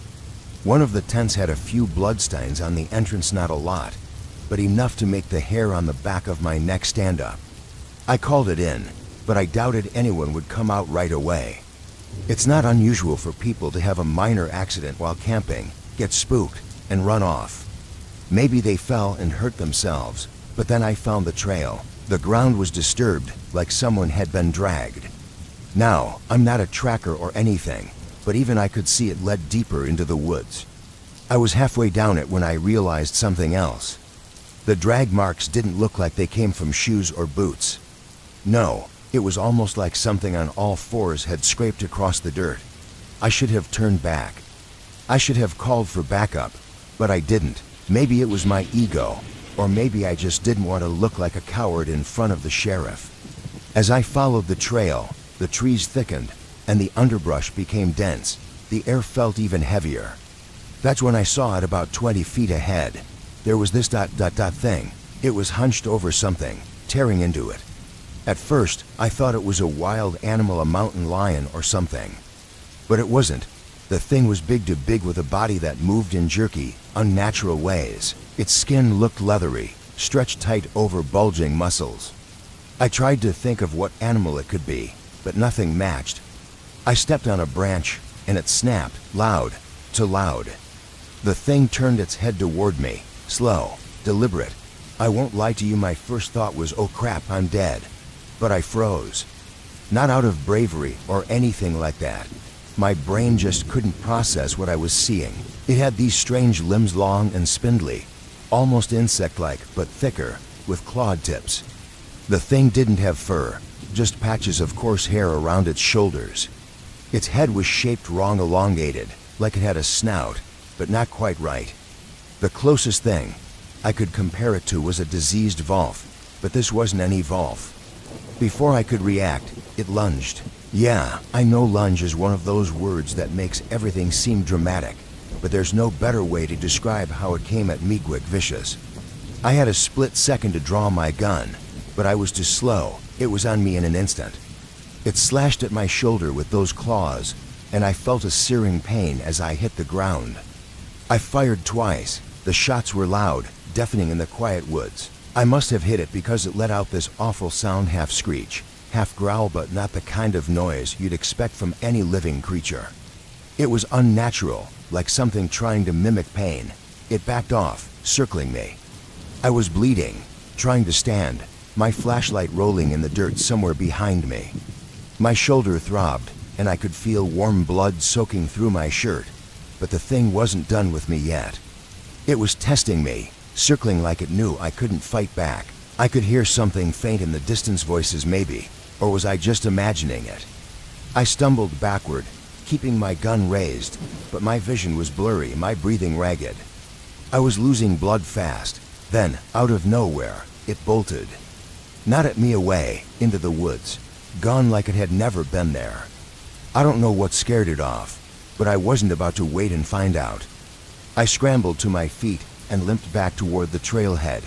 One of the tents had a few bloodstains on the entrance, not a lot, but enough to make the hair on the back of my neck stand up. I called it in, but I doubted anyone would come out right away. It's not unusual for people to have a minor accident while camping, get spooked, and run off. Maybe they fell and hurt themselves, but then I found the trail. The ground was disturbed, like someone had been dragged. Now, I'm not a tracker or anything, but even I could see it led deeper into the woods. I was halfway down it when I realized something else. The drag marks didn't look like they came from shoes or boots. No, it was almost like something on all fours had scraped across the dirt. I should have turned back. I should have called for backup, but I didn't. Maybe it was my ego, or maybe I just didn't want to look like a coward in front of the sheriff. As I followed the trail, the trees thickened, and the underbrush became dense. The air felt even heavier. That's when I saw it about 20 feet ahead. There was this thing. It was hunched over something, tearing into it. At first, I thought it was a wild animal, a mountain lion or something. But it wasn't. The thing was big with a body that moved in jerky, unnatural ways. Its skin looked leathery, stretched tight over bulging muscles. I tried to think of what animal it could be, but nothing matched. I stepped on a branch, and it snapped, loud to loud. The thing turned its head toward me, slow, deliberate. I won't lie to you, my first thought was, oh crap, I'm dead. But I froze. Not out of bravery or anything like that. My brain just couldn't process what I was seeing. It had these strange limbs, long and spindly, almost insect-like, but thicker, with clawed tips. The thing didn't have fur, just patches of coarse hair around its shoulders. Its head was shaped wrong, elongated, like it had a snout, but not quite right. The closest thing I could compare it to was a diseased volf, but this wasn't any volf. Before I could react, it lunged. Yeah, I know lunge is one of those words that makes everything seem dramatic, but there's no better way to describe how it came at me, quick, vicious. I had a split second to draw my gun, but I was too slow. It was on me in an instant. It slashed at my shoulder with those claws, and I felt a searing pain as I hit the ground. I fired twice. The shots were loud, deafening in the quiet woods. I must have hit it because it let out this awful sound, half screech, half growl, but not the kind of noise you'd expect from any living creature. It was unnatural, like something trying to mimic pain. It backed off, circling me. I was bleeding, trying to stand, my flashlight rolling in the dirt somewhere behind me. My shoulder throbbed, and I could feel warm blood soaking through my shirt, but the thing wasn't done with me yet. It was testing me, circling like it knew I couldn't fight back. I could hear something faint in the distance, voices maybe, or was I just imagining it? I stumbled backward, keeping my gun raised, but my vision was blurry, my breathing ragged. I was losing blood fast. Then, out of nowhere, it bolted. Not at me, away, into the woods, gone like it had never been there. I don't know what scared it off, but I wasn't about to wait and find out. I scrambled to my feet and limped back toward the trailhead,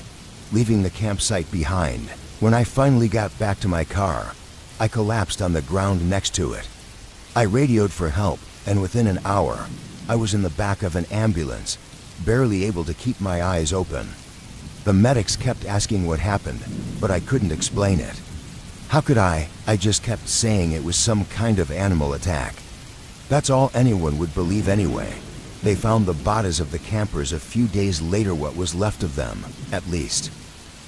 leaving the campsite behind. When I finally got back to my car, I collapsed on the ground next to it. I radioed for help, and within an hour, I was in the back of an ambulance, barely able to keep my eyes open. The medics kept asking what happened, but I couldn't explain it. How could I? I just kept saying it was some kind of animal attack. That's all anyone would believe anyway. They found the bodies of the campers a few days later, what was left of them, at least.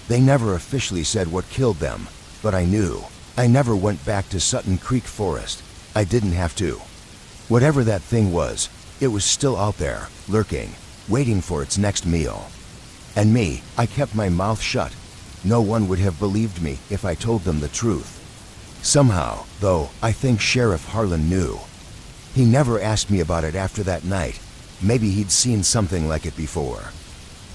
They never officially said what killed them, but I knew. I never went back to Sutton Creek Forest. I didn't have to. Whatever that thing was, it was still out there, lurking, waiting for its next meal. And me, I kept my mouth shut. No one would have believed me if I told them the truth. Somehow, though, I think Sheriff Harlan knew. He never asked me about it after that night. Maybe he'd seen something like it before.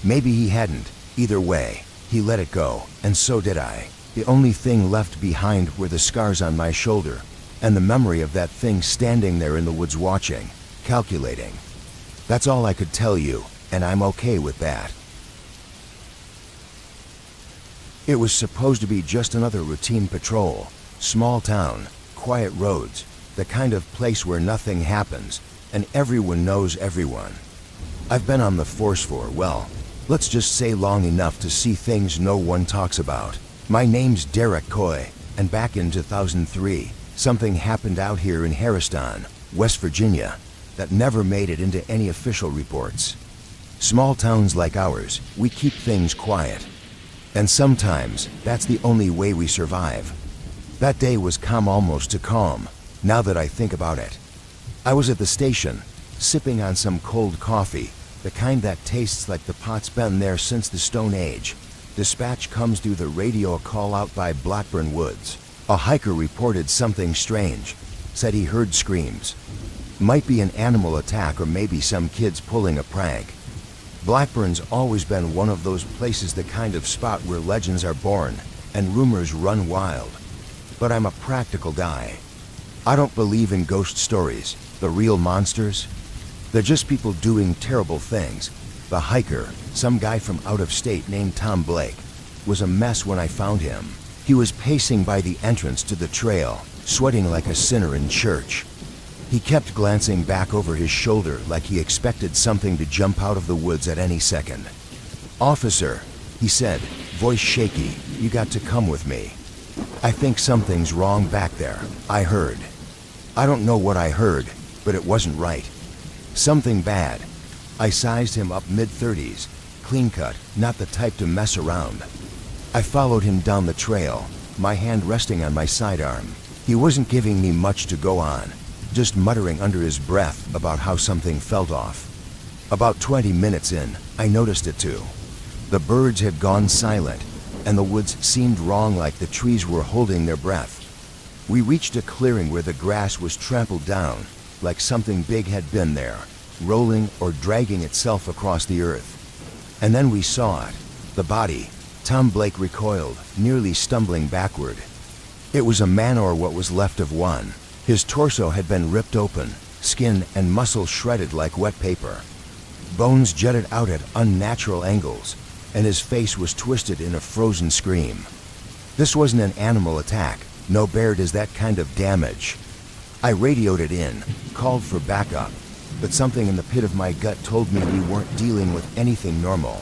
Maybe he hadn't. Either way, he let it go, and so did I. The only thing left behind were the scars on my shoulder, and the memory of that thing standing there in the woods watching, calculating. That's all I could tell you, and I'm okay with that. It was supposed to be just another routine patrol. Small town, quiet roads, the kind of place where nothing happens, and everyone knows everyone. I've been on the force for, well, let's just say long enough to see things no one talks about. My name's Derek Coy, and back in 2003, something happened out here in Harriston, West Virginia, that never made it into any official reports. Small towns like ours, we keep things quiet. And sometimes, that's the only way we survive. That day was calm, almost too calm, now that I think about it. I was at the station, sipping on some cold coffee, the kind that tastes like the pot's been there since the Stone Age. Dispatch comes through the radio, a call out by Blackburn Woods. A hiker reported something strange, said he heard screams. Might be an animal attack or maybe some kids pulling a prank. Blackburn's always been one of those places, the kind of spot where legends are born and rumors run wild. But I'm a practical guy. I don't believe in ghost stories, the real monsters. They're just people doing terrible things. The hiker, some guy from out of state named Tom Blake, was a mess when I found him. He was pacing by the entrance to the trail, sweating like a sinner in church. He kept glancing back over his shoulder like he expected something to jump out of the woods at any second. "Officer," he said, voice shaky, "you got to come with me." "I think something's wrong back there," I heard. I don't know what I heard, but it wasn't right. Something bad. I sized him up mid-30s, clean-cut, not the type to mess around. I followed him down the trail, my hand resting on my sidearm. He wasn't giving me much to go on, just muttering under his breath about how something felt off. About 20 minutes in, I noticed it too. The birds had gone silent, and the woods seemed wrong, like the trees were holding their breath. We reached a clearing where the grass was trampled down, like something big had been there, rolling or dragging itself across the earth. And then we saw it, the body. Tom Blake recoiled, nearly stumbling backward. It was a man, or what was left of one. His torso had been ripped open, skin and muscle shredded like wet paper. Bones jutted out at unnatural angles, and his face was twisted in a frozen scream. This wasn't an animal attack. No bear does that kind of damage. I radioed it in, called for backup, but something in the pit of my gut told me we weren't dealing with anything normal.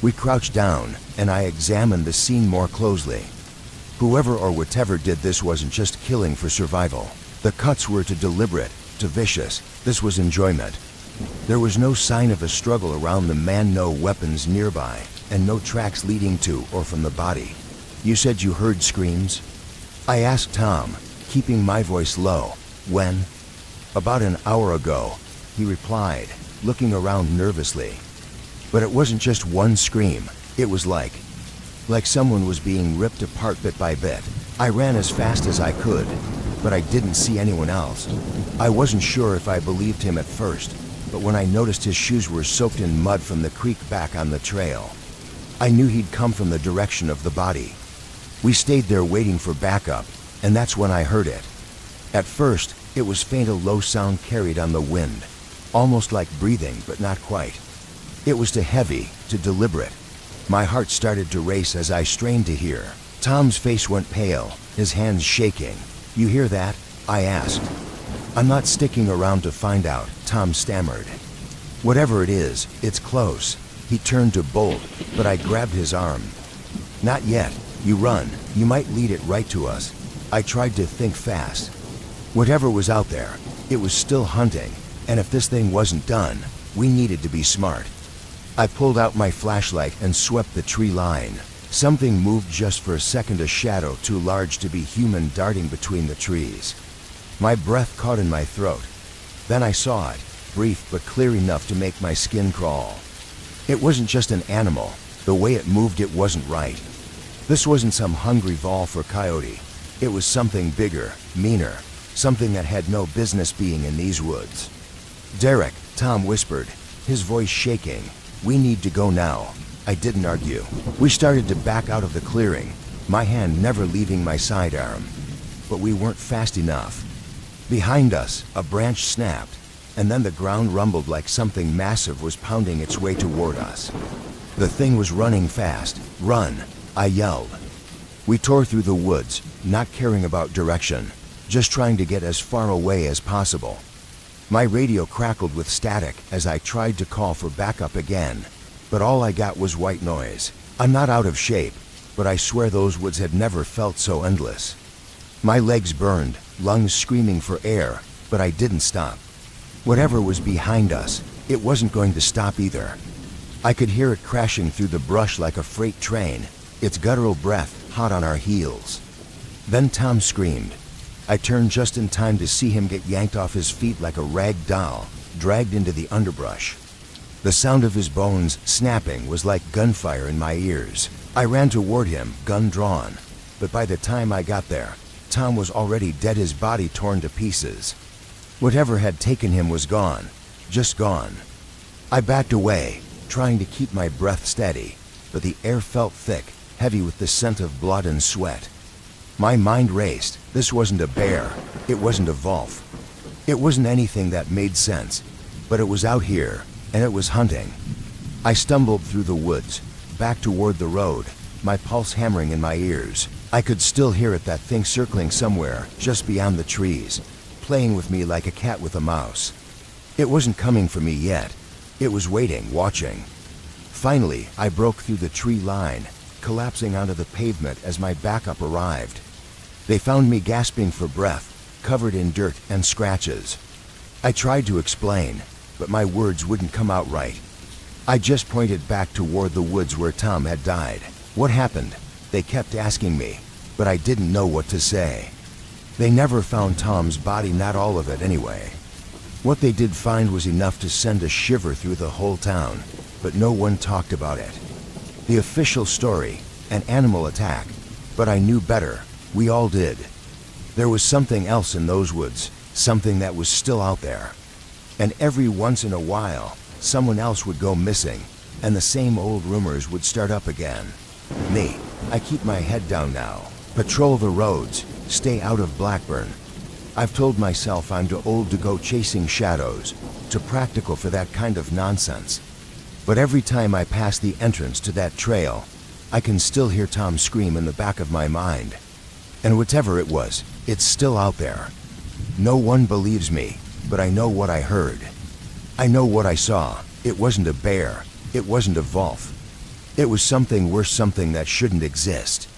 We crouched down, and I examined the scene more closely. Whoever or whatever did this wasn't just killing for survival. The cuts were too deliberate, too vicious. This was enjoyment. There was no sign of a struggle around the man, no weapons nearby, and no tracks leading to or from the body. "You said you heard screams?" I asked Tom, keeping my voice low. "When?" "About an hour ago," he replied, looking around nervously. But it wasn't just one scream. It was like someone was being ripped apart bit by bit. I ran as fast as I could, but I didn't see anyone else. I wasn't sure if I believed him at first, but when I noticed his shoes were soaked in mud from the creek back on the trail, I knew he'd come from the direction of the body. We stayed there waiting for backup, and that's when I heard it. At first, it was faint, a low sound carried on the wind, almost like breathing, but not quite. It was too heavy, too deliberate. My heart started to race as I strained to hear. Tom's face went pale, his hands shaking. "You hear that?" I asked. "I'm not sticking around to find out," Tom stammered. "Whatever it is, it's close." He turned to bolt, but I grabbed his arm. "Not yet. You run. You might lead it right to us." I tried to think fast. Whatever was out there, it was still hunting, and if this thing wasn't done, we needed to be smart. I pulled out my flashlight and swept the tree line. Something moved just for a second, a shadow too large to be human darting between the trees. My breath caught in my throat. Then I saw it, brief but clear enough to make my skin crawl. It wasn't just an animal. The way it moved, it wasn't right. This wasn't some hungry vol for coyote. It was something bigger, meaner, something that had no business being in these woods. "Derek," Tom whispered, his voice shaking. "We need to go now." I didn't argue. We started to back out of the clearing, my hand never leaving my sidearm. But we weren't fast enough. Behind us, a branch snapped, and then the ground rumbled like something massive was pounding its way toward us. The thing was running fast. "Run!" I yelled. We tore through the woods, not caring about direction, just trying to get as far away as possible. My radio crackled with static as I tried to call for backup again, but all I got was white noise. I'm not out of shape, but I swear those woods had never felt so endless. My legs burned, lungs screaming for air, but I didn't stop. Whatever was behind us, it wasn't going to stop either. I could hear it crashing through the brush like a freight train, its guttural breath hot on our heels. Then Tom screamed. I turned just in time to see him get yanked off his feet like a rag doll, dragged into the underbrush. The sound of his bones snapping was like gunfire in my ears. I ran toward him, gun drawn, but by the time I got there, Tom was already dead, his body torn to pieces. Whatever had taken him was gone, just gone. I backed away, trying to keep my breath steady, but the air felt thick, heavy with the scent of blood and sweat. My mind raced. This wasn't a bear. It wasn't a wolf. It wasn't anything that made sense, but it was out here, and it was hunting. I stumbled through the woods, back toward the road, my pulse hammering in my ears. I could still hear it, that thing circling somewhere just beyond the trees, playing with me like a cat with a mouse. It wasn't coming for me yet. It was waiting, watching. Finally, I broke through the tree line, collapsing onto the pavement as my backup arrived. They found me gasping for breath, covered in dirt and scratches. I tried to explain, but my words wouldn't come out right. I just pointed back toward the woods where Tom had died. What happened? They kept asking me, but I didn't know what to say. They never found Tom's body, not all of it anyway. What they did find was enough to send a shiver through the whole town, but no one talked about it. The official story, an animal attack, but I knew better. We all did. There was something else in those woods, something that was still out there. And every once in a while, someone else would go missing, and the same old rumors would start up again. Me, I keep my head down now, patrol the roads, stay out of Blackburn. I've told myself I'm too old to go chasing shadows, too practical for that kind of nonsense. But every time I pass the entrance to that trail, I can still hear Tom scream in the back of my mind. And whatever it was, it's still out there. No one believes me, but I know what I heard. I know what I saw. It wasn't a bear. It wasn't a wolf. It was something worse, something that shouldn't exist.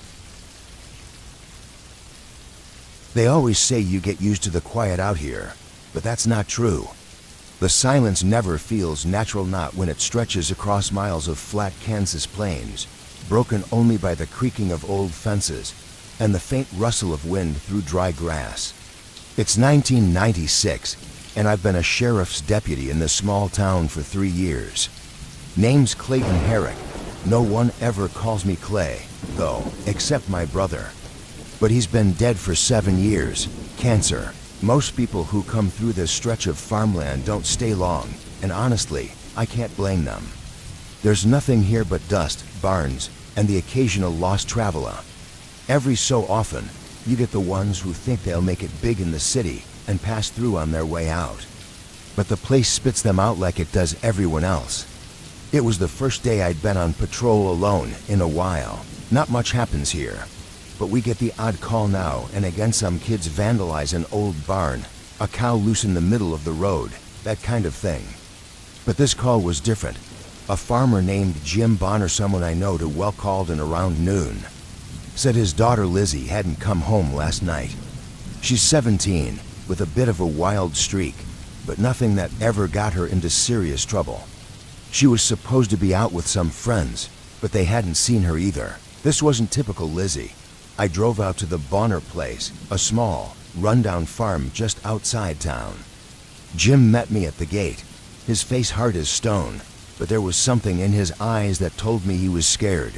They always say you get used to the quiet out here, but that's not true. The silence never feels natural, not when it stretches across miles of flat Kansas plains, broken only by the creaking of old fences and the faint rustle of wind through dry grass. It's 1996, and I've been a sheriff's deputy in this small town for 3 years. Name's Clayton Herrick. No one ever calls me Clay, though, except my brother. But he's been dead for 7 years. Cancer. Most people who come through this stretch of farmland don't stay long, and honestly, I can't blame them. There's nothing here but dust, barns, and the occasional lost traveler. Every so often, you get the ones who think they'll make it big in the city and pass through on their way out. But the place spits them out like it does everyone else. It was the first day I'd been on patrol alone in a while. Not much happens here, but we get the odd call now and again. Some kids vandalize an old barn, a cow loose in the middle of the road, that kind of thing. But this call was different. A farmer named Jim Bonner, someone I know too well, called in around noon. Said his daughter Lizzie hadn't come home last night. She's 17, with a bit of a wild streak, but nothing that ever got her into serious trouble. She was supposed to be out with some friends, but they hadn't seen her either. This wasn't typical Lizzie. I drove out to the Bonner place, a small, rundown farm just outside town. Jim met me at the gate, his face hard as stone, but there was something in his eyes that told me he was scared.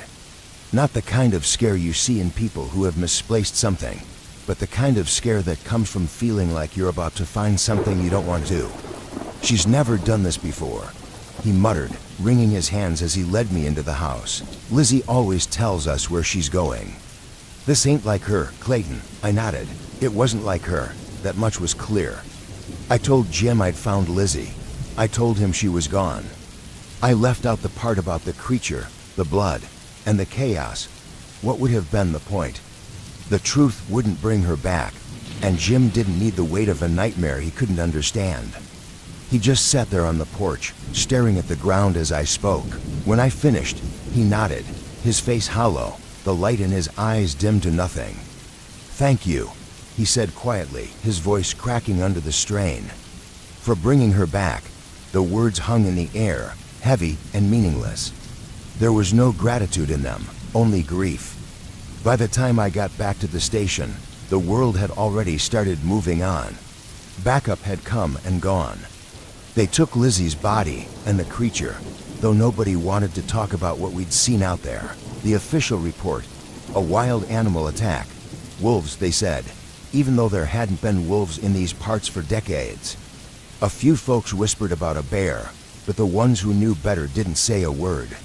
Not the kind of scare you see in people who have misplaced something, but the kind of scare that comes from feeling like you're about to find something you don't want to. She's never done this before, he muttered, wringing his hands as he led me into the house. Lizzie always tells us where she's going. This ain't like her, Clayton. I nodded. It wasn't like her. That much was clear. I told Jim I'd found Lizzie. I told him she was gone. I left out the part about the creature, the blood, and the chaos. What would have been the point? The truth wouldn't bring her back, and Jim didn't need the weight of a nightmare he couldn't understand. He just sat there on the porch, staring at the ground as I spoke. When I finished, he nodded, his face hollow, the light in his eyes dimmed to nothing. "Thank you," he said quietly, his voice cracking under the strain. "For bringing her back." The words hung in the air, heavy and meaningless. There was no gratitude in them, only grief. By the time I got back to the station, the world had already started moving on. Backup had come and gone. They took Lizzie's body and the creature, though nobody wanted to talk about what we'd seen out there. The official report, a wild animal attack. Wolves, they said, even though there hadn't been wolves in these parts for decades. A few folks whispered about a bear, but the ones who knew better didn't say a word.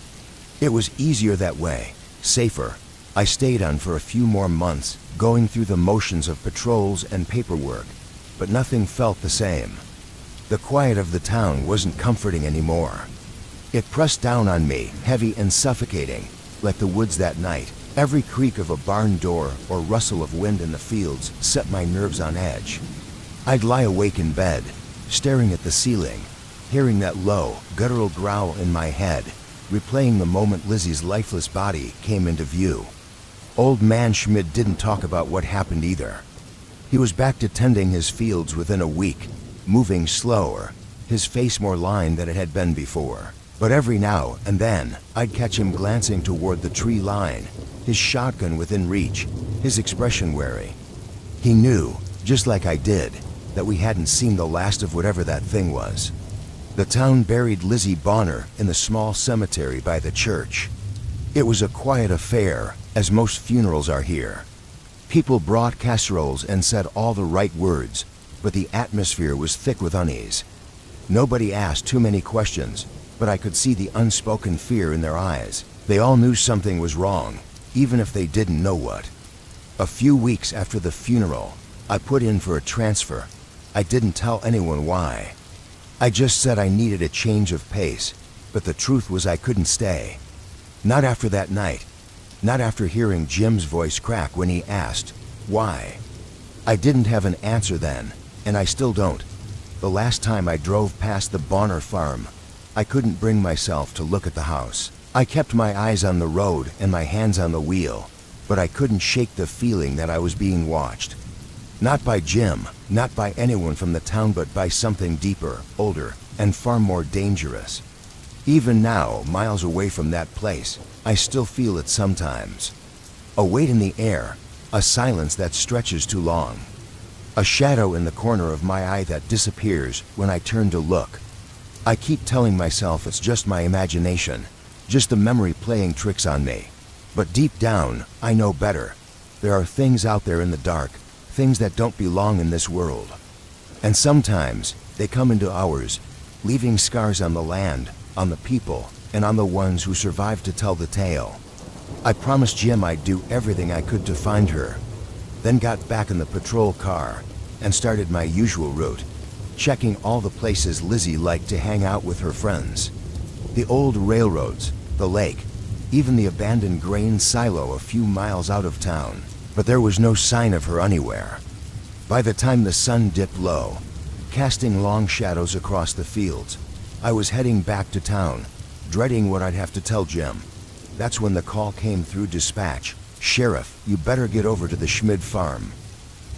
It was easier that way, safer. I stayed on for a few more months, going through the motions of patrols and paperwork, but nothing felt the same. The quiet of the town wasn't comforting anymore. It pressed down on me, heavy and suffocating, like the woods that night. Every creak of a barn door or rustle of wind in the fields set my nerves on edge. I'd lie awake in bed, staring at the ceiling, hearing that low, guttural growl in my head, replaying the moment Lizzie's lifeless body came into view. Old man Schmid didn't talk about what happened either. He was back to tending his fields within a week, moving slower, his face more lined than it had been before. But every now and then, I'd catch him glancing toward the tree line, his shotgun within reach, his expression wary. He knew, just like I did, that we hadn't seen the last of whatever that thing was. The town buried Lizzie Bonner in the small cemetery by the church. It was a quiet affair, as most funerals are here. People brought casseroles and said all the right words, but the atmosphere was thick with unease. Nobody asked too many questions, but I could see the unspoken fear in their eyes. They all knew something was wrong, even if they didn't know what. A few weeks after the funeral, I put in for a transfer. I didn't tell anyone why. I just said I needed a change of pace, but the truth was I couldn't stay. Not after that night. Not after hearing Jim's voice crack when he asked, why? I didn't have an answer then, and I still don't. The last time I drove past the Bonner farm, I couldn't bring myself to look at the house. I kept my eyes on the road and my hands on the wheel, but I couldn't shake the feeling that I was being watched. Not by Jim, not by anyone from the town, but by something deeper, older, and far more dangerous. Even now, miles away from that place, I still feel it sometimes. A weight in the air, a silence that stretches too long. A shadow in the corner of my eye that disappears when I turn to look. I keep telling myself it's just my imagination, just the memory playing tricks on me. But deep down, I know better. There are things out there in the dark, things that don't belong in this world. And sometimes, they come into ours, leaving scars on the land, on the people, and on the ones who survived to tell the tale. I promised Jim I'd do everything I could to find her, then got back in the patrol car and started my usual route, checking all the places Lizzie liked to hang out with her friends. The old railroads, the lake, even the abandoned grain silo a few miles out of town. But there was no sign of her anywhere. By the time the sun dipped low, casting long shadows across the fields, I was heading back to town, dreading what I'd have to tell Jim. That's when the call came through dispatch. Sheriff, you better get over to the Schmid farm.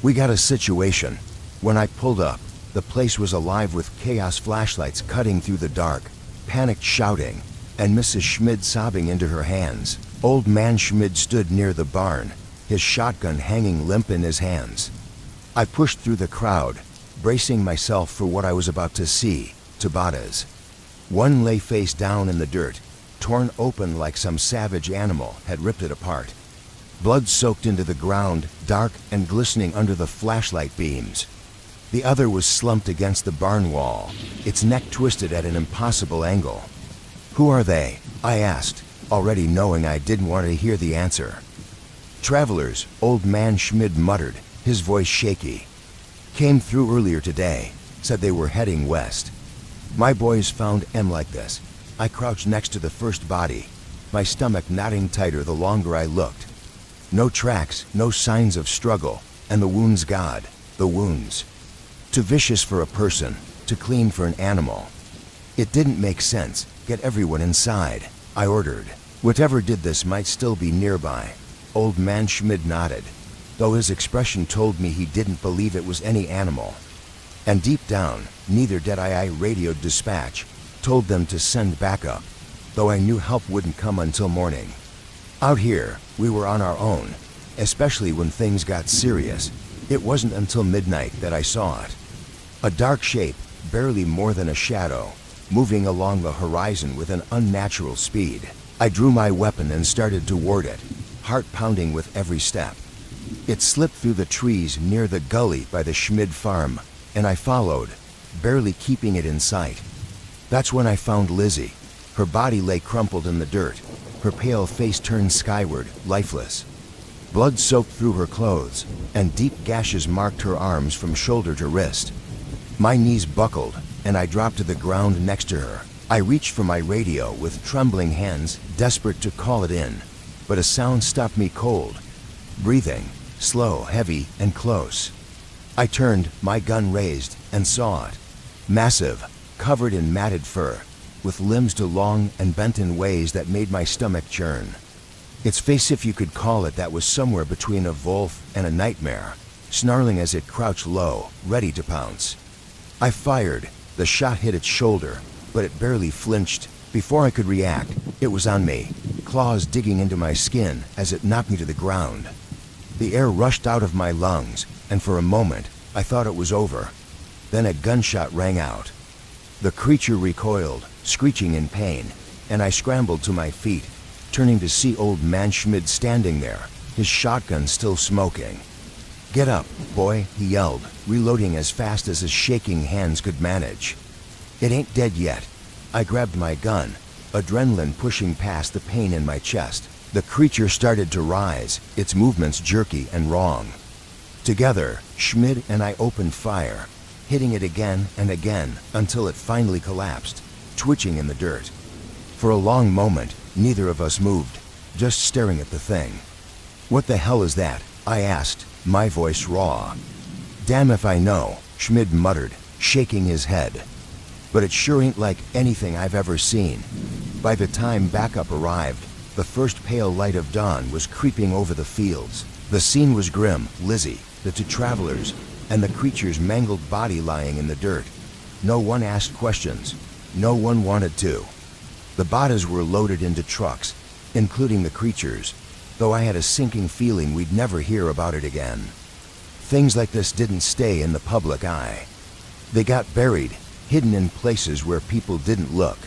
We got a situation. When I pulled up, the place was alive with chaos flashlights cutting through the dark, panicked shouting, and Mrs. Schmid sobbing into her hands. Old man Schmid stood near the barn, his shotgun hanging limp in his hands. I pushed through the crowd, bracing myself for what I was about to see. Tabatas. One lay face down in the dirt, torn open like some savage animal had ripped it apart. Blood soaked into the ground, dark and glistening under the flashlight beams. The other was slumped against the barn wall, its neck twisted at an impossible angle. Who are they? I asked, already knowing I didn't want to hear the answer. Travelers, old man Schmid muttered, his voice shaky. Came through earlier today, said they were heading west. My boys found M like this. I crouched next to the first body, my stomach knotting tighter the longer I looked. No tracks, no signs of struggle, and the wounds God, the wounds. Too vicious for a person, too clean for an animal. It didn't make sense. Get everyone inside, I ordered. Whatever did this might still be nearby. Old man Schmid nodded, though his expression told me he didn't believe it was any animal. And deep down, neither did I radioed dispatch, told them to send backup, though I knew help wouldn't come until morning. Out here, we were on our own, especially when things got serious. It wasn't until midnight that I saw it. A dark shape, barely more than a shadow, moving along the horizon with an unnatural speed. I drew my weapon and started toward it, heart pounding with every step. It slipped through the trees near the gully by the Schmid farm, and I followed, barely keeping it in sight. That's when I found Lizzie. Her body lay crumpled in the dirt, her pale face turned skyward, lifeless. Blood soaked through her clothes, and deep gashes marked her arms from shoulder to wrist. My knees buckled, and I dropped to the ground next to her. I reached for my radio with trembling hands, desperate to call it in, but a sound stopped me cold. Breathing, slow, heavy, and close. I turned, my gun raised, and saw it. Massive, covered in matted fur, with limbs too long and bent in ways that made my stomach churn. Its face, if you could call it that, was somewhere between a wolf and a nightmare, snarling as it crouched low, ready to pounce. I fired. The shot hit its shoulder, but it barely flinched. Before I could react, it was on me, claws digging into my skin as it knocked me to the ground. The air rushed out of my lungs, and for a moment, I thought it was over. Then a gunshot rang out. The creature recoiled, screeching in pain, and I scrambled to my feet, turning to see old man Schmid standing there, his shotgun still smoking. "Get up, boy," he yelled, reloading as fast as his shaking hands could manage. "It ain't dead yet." I grabbed my gun, adrenaline pushing past the pain in my chest. The creature started to rise, its movements jerky and wrong. Together, Schmid and I opened fire, hitting it again and again until it finally collapsed, twitching in the dirt. For a long moment, neither of us moved, just staring at the thing. "What the hell is that?" I asked, my voice raw. "Damn if I know," Schmid muttered, shaking his head. "But it sure ain't like anything I've ever seen." By the time backup arrived, the first pale light of dawn was creeping over the fields. The scene was grim. Lizzie, the two travelers, and the creature's mangled body lying in the dirt. No one asked questions. No one wanted to. The bodies were loaded into trucks, including the creature's, though I had a sinking feeling we'd never hear about it again. Things like this didn't stay in the public eye. They got buried, hidden in places where people didn't look.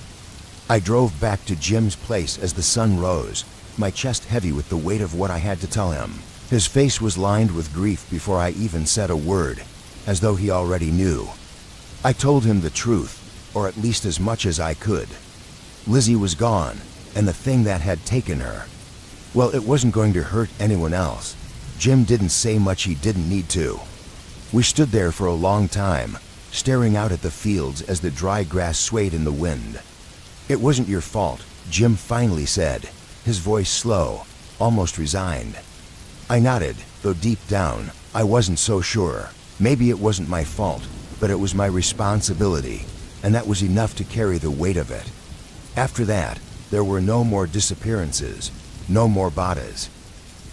I drove back to Jim's place as the sun rose, my chest heavy with the weight of what I had to tell him. His face was lined with grief before I even said a word, as though he already knew. I told him the truth, or at least as much as I could. Lizzie was gone, and the thing that had taken her, well, it wasn't going to hurt anyone else. Jim didn't say much he didn't need to. We stood there for a long time, staring out at the fields as the dry grass swayed in the wind. "It wasn't your fault," Jim finally said, his voice slow, almost resigned. I nodded, though deep down, I wasn't so sure. Maybe it wasn't my fault, but it was my responsibility, and that was enough to carry the weight of it. After that, there were no more disappearances, no more bodies,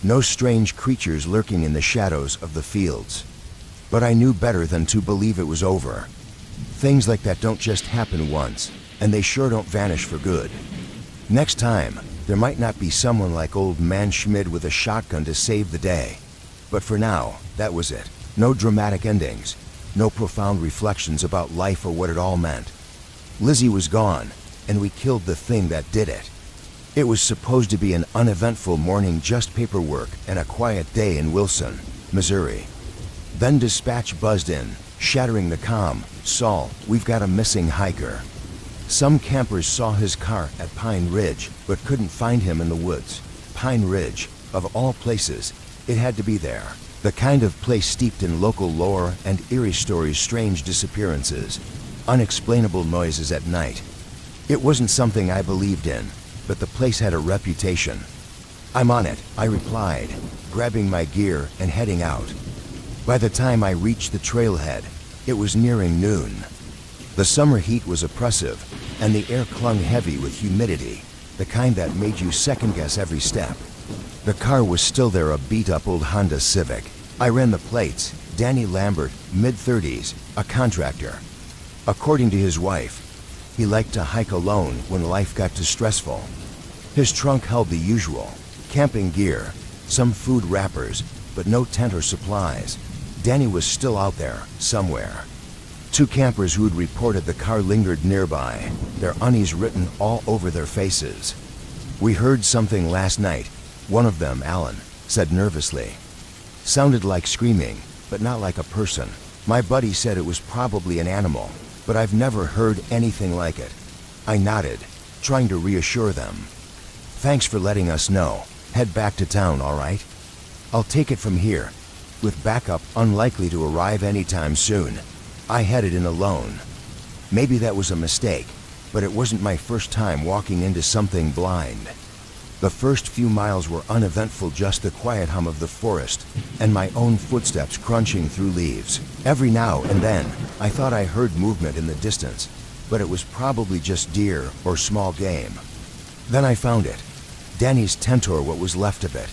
no strange creatures lurking in the shadows of the fields. But I knew better than to believe it was over. Things like that don't just happen once, and they sure don't vanish for good. Next time, there might not be someone like old man Schmid with a shotgun to save the day. But for now, that was it. No dramatic endings, no profound reflections about life or what it all meant. Lizzie was gone, and we killed the thing that did it. It was supposed to be an uneventful morning, just paperwork and a quiet day in Wilson, Missouri. Then dispatch buzzed in, shattering the calm. "Saul, we've got a missing hiker." Some campers saw his car at Pine Ridge, but couldn't find him in the woods. Pine Ridge, of all places, it had to be there. The kind of place steeped in local lore and eerie stories, strange disappearances, unexplainable noises at night. It wasn't something I believed in, but the place had a reputation. "I'm on it," I replied, grabbing my gear and heading out. By the time I reached the trailhead, it was nearing noon. The summer heat was oppressive, and the air clung heavy with humidity, the kind that made you second-guess every step. The car was still there, a beat-up old Honda Civic. I ran the plates. Danny Lambert, mid-30s, a contractor. According to his wife, he liked to hike alone when life got too stressful. His trunk held the usual: camping gear, some food wrappers, but no tent or supplies. Danny was still out there, somewhere. Two campers who had reported the car lingered nearby, their unease written all over their faces. "We heard something last night," one of them, Alan, said nervously. Sounded like screaming, but not like a person. "My buddy said it was probably an animal, but I've never heard anything like it." I nodded, trying to reassure them. "Thanks for letting us know. Head back to town, all right? I'll take it from here." With backup unlikely to arrive anytime soon, I headed in alone. Maybe that was a mistake, but it wasn't my first time walking into something blind. The first few miles were uneventful, just the quiet hum of the forest and my own footsteps crunching through leaves. Every now and then, I thought I heard movement in the distance, but it was probably just deer or small game. Then I found it. Danny's tent, or what was left of it.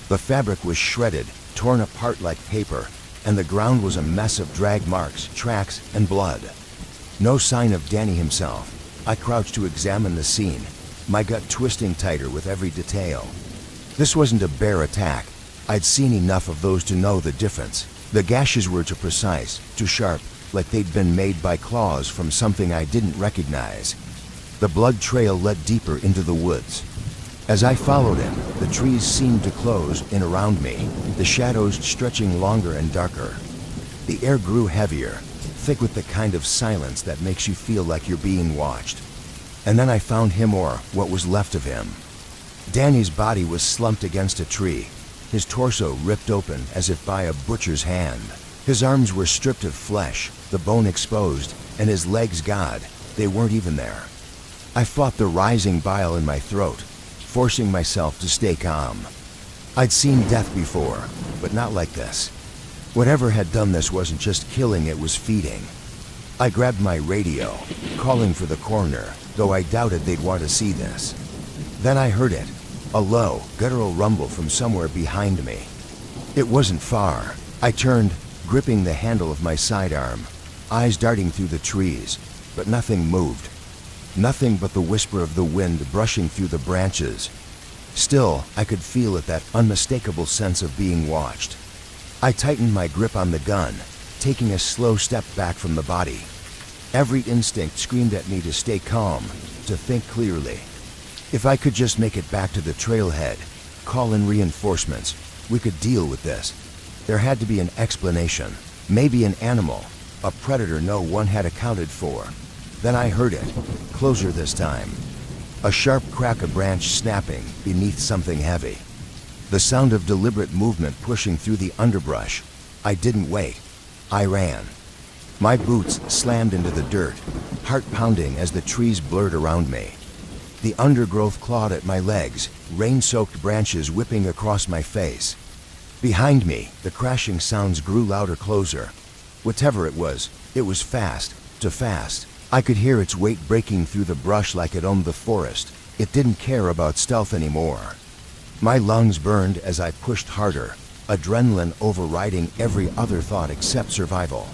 The fabric was shredded, torn apart like paper, and the ground was a mess of drag marks, tracks, and blood. No sign of Danny himself. I crouched to examine the scene, my gut twisting tighter with every detail. This wasn't a bear attack. I'd seen enough of those to know the difference. The gashes were too precise, too sharp, like they'd been made by claws from something I didn't recognize. The blood trail led deeper into the woods. As I followed it, the trees seemed to close in around me, the shadows stretching longer and darker. The air grew heavier, thick with the kind of silence that makes you feel like you're being watched. And then I found him, or what was left of him. Danny's body was slumped against a tree, his torso ripped open as if by a butcher's hand. His arms were stripped of flesh, the bone exposed, and his legs, God, they weren't even there. I fought the rising bile in my throat, forcing myself to stay calm. I'd seen death before, but not like this. Whatever had done this wasn't just killing, it was feeding. I grabbed my radio, calling for the coroner, though I doubted they'd want to see this. Then I heard it, a low, guttural rumble from somewhere behind me. It wasn't far. I turned, gripping the handle of my sidearm, eyes darting through the trees, but nothing moved. Nothing but the whisper of the wind brushing through the branches. Still, I could feel it, that unmistakable sense of being watched. I tightened my grip on the gun, taking a slow step back from the body. Every instinct screamed at me to stay calm, to think clearly. If I could just make it back to the trailhead, call in reinforcements, we could deal with this. There had to be an explanation, maybe an animal, a predator no one had accounted for. Then I heard it, closer this time. A sharp crack, a branch snapping beneath something heavy. The sound of deliberate movement pushing through the underbrush. I didn't wait. I ran. My boots slammed into the dirt, heart pounding as the trees blurred around me. The undergrowth clawed at my legs, rain-soaked branches whipping across my face. Behind me, the crashing sounds grew louder, closer. Whatever it was fast, too fast. I could hear its weight breaking through the brush like it owned the forest. It didn't care about stealth anymore. My lungs burned as I pushed harder, adrenaline overriding every other thought except survival.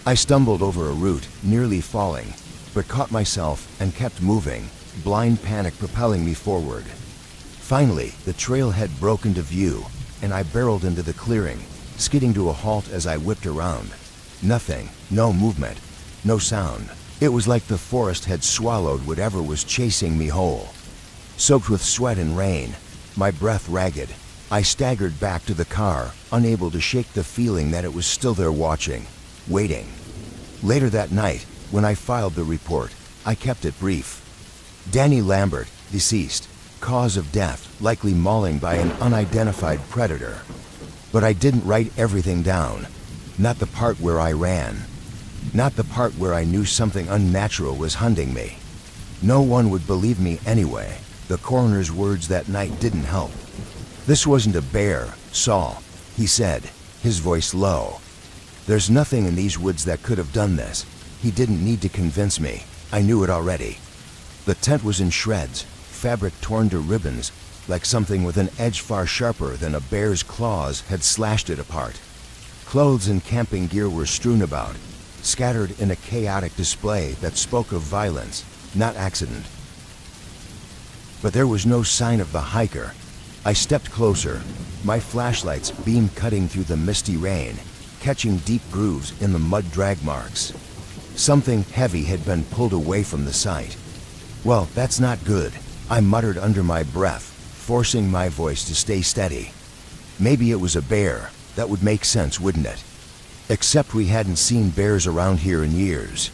I stumbled over a root, nearly falling, but caught myself and kept moving, blind panic propelling me forward. Finally, the trailhead broke into view, and I barreled into the clearing, skidding to a halt as I whipped around. Nothing, no movement, no sound. It was like the forest had swallowed whatever was chasing me whole. Soaked with sweat and rain, my breath ragged, I staggered back to the car, unable to shake the feeling that it was still there watching, waiting. Later that night, when I filed the report, I kept it brief. Danny Lambert, deceased. Cause of death, likely mauling by an unidentified predator. But I didn't write everything down. Not the part where I ran. Not the part where I knew something unnatural was hunting me. No one would believe me anyway. The coroner's words that night didn't help. This wasn't a bear, Saul, he said, his voice low. There's nothing in these woods that could have done this. He didn't need to convince me. I knew it already. The tent was in shreds, fabric torn to ribbons, like something with an edge far sharper than a bear's claws had slashed it apart. Clothes and camping gear were strewn about, scattered in a chaotic display that spoke of violence, not accident. But there was no sign of the hiker. I stepped closer, my flashlight's beam cutting through the misty rain, catching deep grooves in the mud drag marks. Something heavy had been pulled away from the site. Well, that's not good, I muttered under my breath, forcing my voice to stay steady. Maybe it was a bear. That would make sense, wouldn't it? Except we hadn't seen bears around here in years.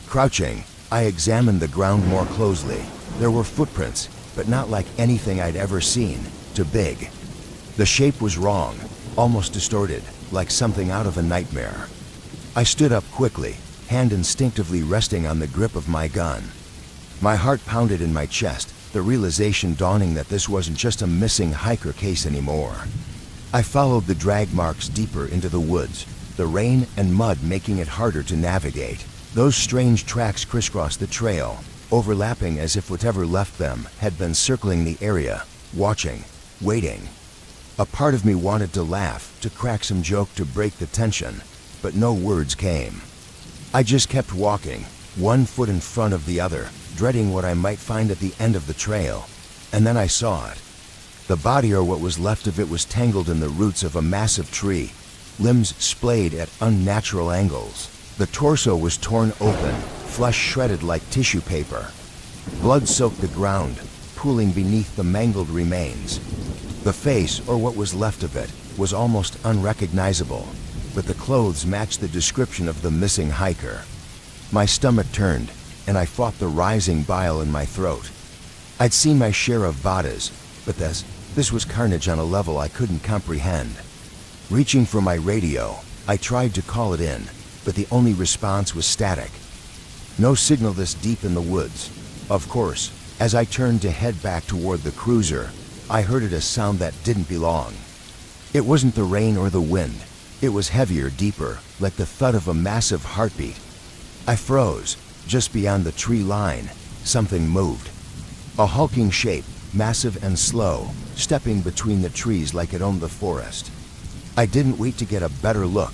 Crouching, I examined the ground more closely. There were footprints, but not like anything I'd ever seen. Too big. The shape was wrong, almost distorted, like something out of a nightmare. I stood up quickly, hand instinctively resting on the grip of my gun. My heart pounded in my chest, the realization dawning that this wasn't just a missing hiker case anymore. I followed the drag marks deeper into the woods, the rain and mud making it harder to navigate. Those strange tracks crisscrossed the trail, overlapping as if whatever left them had been circling the area, watching, waiting. A part of me wanted to laugh, to crack some joke to break the tension, but no words came. I just kept walking, one foot in front of the other, dreading what I might find at the end of the trail. And then I saw it. The body, or what was left of it, was tangled in the roots of a massive tree, limbs splayed at unnatural angles. The torso was torn open, flesh shredded like tissue paper. Blood soaked the ground, pooling beneath the mangled remains. The face, or what was left of it, was almost unrecognizable, but the clothes matched the description of the missing hiker. My stomach turned, and I fought the rising bile in my throat. I'd seen my share of vadas, but this was carnage on a level I couldn't comprehend. Reaching for my radio, I tried to call it in, but the only response was static. No signal this deep in the woods. Of course, as I turned to head back toward the cruiser, I heard a sound that didn't belong. It wasn't the rain or the wind. It was heavier, deeper, like the thud of a massive heartbeat. I froze. Just beyond the tree line, something moved. A hulking shape, massive and slow, stepping between the trees like it owned the forest. I didn't wait to get a better look.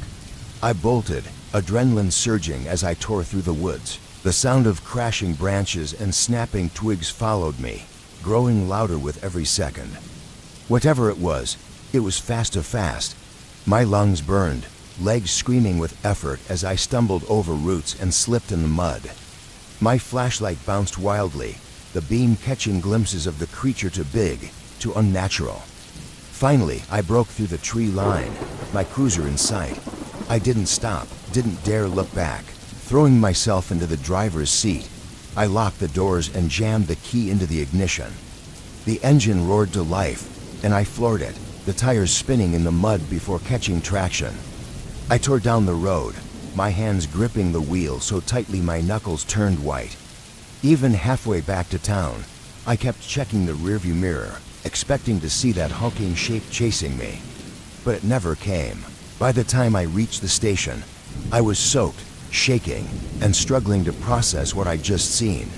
I bolted, adrenaline surging as I tore through the woods. The sound of crashing branches and snapping twigs followed me, growing louder with every second. Whatever it was fast. My lungs burned, legs screaming with effort as I stumbled over roots and slipped in the mud. My flashlight bounced wildly, the beam catching glimpses of the creature too big, too unnatural. Finally, I broke through the tree line, my cruiser in sight. I didn't stop, didn't dare look back. Throwing myself into the driver's seat, I locked the doors and jammed the key into the ignition. The engine roared to life, and I floored it, the tires spinning in the mud before catching traction. I tore down the road, my hands gripping the wheel so tightly my knuckles turned white. Even halfway back to town, I kept checking the rearview mirror, expecting to see that hulking shape chasing me. But it never came. By the time I reached the station, I was soaked, shaking, and struggling to process what I'd just seen.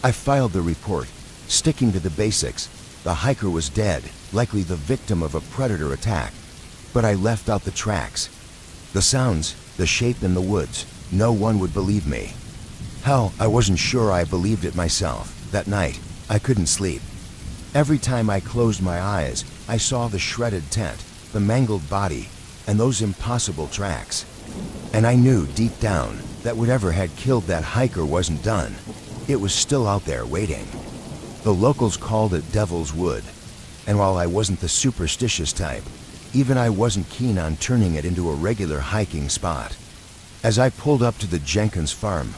I filed the report, sticking to the basics. The hiker was dead, likely the victim of a predator attack. But I left out the tracks. The sounds, the shape in the woods. No one would believe me. Hell, I wasn't sure I believed it myself. That night, I couldn't sleep. Every time I closed my eyes, I saw the shredded tent, the mangled body, and those impossible tracks. And I knew deep down that whatever had killed that hiker wasn't done. It was still out there waiting. The locals called it Devil's Wood, and while I wasn't the superstitious type, even I wasn't keen on turning it into a regular hiking spot. As I pulled up to the Jenkins farm,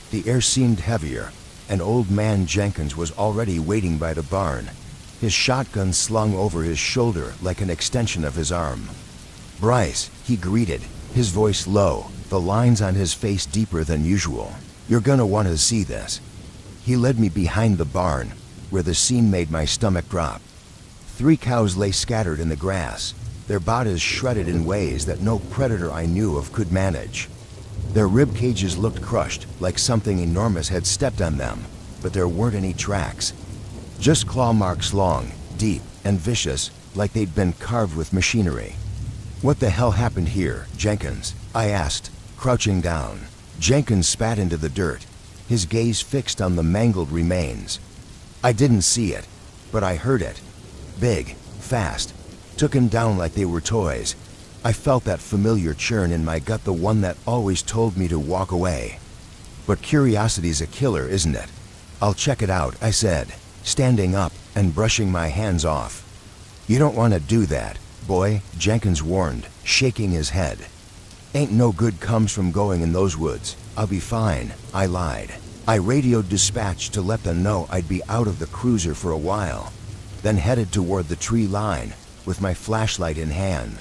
the air seemed heavier, and old man Jenkins was already waiting by the barn, his shotgun slung over his shoulder like an extension of his arm. "Bryce," he greeted, his voice low, the lines on his face deeper than usual. "You're gonna want to see this." He led me behind the barn, where the scene made my stomach drop. 3 cows lay scattered in the grass, their bodies shredded in ways that no predator I knew of could manage. Their rib cages looked crushed, like something enormous had stepped on them, but there weren't any tracks. Just claw marks long, deep, and vicious, like they'd been carved with machinery. "What the hell happened here, Jenkins?" I asked, crouching down. Jenkins spat into the dirt, his gaze fixed on the mangled remains. I didn't see it, but I heard it. Big, fast, took him down like they were toys. I felt that familiar churn in my gut, the one that always told me to walk away. But curiosity's a killer, isn't it? "I'll check it out," I said, standing up and brushing my hands off. "You don't want to do that, boy," Jenkins warned, shaking his head. "Ain't no good comes from going in those woods." "I'll be fine," I lied. I radioed dispatch to let them know I'd be out of the cruiser for a while, then headed toward the tree line with my flashlight in hand.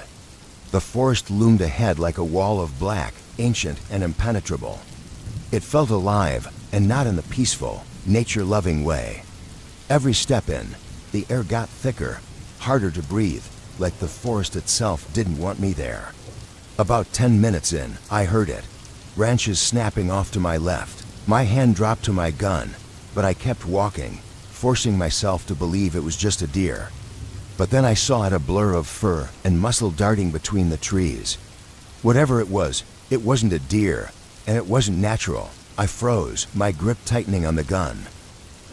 The forest loomed ahead like a wall of black, ancient and impenetrable. It felt alive, and not in the peaceful, nature-loving way. Every step in, the air got thicker, harder to breathe, like the forest itself didn't want me there. About 10 minutes in, I heard it. Branches snapping off to my left. My hand dropped to my gun, but I kept walking, forcing myself to believe it was just a deer. But then I saw it, a blur of fur and muscle darting between the trees. Whatever it wasn't a deer, and it wasn't natural. I froze, my grip tightening on the gun.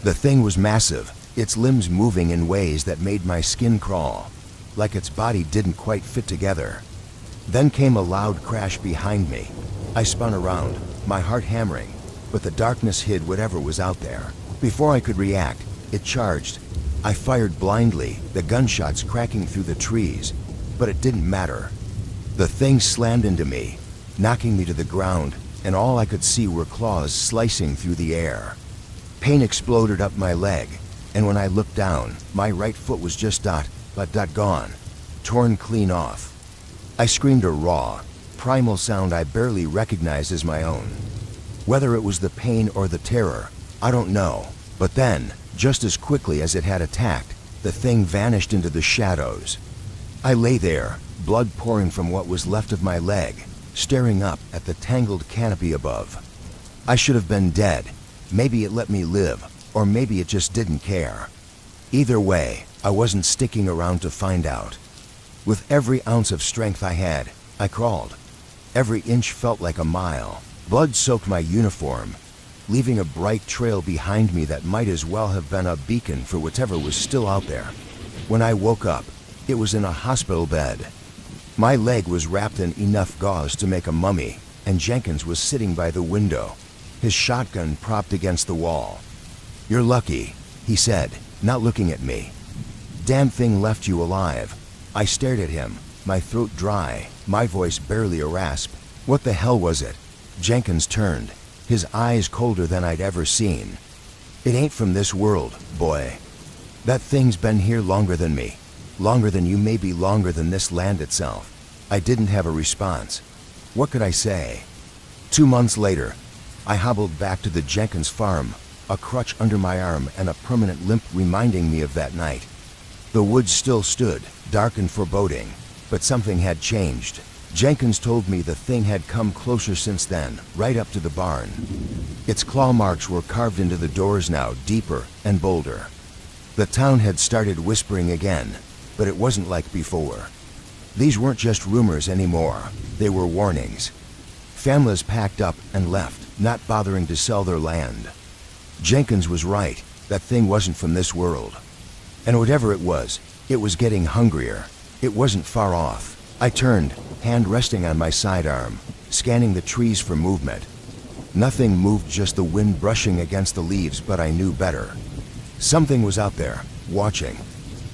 The thing was massive, its limbs moving in ways that made my skin crawl, like its body didn't quite fit together. Then came a loud crash behind me. I spun around, my heart hammering, but the darkness hid whatever was out there. Before I could react, it charged. I fired blindly, the gunshots cracking through the trees, but it didn't matter. The thing slammed into me, knocking me to the ground, and all I could see were claws slicing through the air. Pain exploded up my leg, and when I looked down, my right foot was just gone, torn clean off. I screamed a raw, primal sound I barely recognized as my own. Whether it was the pain or the terror, I don't know, but then, just as quickly as it had attacked, the thing vanished into the shadows. I lay there, blood pouring from what was left of my leg, staring up at the tangled canopy above. I should have been dead. Maybe it let me live, or maybe it just didn't care. Either way, I wasn't sticking around to find out. With every ounce of strength I had, I crawled. Every inch felt like a mile. Blood soaked my uniform, leaving a bright trail behind me that might as well have been a beacon for whatever was still out there. When I woke up, it was in a hospital bed. My leg was wrapped in enough gauze to make a mummy, and Jenkins was sitting by the window, his shotgun propped against the wall. "You're lucky," he said, not looking at me. "Damn thing left you alive." I stared at him, my throat dry, my voice barely a rasp. "What the hell was it?" Jenkins turned, his eyes colder than I'd ever seen. "It ain't from this world, boy. That thing's been here longer than me. Longer than you, maybe longer than this land itself." I didn't have a response. What could I say? 2 months later, I hobbled back to the Jenkins farm, a crutch under my arm and a permanent limp reminding me of that night. The woods still stood, dark and foreboding, but something had changed. Jenkins told me the thing had come closer since then, right up to the barn. Its claw marks were carved into the doors now, deeper and bolder. The town had started whispering again, but it wasn't like before. These weren't just rumors anymore, they were warnings. Families packed up and left, not bothering to sell their land. Jenkins was right, that thing wasn't from this world. And whatever it was getting hungrier. It wasn't far off. I turned, hand resting on my sidearm, scanning the trees for movement. Nothing moved, just the wind brushing against the leaves, but I knew better. Something was out there, watching.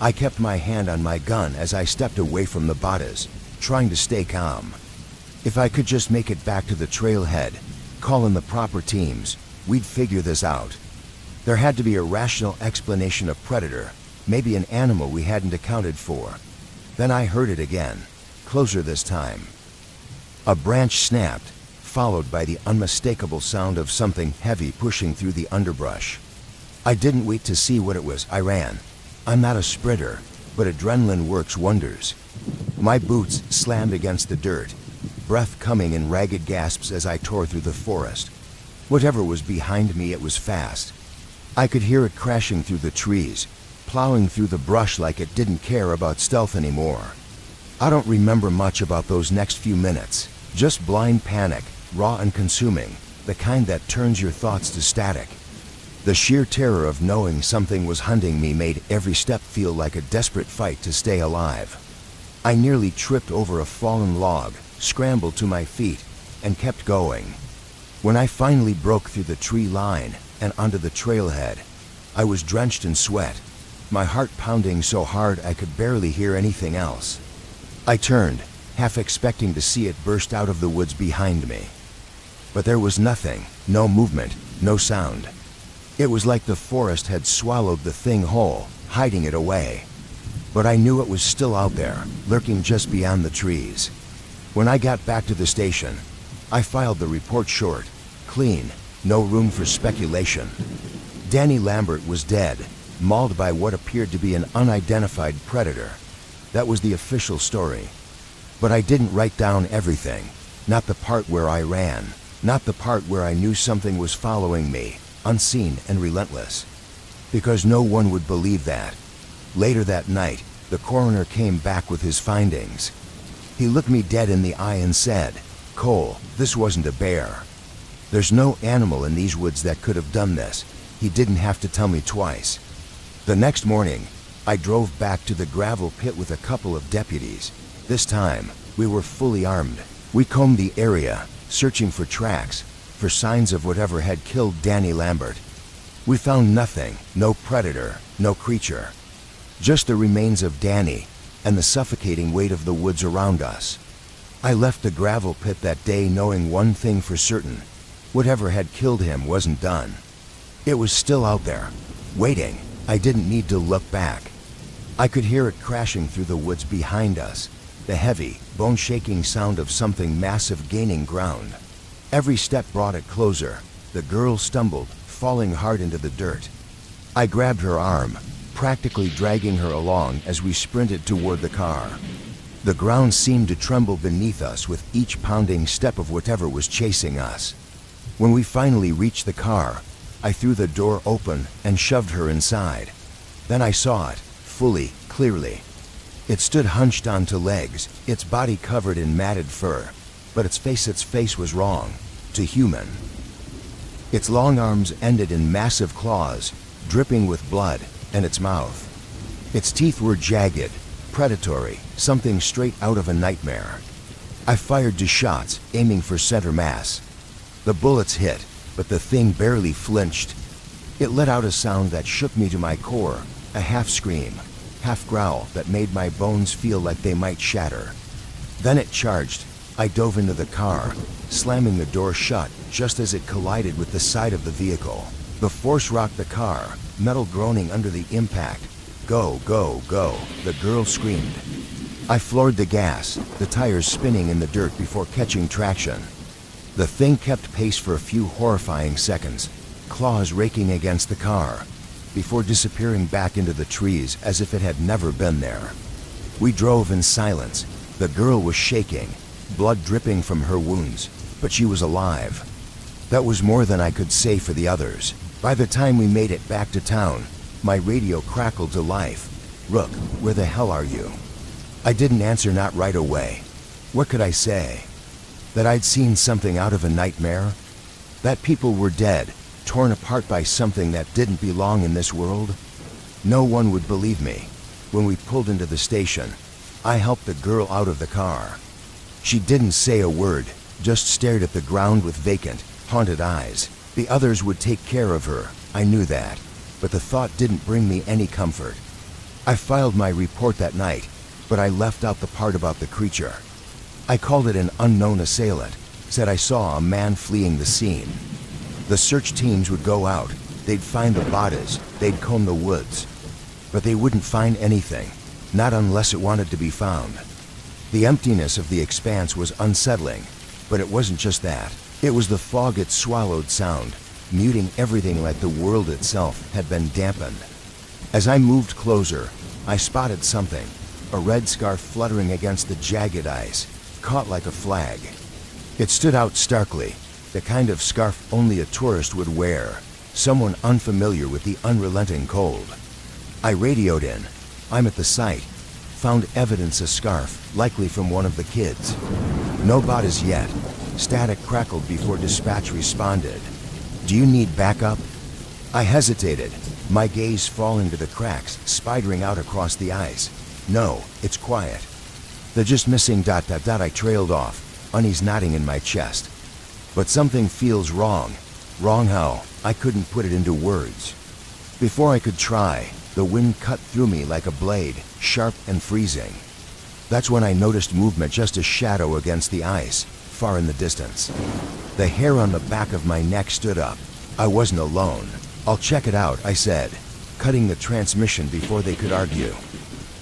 I kept my hand on my gun as I stepped away from the bodies, trying to stay calm. If I could just make it back to the trailhead, call in the proper teams, we'd figure this out. There had to be a rational explanation of predator, maybe an animal we hadn't accounted for. Then I heard it again, closer this time. A branch snapped, followed by the unmistakable sound of something heavy pushing through the underbrush. I didn't wait to see what it was, I ran. I'm not a sprinter, but adrenaline works wonders. My boots slammed against the dirt, breath coming in ragged gasps as I tore through the forest. Whatever was behind me, it was fast. I could hear it crashing through the trees, plowing through the brush like it didn't care about stealth anymore. I don't remember much about those next few minutes, just blind panic, raw and consuming, the kind that turns your thoughts to static. The sheer terror of knowing something was hunting me made every step feel like a desperate fight to stay alive. I nearly tripped over a fallen log, scrambled to my feet, and kept going. When I finally broke through the tree line and onto the trailhead, I was drenched in sweat, my heart pounding so hard I could barely hear anything else. I turned, half expecting to see it burst out of the woods behind me. But there was nothing, no movement, no sound. It was like the forest had swallowed the thing whole, hiding it away. But I knew it was still out there, lurking just beyond the trees. When I got back to the station, I filed the report short, clean, no room for speculation. Danny Lambert was dead, mauled by what appeared to be an unidentified predator. That was the official story. But I didn't write down everything, not the part where I ran, not the part where I knew something was following me, unseen and relentless. because no one would believe that. Later that night, the coroner came back with his findings. He looked me dead in the eye and said, "Cole, this wasn't a bear. There's no animal in these woods that could have done this." He didn't have to tell me twice. The next morning, I drove back to the gravel pit with a couple of deputies. This time, we were fully armed. We combed the area, searching for tracks, for signs of whatever had killed Danny Lambert. We found nothing, no predator, no creature. Just the remains of Danny and the suffocating weight of the woods around us. I left the gravel pit that day knowing one thing for certain: whatever had killed him wasn't done. It was still out there, waiting. I didn't need to look back. I could hear it crashing through the woods behind us, the heavy, bone-shaking sound of something massive gaining ground. Every step brought it closer. The girl stumbled, falling hard into the dirt. I grabbed her arm, practically dragging her along as we sprinted toward the car. The ground seemed to tremble beneath us with each pounding step of whatever was chasing us. When we finally reached the car, I threw the door open and shoved her inside. Then I saw it, fully, clearly. It stood hunched onto legs, its body covered in matted fur, but its face was wrong, to human. Its long arms ended in massive claws, dripping with blood, and its mouth. Its teeth were jagged, predatory, something straight out of a nightmare. I fired 2 shots, aiming for center mass. The bullets hit, but the thing barely flinched. It let out a sound that shook me to my core, a half scream, half growl that made my bones feel like they might shatter. Then it charged. I dove into the car, slamming the door shut just as it collided with the side of the vehicle. The force rocked the car, metal groaning under the impact. "Go, go, go," the girl screamed. I floored the gas, the tires spinning in the dirt before catching traction. The thing kept pace for a few horrifying seconds, claws raking against the car, before disappearing back into the trees as if it had never been there. We drove in silence. The girl was shaking, blood dripping from her wounds, but she was alive. That was more than I could say for the others. By the time we made it back to town, my radio crackled to life. "Rook, where the hell are you?" I didn't answer, not right away. What could I say? That I'd seen something out of a nightmare? That people were dead, torn apart by something that didn't belong in this world? No one would believe me. When we pulled into the station, I helped the girl out of the car. She didn't say a word, just stared at the ground with vacant, haunted eyes. The others would take care of her, I knew that, but the thought didn't bring me any comfort. I filed my report that night, but I left out the part about the creature. I called it an unknown assailant, said I saw a man fleeing the scene. The search teams would go out, they'd find the bodies, they'd comb the woods, but they wouldn't find anything, not unless it wanted to be found. The emptiness of the expanse was unsettling, but it wasn't just that. It was the fog it swallowed sound, muting everything like the world itself had been dampened. As I moved closer, I spotted something, a red scarf fluttering against the jagged ice, caught like a flag. It stood out starkly, the kind of scarf only a tourist would wear, someone unfamiliar with the unrelenting cold. I radioed in. "I'm at the site. Found evidence a scarf, likely from one of the kids." No bodies yet. Static crackled before dispatch responded. "Do you need backup?" I hesitated, my gaze falling to the cracks, spidering out across the ice. "No, it's quiet." The just missing ... I trailed off, unease knotting in my chest. But something feels wrong. Wrong how? I couldn't put it into words. Before I could try, the wind cut through me like a blade, sharp and freezing. That's when I noticed movement, just a shadow against the ice, far in the distance. The hair on the back of my neck stood up. I wasn't alone. "I'll check it out," I said, cutting the transmission before they could argue.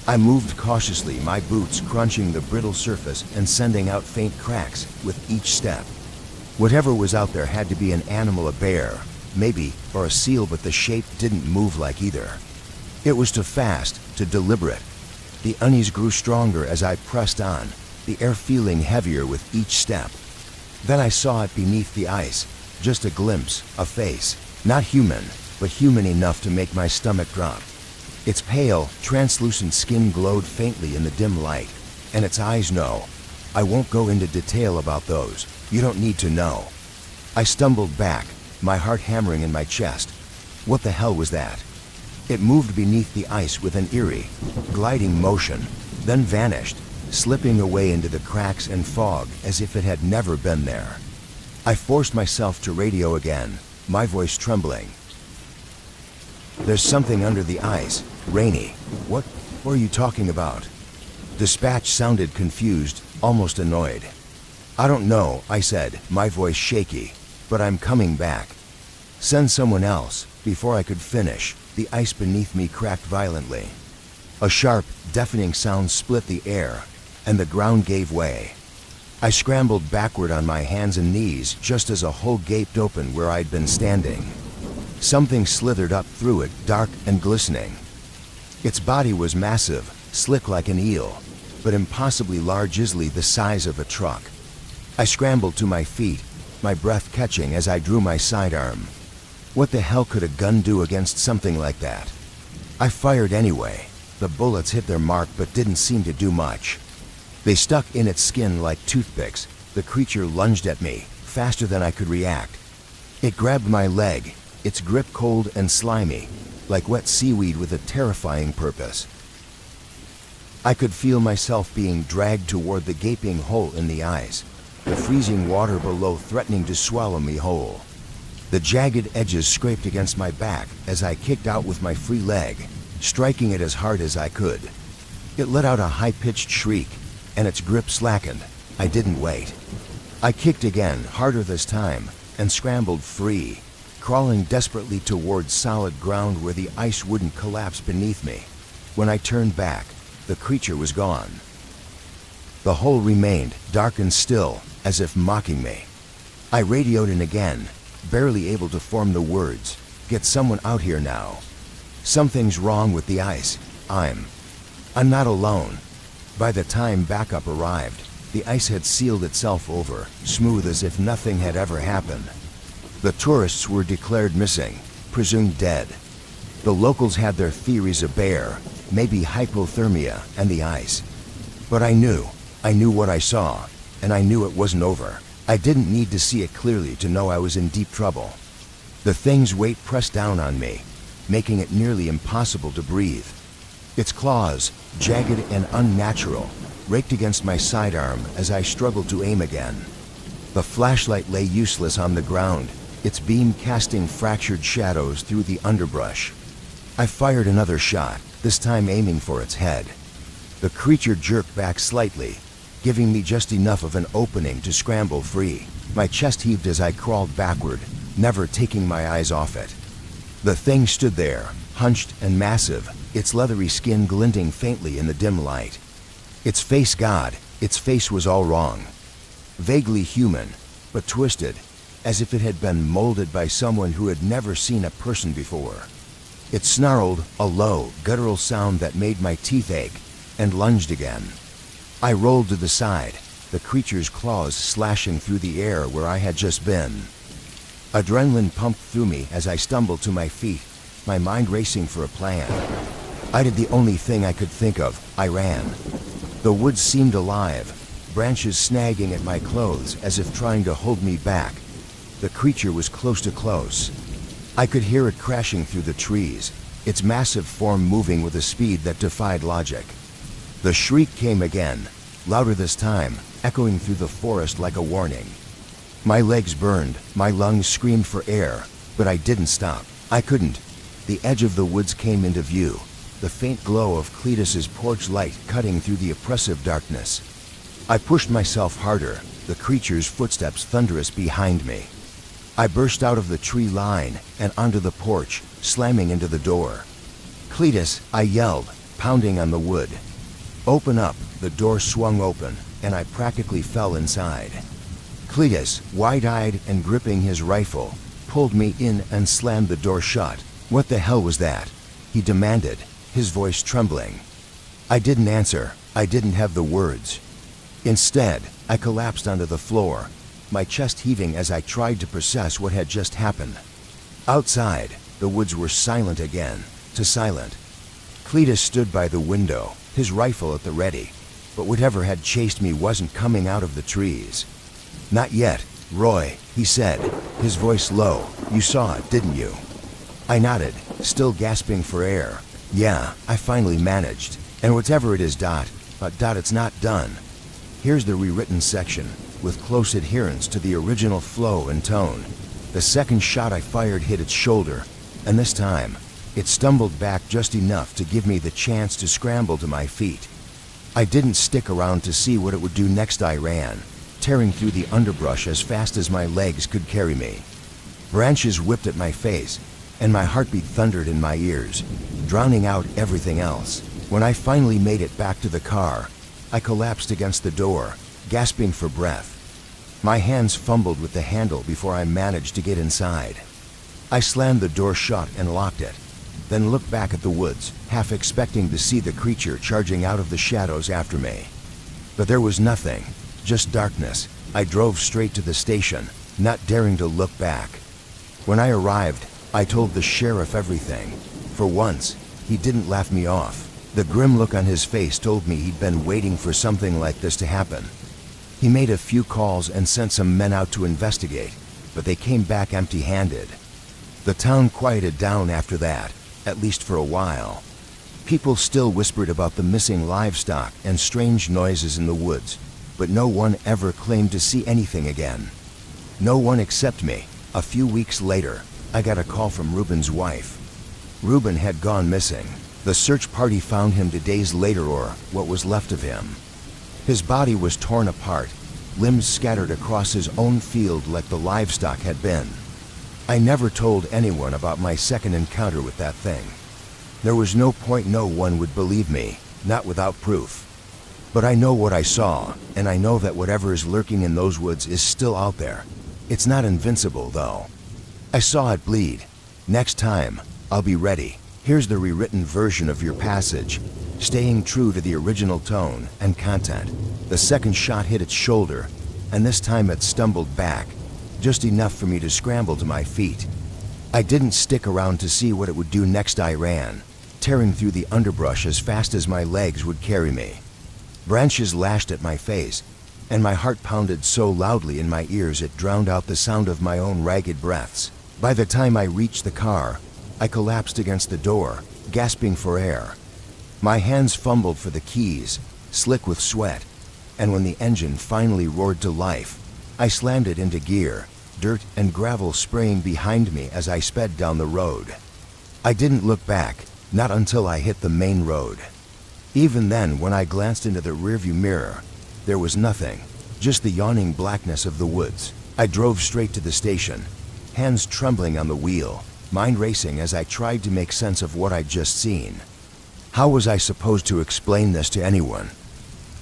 I moved cautiously, my boots crunching the brittle surface and sending out faint cracks with each step. Whatever was out there had to be an animal, a bear, maybe, or a seal, but the shape didn't move like either. It was too fast, too deliberate. The unease grew stronger as I pressed on, the air feeling heavier with each step. Then I saw it beneath the ice, just a glimpse, a face, not human, but human enough to make my stomach drop. Its pale, translucent skin glowed faintly in the dim light, and its eyes know. I won't go into detail about those. You don't need to know. I stumbled back, my heart hammering in my chest. What the hell was that? It moved beneath the ice with an eerie, gliding motion, then vanished, slipping away into the cracks and fog as if it had never been there. I forced myself to radio again, my voice trembling. There's something under the ice, Rainy. What are you talking about? Dispatch sounded confused, almost annoyed. I don't know, I said, my voice shaky, but I'm coming back. Send someone else. Before I could finish, the ice beneath me cracked violently. A sharp, deafening sound split the air, and the ground gave way. I scrambled backward on my hands and knees just as a hole gaped open where I'd been standing. Something slithered up through it, dark and glistening. Its body was massive, slick like an eel, but impossibly large, easily the size of a truck. I scrambled to my feet, my breath catching as I drew my sidearm. What the hell could a gun do against something like that? I fired anyway. The bullets hit their mark but didn't seem to do much. They stuck in its skin like toothpicks. The creature lunged at me, faster than I could react. It grabbed my leg, its grip cold and slimy, like wet seaweed with a terrifying purpose. I could feel myself being dragged toward the gaping hole in the ice, the freezing water below threatening to swallow me whole. The jagged edges scraped against my back as I kicked out with my free leg, striking it as hard as I could. It let out a high-pitched shriek, and its grip slackened. I didn't wait. I kicked again, harder this time, and scrambled free, crawling desperately towards solid ground where the ice wouldn't collapse beneath me. When I turned back, the creature was gone. The hole remained, dark and still, as if mocking me. I radioed in again, barely able to form the words, "Get someone out here now. Something's wrong with the ice. I'm not alone." By the time backup arrived, the ice had sealed itself over, smooth as if nothing had ever happened. The tourists were declared missing, presumed dead. The locals had their theories of bear, maybe hypothermia and the ice. But I knew what I saw, and I knew it wasn't over. I didn't need to see it clearly to know I was in deep trouble. The thing's weight pressed down on me, making it nearly impossible to breathe. Its claws, jagged and unnatural, raked against my sidearm as I struggled to aim again. The flashlight lay useless on the ground, its beam casting fractured shadows through the underbrush. I fired another shot, this time aiming for its head. The creature jerked back slightly, giving me just enough of an opening to scramble free. My chest heaved as I crawled backward, never taking my eyes off it. The thing stood there, hunched and massive, its leathery skin glinting faintly in the dim light. Its face was all wrong. Vaguely human, but twisted, as if it had been molded by someone who had never seen a person before. It snarled, a low, guttural sound that made my teeth ache, and lunged again. I rolled to the side, the creature's claws slashing through the air where I had just been. Adrenaline pumped through me as I stumbled to my feet, my mind racing for a plan. I did the only thing I could think of. I ran. The woods seemed alive, branches snagging at my clothes as if trying to hold me back. The creature was close to close. I could hear it crashing through the trees, its massive form moving with a speed that defied logic. The shriek came again, louder this time, echoing through the forest like a warning. My legs burned, my lungs screamed for air, but I didn't stop. I couldn't. The edge of the woods came into view, the faint glow of Cletus's porch light cutting through the oppressive darkness. I pushed myself harder, the creature's footsteps thunderous behind me. I burst out of the tree line and onto the porch, slamming into the door. "Cletus," I yelled, pounding on the wood. "Open up." The door swung open, and I practically fell inside. Cletus, wide-eyed and gripping his rifle, pulled me in and slammed the door shut. "What the hell was that?" he demanded, his voice trembling. I didn't answer. I didn't have the words. Instead, I collapsed onto the floor, my chest heaving as I tried to process what had just happened. Outside, the woods were silent again, too silent. Cletus stood by the window, his rifle at the ready, but whatever had chased me wasn't coming out of the trees. "Not yet, Roy," he said, his voice low. "You saw it, didn't you?" I nodded, still gasping for air. "Yeah, I finally managed. And whatever it is, it's not done." Here's the rewritten section, with close adherence to the original flow and tone. The second shot I fired hit its shoulder, and this time, it stumbled back just enough to give me the chance to scramble to my feet. I didn't stick around to see what it would do next. I ran, tearing through the underbrush as fast as my legs could carry me. Branches whipped at my face, and my heartbeat thundered in my ears, drowning out everything else. When I finally made it back to the car, I collapsed against the door, gasping for breath. My hands fumbled with the handle before I managed to get inside. I slammed the door shut and locked it, then looked back at the woods, half expecting to see the creature charging out of the shadows after me. But there was nothing, just darkness. I drove straight to the station, not daring to look back. When I arrived, I told the sheriff everything. For once, he didn't laugh me off. The grim look on his face told me he'd been waiting for something like this to happen. He made a few calls and sent some men out to investigate, but they came back empty-handed. The town quieted down after that, at least for a while. People still whispered about the missing livestock and strange noises in the woods, but no one ever claimed to see anything again. No one except me. A few weeks later, I got a call from Ruben's wife. Ruben had gone missing. The search party found him 2 days later, or what was left of him. His body was torn apart, limbs scattered across his own field like the livestock had been. I never told anyone about my second encounter with that thing. There was no point. No one would believe me, not without proof. But I know what I saw, and I know that whatever is lurking in those woods is still out there. It's not invincible, though. I saw it bleed. Next time, I'll be ready. Here's the rewritten version of your passage, staying true to the original tone and content. The second shot hit its shoulder, and this time it stumbled back, just enough for me to scramble to my feet. I didn't stick around to see what it would do next. I ran, tearing through the underbrush as fast as my legs would carry me. Branches lashed at my face, and my heart pounded so loudly in my ears it drowned out the sound of my own ragged breaths. By the time I reached the car, I collapsed against the door, gasping for air. My hands fumbled for the keys, slick with sweat, and when the engine finally roared to life, I slammed it into gear, dirt and gravel spraying behind me as I sped down the road. I didn't look back, not until I hit the main road. Even then, when I glanced into the rearview mirror, there was nothing, just the yawning blackness of the woods. I drove straight to the station, hands trembling on the wheel, mind racing as I tried to make sense of what I'd just seen. How was I supposed to explain this to anyone?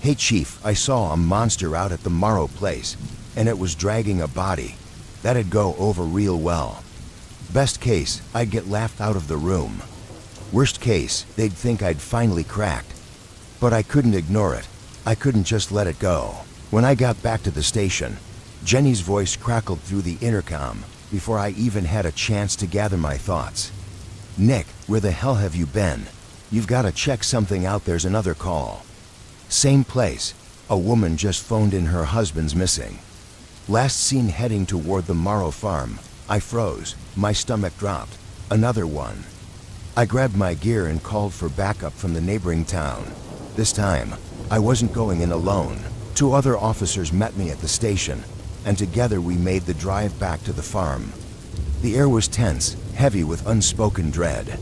"Hey Chief, I saw a monster out at the Morrow place, and it was dragging a body." That'd go over real well. Best case, I'd get laughed out of the room. Worst case, they'd think I'd finally cracked. But I couldn't ignore it. I couldn't just let it go. When I got back to the station, Jenny's voice crackled through the intercom before I even had a chance to gather my thoughts. "Nick, where the hell have you been? You've got to check something out. There's another call." Same place. A woman just phoned in her husband's missing. Last seen heading toward the Morrow farm. I froze. My stomach dropped. Another one. I grabbed my gear and called for backup from the neighboring town. This time, I wasn't going in alone. 2 other officers met me at the station, and together we made the drive back to the farm. The air was tense, heavy with unspoken dread.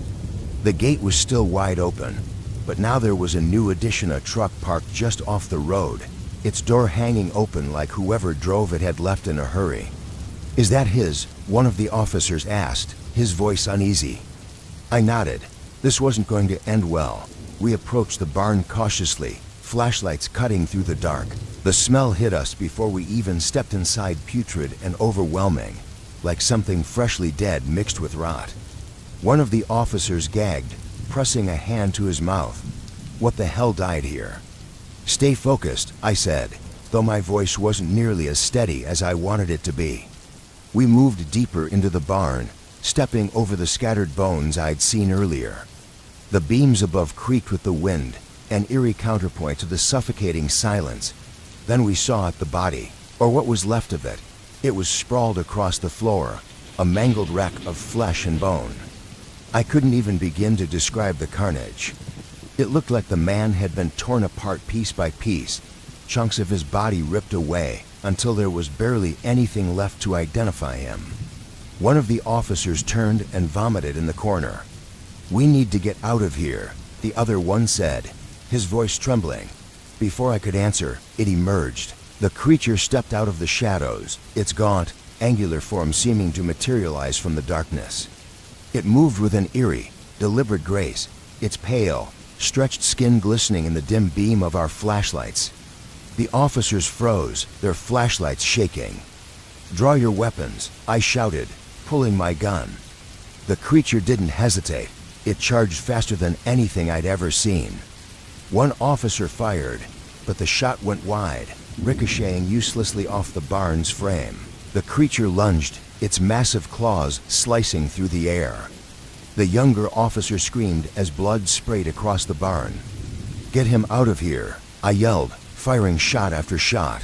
The gate was still wide open, but now there was a new addition, a truck parked just off the road, its door hanging open like whoever drove it had left in a hurry. "Is that his?" one of the officers asked, his voice uneasy. I nodded. This wasn't going to end well. We approached the barn cautiously, flashlights cutting through the dark. The smell hit us before we even stepped inside, putrid and overwhelming, like something freshly dead mixed with rot. One of the officers gagged, pressing a hand to his mouth. "What the hell died here?" "Stay focused," I said, though my voice wasn't nearly as steady as I wanted it to be. We moved deeper into the barn, stepping over the scattered bones I'd seen earlier. The beams above creaked with the wind, an eerie counterpoint to the suffocating silence. Then we saw it, the body, or what was left of it. It was sprawled across the floor, a mangled wreck of flesh and bone. I couldn't even begin to describe the carnage. It looked like the man had been torn apart piece by piece, chunks of his body ripped away until there was barely anything left to identify him. One of the officers turned and vomited in the corner. "We need to get out of here," the other one said, his voice trembling. Before I could answer, it emerged. The creature stepped out of the shadows, its gaunt, angular form seeming to materialize from the darkness. It moved with an eerie, deliberate grace, its pale, stretched skin glistening in the dim beam of our flashlights. The officers froze, their flashlights shaking. "Draw your weapons," I shouted, pulling my gun. The creature didn't hesitate. It charged faster than anything I'd ever seen. One officer fired, but the shot went wide, ricocheting uselessly off the barn's frame. The creature lunged, its massive claws slicing through the air. The younger officer screamed as blood sprayed across the barn. "Get him out of here," I yelled, firing shot after shot.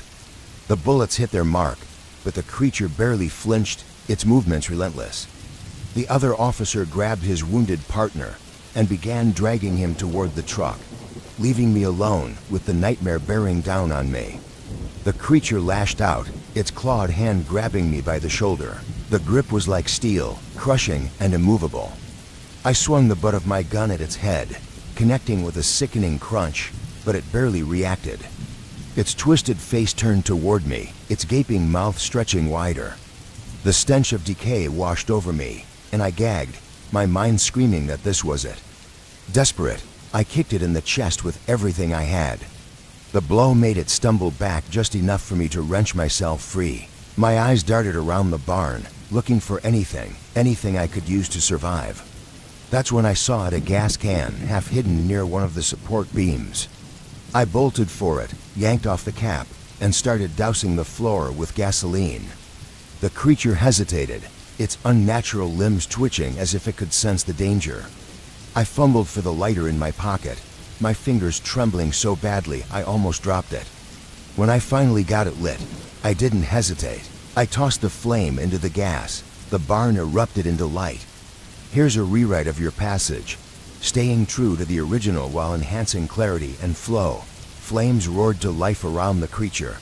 The bullets hit their mark, but the creature barely flinched, its movements relentless. The other officer grabbed his wounded partner and began dragging him toward the truck, leaving me alone with the nightmare bearing down on me. The creature lashed out, its clawed hand grabbing me by the shoulder. The grip was like steel, crushing and immovable. I swung the butt of my gun at its head, connecting with a sickening crunch, but it barely reacted. Its twisted face turned toward me, its gaping mouth stretching wider. The stench of decay washed over me, and I gagged, my mind screaming that this was it. Desperate, I kicked it in the chest with everything I had. The blow made it stumble back just enough for me to wrench myself free. My eyes darted around the barn, looking for anything I could use to survive. That's when I saw it, a gas can, half hidden near one of the support beams. I bolted for it, yanked off the cap, and started dousing the floor with gasoline. The creature hesitated, its unnatural limbs twitching as if it could sense the danger. I fumbled for the lighter in my pocket, my fingers trembling so badly I almost dropped it. When I finally got it lit, I didn't hesitate. I tossed the flame into the gas. The barn erupted into light. Here's a rewrite of your passage. Staying true to the original while enhancing clarity and flow, flames roared to life around the creature,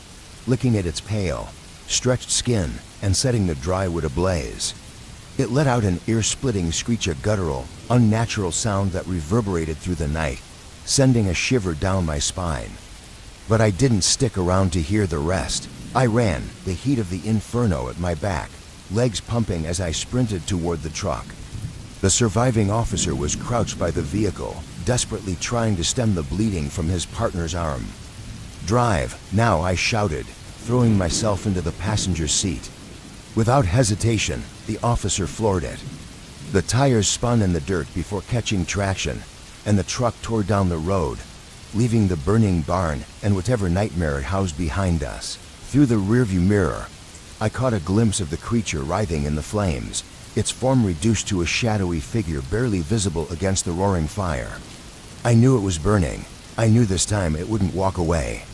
licking at its pale, stretched skin and setting the dry wood ablaze. It let out an ear-splitting screech, a guttural, unnatural sound that reverberated through the night, sending a shiver down my spine. But I didn't stick around to hear the rest. I ran, the heat of the inferno at my back, legs pumping as I sprinted toward the truck. The surviving officer was crouched by the vehicle, desperately trying to stem the bleeding from his partner's arm. "Drive, now," I shouted, throwing myself into the passenger seat. Without hesitation, the officer floored it. The tires spun in the dirt before catching traction, and the truck tore down the road, leaving the burning barn and whatever nightmare it housed behind us. Through the rearview mirror, I caught a glimpse of the creature writhing in the flames, its form reduced to a shadowy figure barely visible against the roaring fire. I knew it was burning. I knew this time it wouldn't walk away.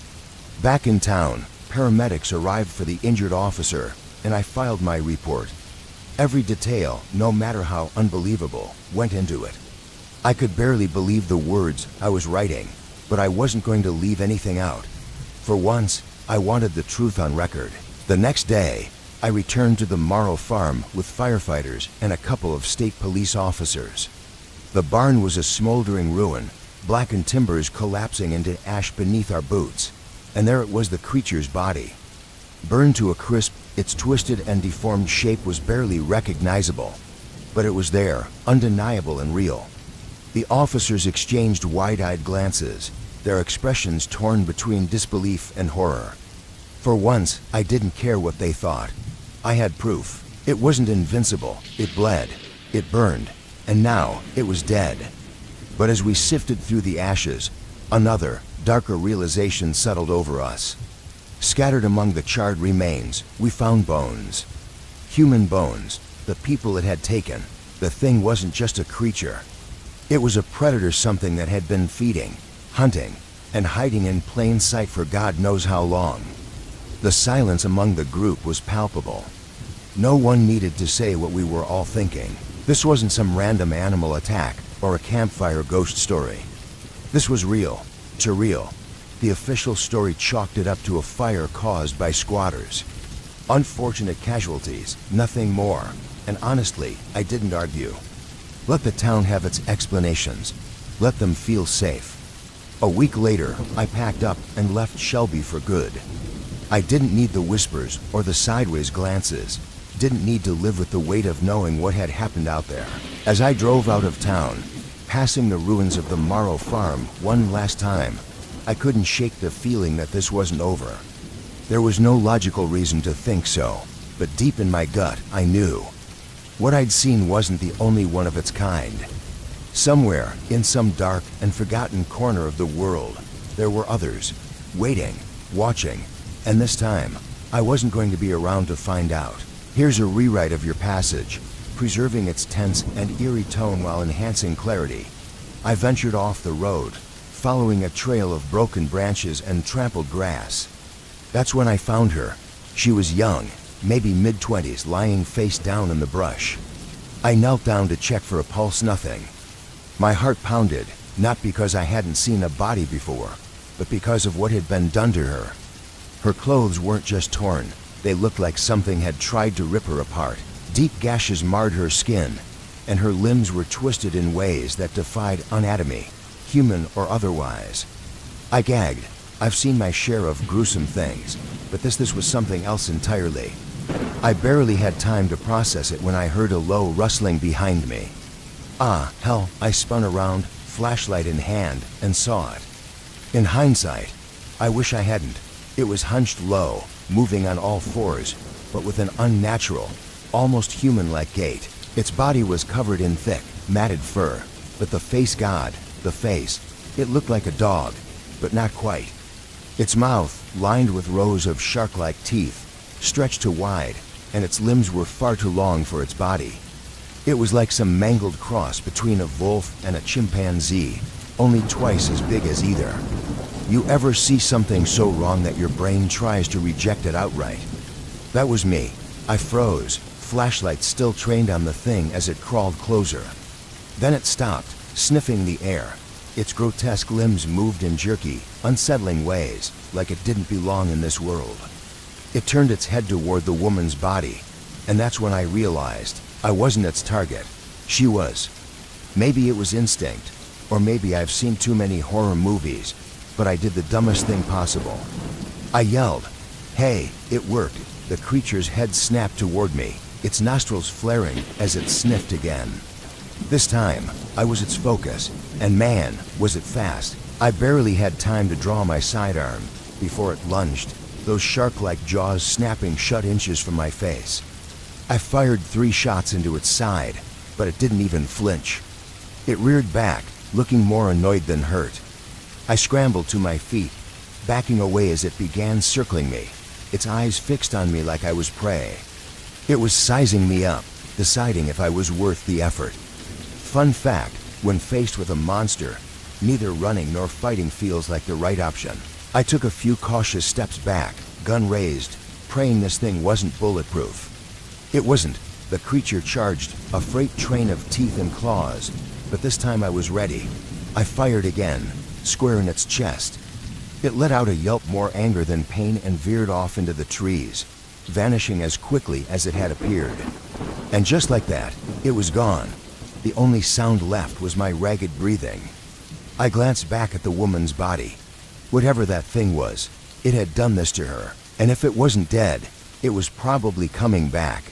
Back in town, paramedics arrived for the injured officer, and I filed my report. Every detail, no matter how unbelievable, went into it. I could barely believe the words I was writing, but I wasn't going to leave anything out. For once, I wanted the truth on record. The next day, I returned to the Morrow farm with firefighters and a couple of state police officers. The barn was a smoldering ruin, blackened timbers collapsing into ash beneath our boots, and there it was, the creature's body. Burned to a crisp, its twisted and deformed shape was barely recognizable, but it was there, undeniable and real. The officers exchanged wide-eyed glances, their expressions torn between disbelief and horror. For once, I didn't care what they thought. I had proof. It wasn't invincible. It bled. It burned. And now, it was dead. But as we sifted through the ashes, another, darker realization settled over us. Scattered among the charred remains, we found bones. Human bones, the people it had taken. The thing wasn't just a creature. It was a predator, something that had been feeding, hunting, and hiding in plain sight for God knows how long. The silence among the group was palpable. No one needed to say what we were all thinking. This wasn't some random animal attack or a campfire ghost story. This was real, too real. The official story chalked it up to a fire caused by squatters. Unfortunate casualties, nothing more. And honestly, I didn't argue. Let the town have its explanations. Let them feel safe. A week later, I packed up and left Shelby for good. I didn't need the whispers or the sideways glances. Didn't need to live with the weight of knowing what had happened out there. As I drove out of town, passing the ruins of the Morrow farm one last time, I couldn't shake the feeling that this wasn't over. There was no logical reason to think so, but deep in my gut, I knew. What I'd seen wasn't the only one of its kind. Somewhere, in some dark and forgotten corner of the world, there were others, waiting, watching, and this time, I wasn't going to be around to find out. Here's a rewrite of your passage, preserving its tense and eerie tone while enhancing clarity. I ventured off the road, following a trail of broken branches and trampled grass. That's when I found her. She was young, maybe mid-20s, lying face down in the brush. I knelt down to check for a pulse, nothing. My heart pounded, not because I hadn't seen a body before, but because of what had been done to her. Her clothes weren't just torn, they looked like something had tried to rip her apart. Deep gashes marred her skin, and her limbs were twisted in ways that defied anatomy, human or otherwise. I gagged. I've seen my share of gruesome things, but this was something else entirely. I barely had time to process it when I heard a low rustling behind me. Ah, hell, I spun around, flashlight in hand, and saw it. In hindsight, I wish I hadn't. It was hunched low, moving on all fours, but with an unnatural, almost human-like gait. Its body was covered in thick, matted fur, but the face, God, the face, it looked like a dog, but not quite. Its mouth, lined with rows of shark-like teeth, stretched too wide, and its limbs were far too long for its body. It was like some mangled cross between a wolf and a chimpanzee, only twice as big as either. You ever see something so wrong that your brain tries to reject it outright? That was me. I froze, flashlight still trained on the thing as it crawled closer. Then it stopped, sniffing the air. Its grotesque limbs moved in jerky, unsettling ways, like it didn't belong in this world. It turned its head toward the woman's body, and that's when I realized I wasn't its target. She was. Maybe it was instinct, or maybe I've seen too many horror movies, but I did the dumbest thing possible. I yelled. Hey, it worked. The creature's head snapped toward me, its nostrils flaring as it sniffed again. This time, I was its focus, and man, was it fast. I barely had time to draw my sidearm before it lunged, those shark-like jaws snapping shut inches from my face. I fired 3 shots into its side, but it didn't even flinch. It reared back, looking more annoyed than hurt. I scrambled to my feet, backing away as it began circling me, its eyes fixed on me like I was prey. It was sizing me up, deciding if I was worth the effort. Fun fact, when faced with a monster, neither running nor fighting feels like the right option. I took a few cautious steps back, gun raised, praying this thing wasn't bulletproof. It wasn't. The creature charged, a freight train of teeth and claws, but this time I was ready. I fired again, square in its chest. It let out a yelp more anger than pain and veered off into the trees, vanishing as quickly as it had appeared. And just like that, it was gone. The only sound left was my ragged breathing. I glanced back at the woman's body. Whatever that thing was, it had done this to her, and if it wasn't dead, it was probably coming back.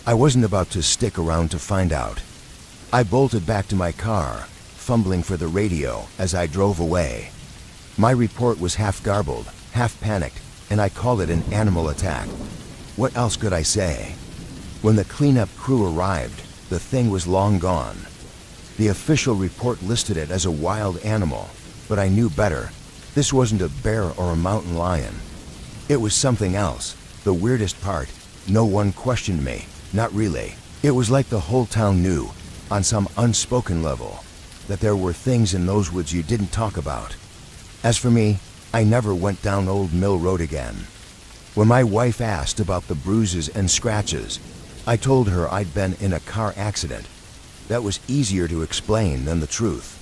I wasn't about to stick around to find out. I bolted back to my car, fumbling for the radio as I drove away. My report was half garbled, half panicked, and I called it an animal attack. What else could I say? When the cleanup crew arrived, the thing was long gone. The official report listed it as a wild animal, but I knew better. This wasn't a bear or a mountain lion. It was something else. The weirdest part, no one questioned me. Not really. It was like the whole town knew, on some unspoken level, that there were things in those woods you didn't talk about. As for me, I never went down Old Mill Road again. When my wife asked about the bruises and scratches, I told her I'd been in a car accident. That was easier to explain than the truth.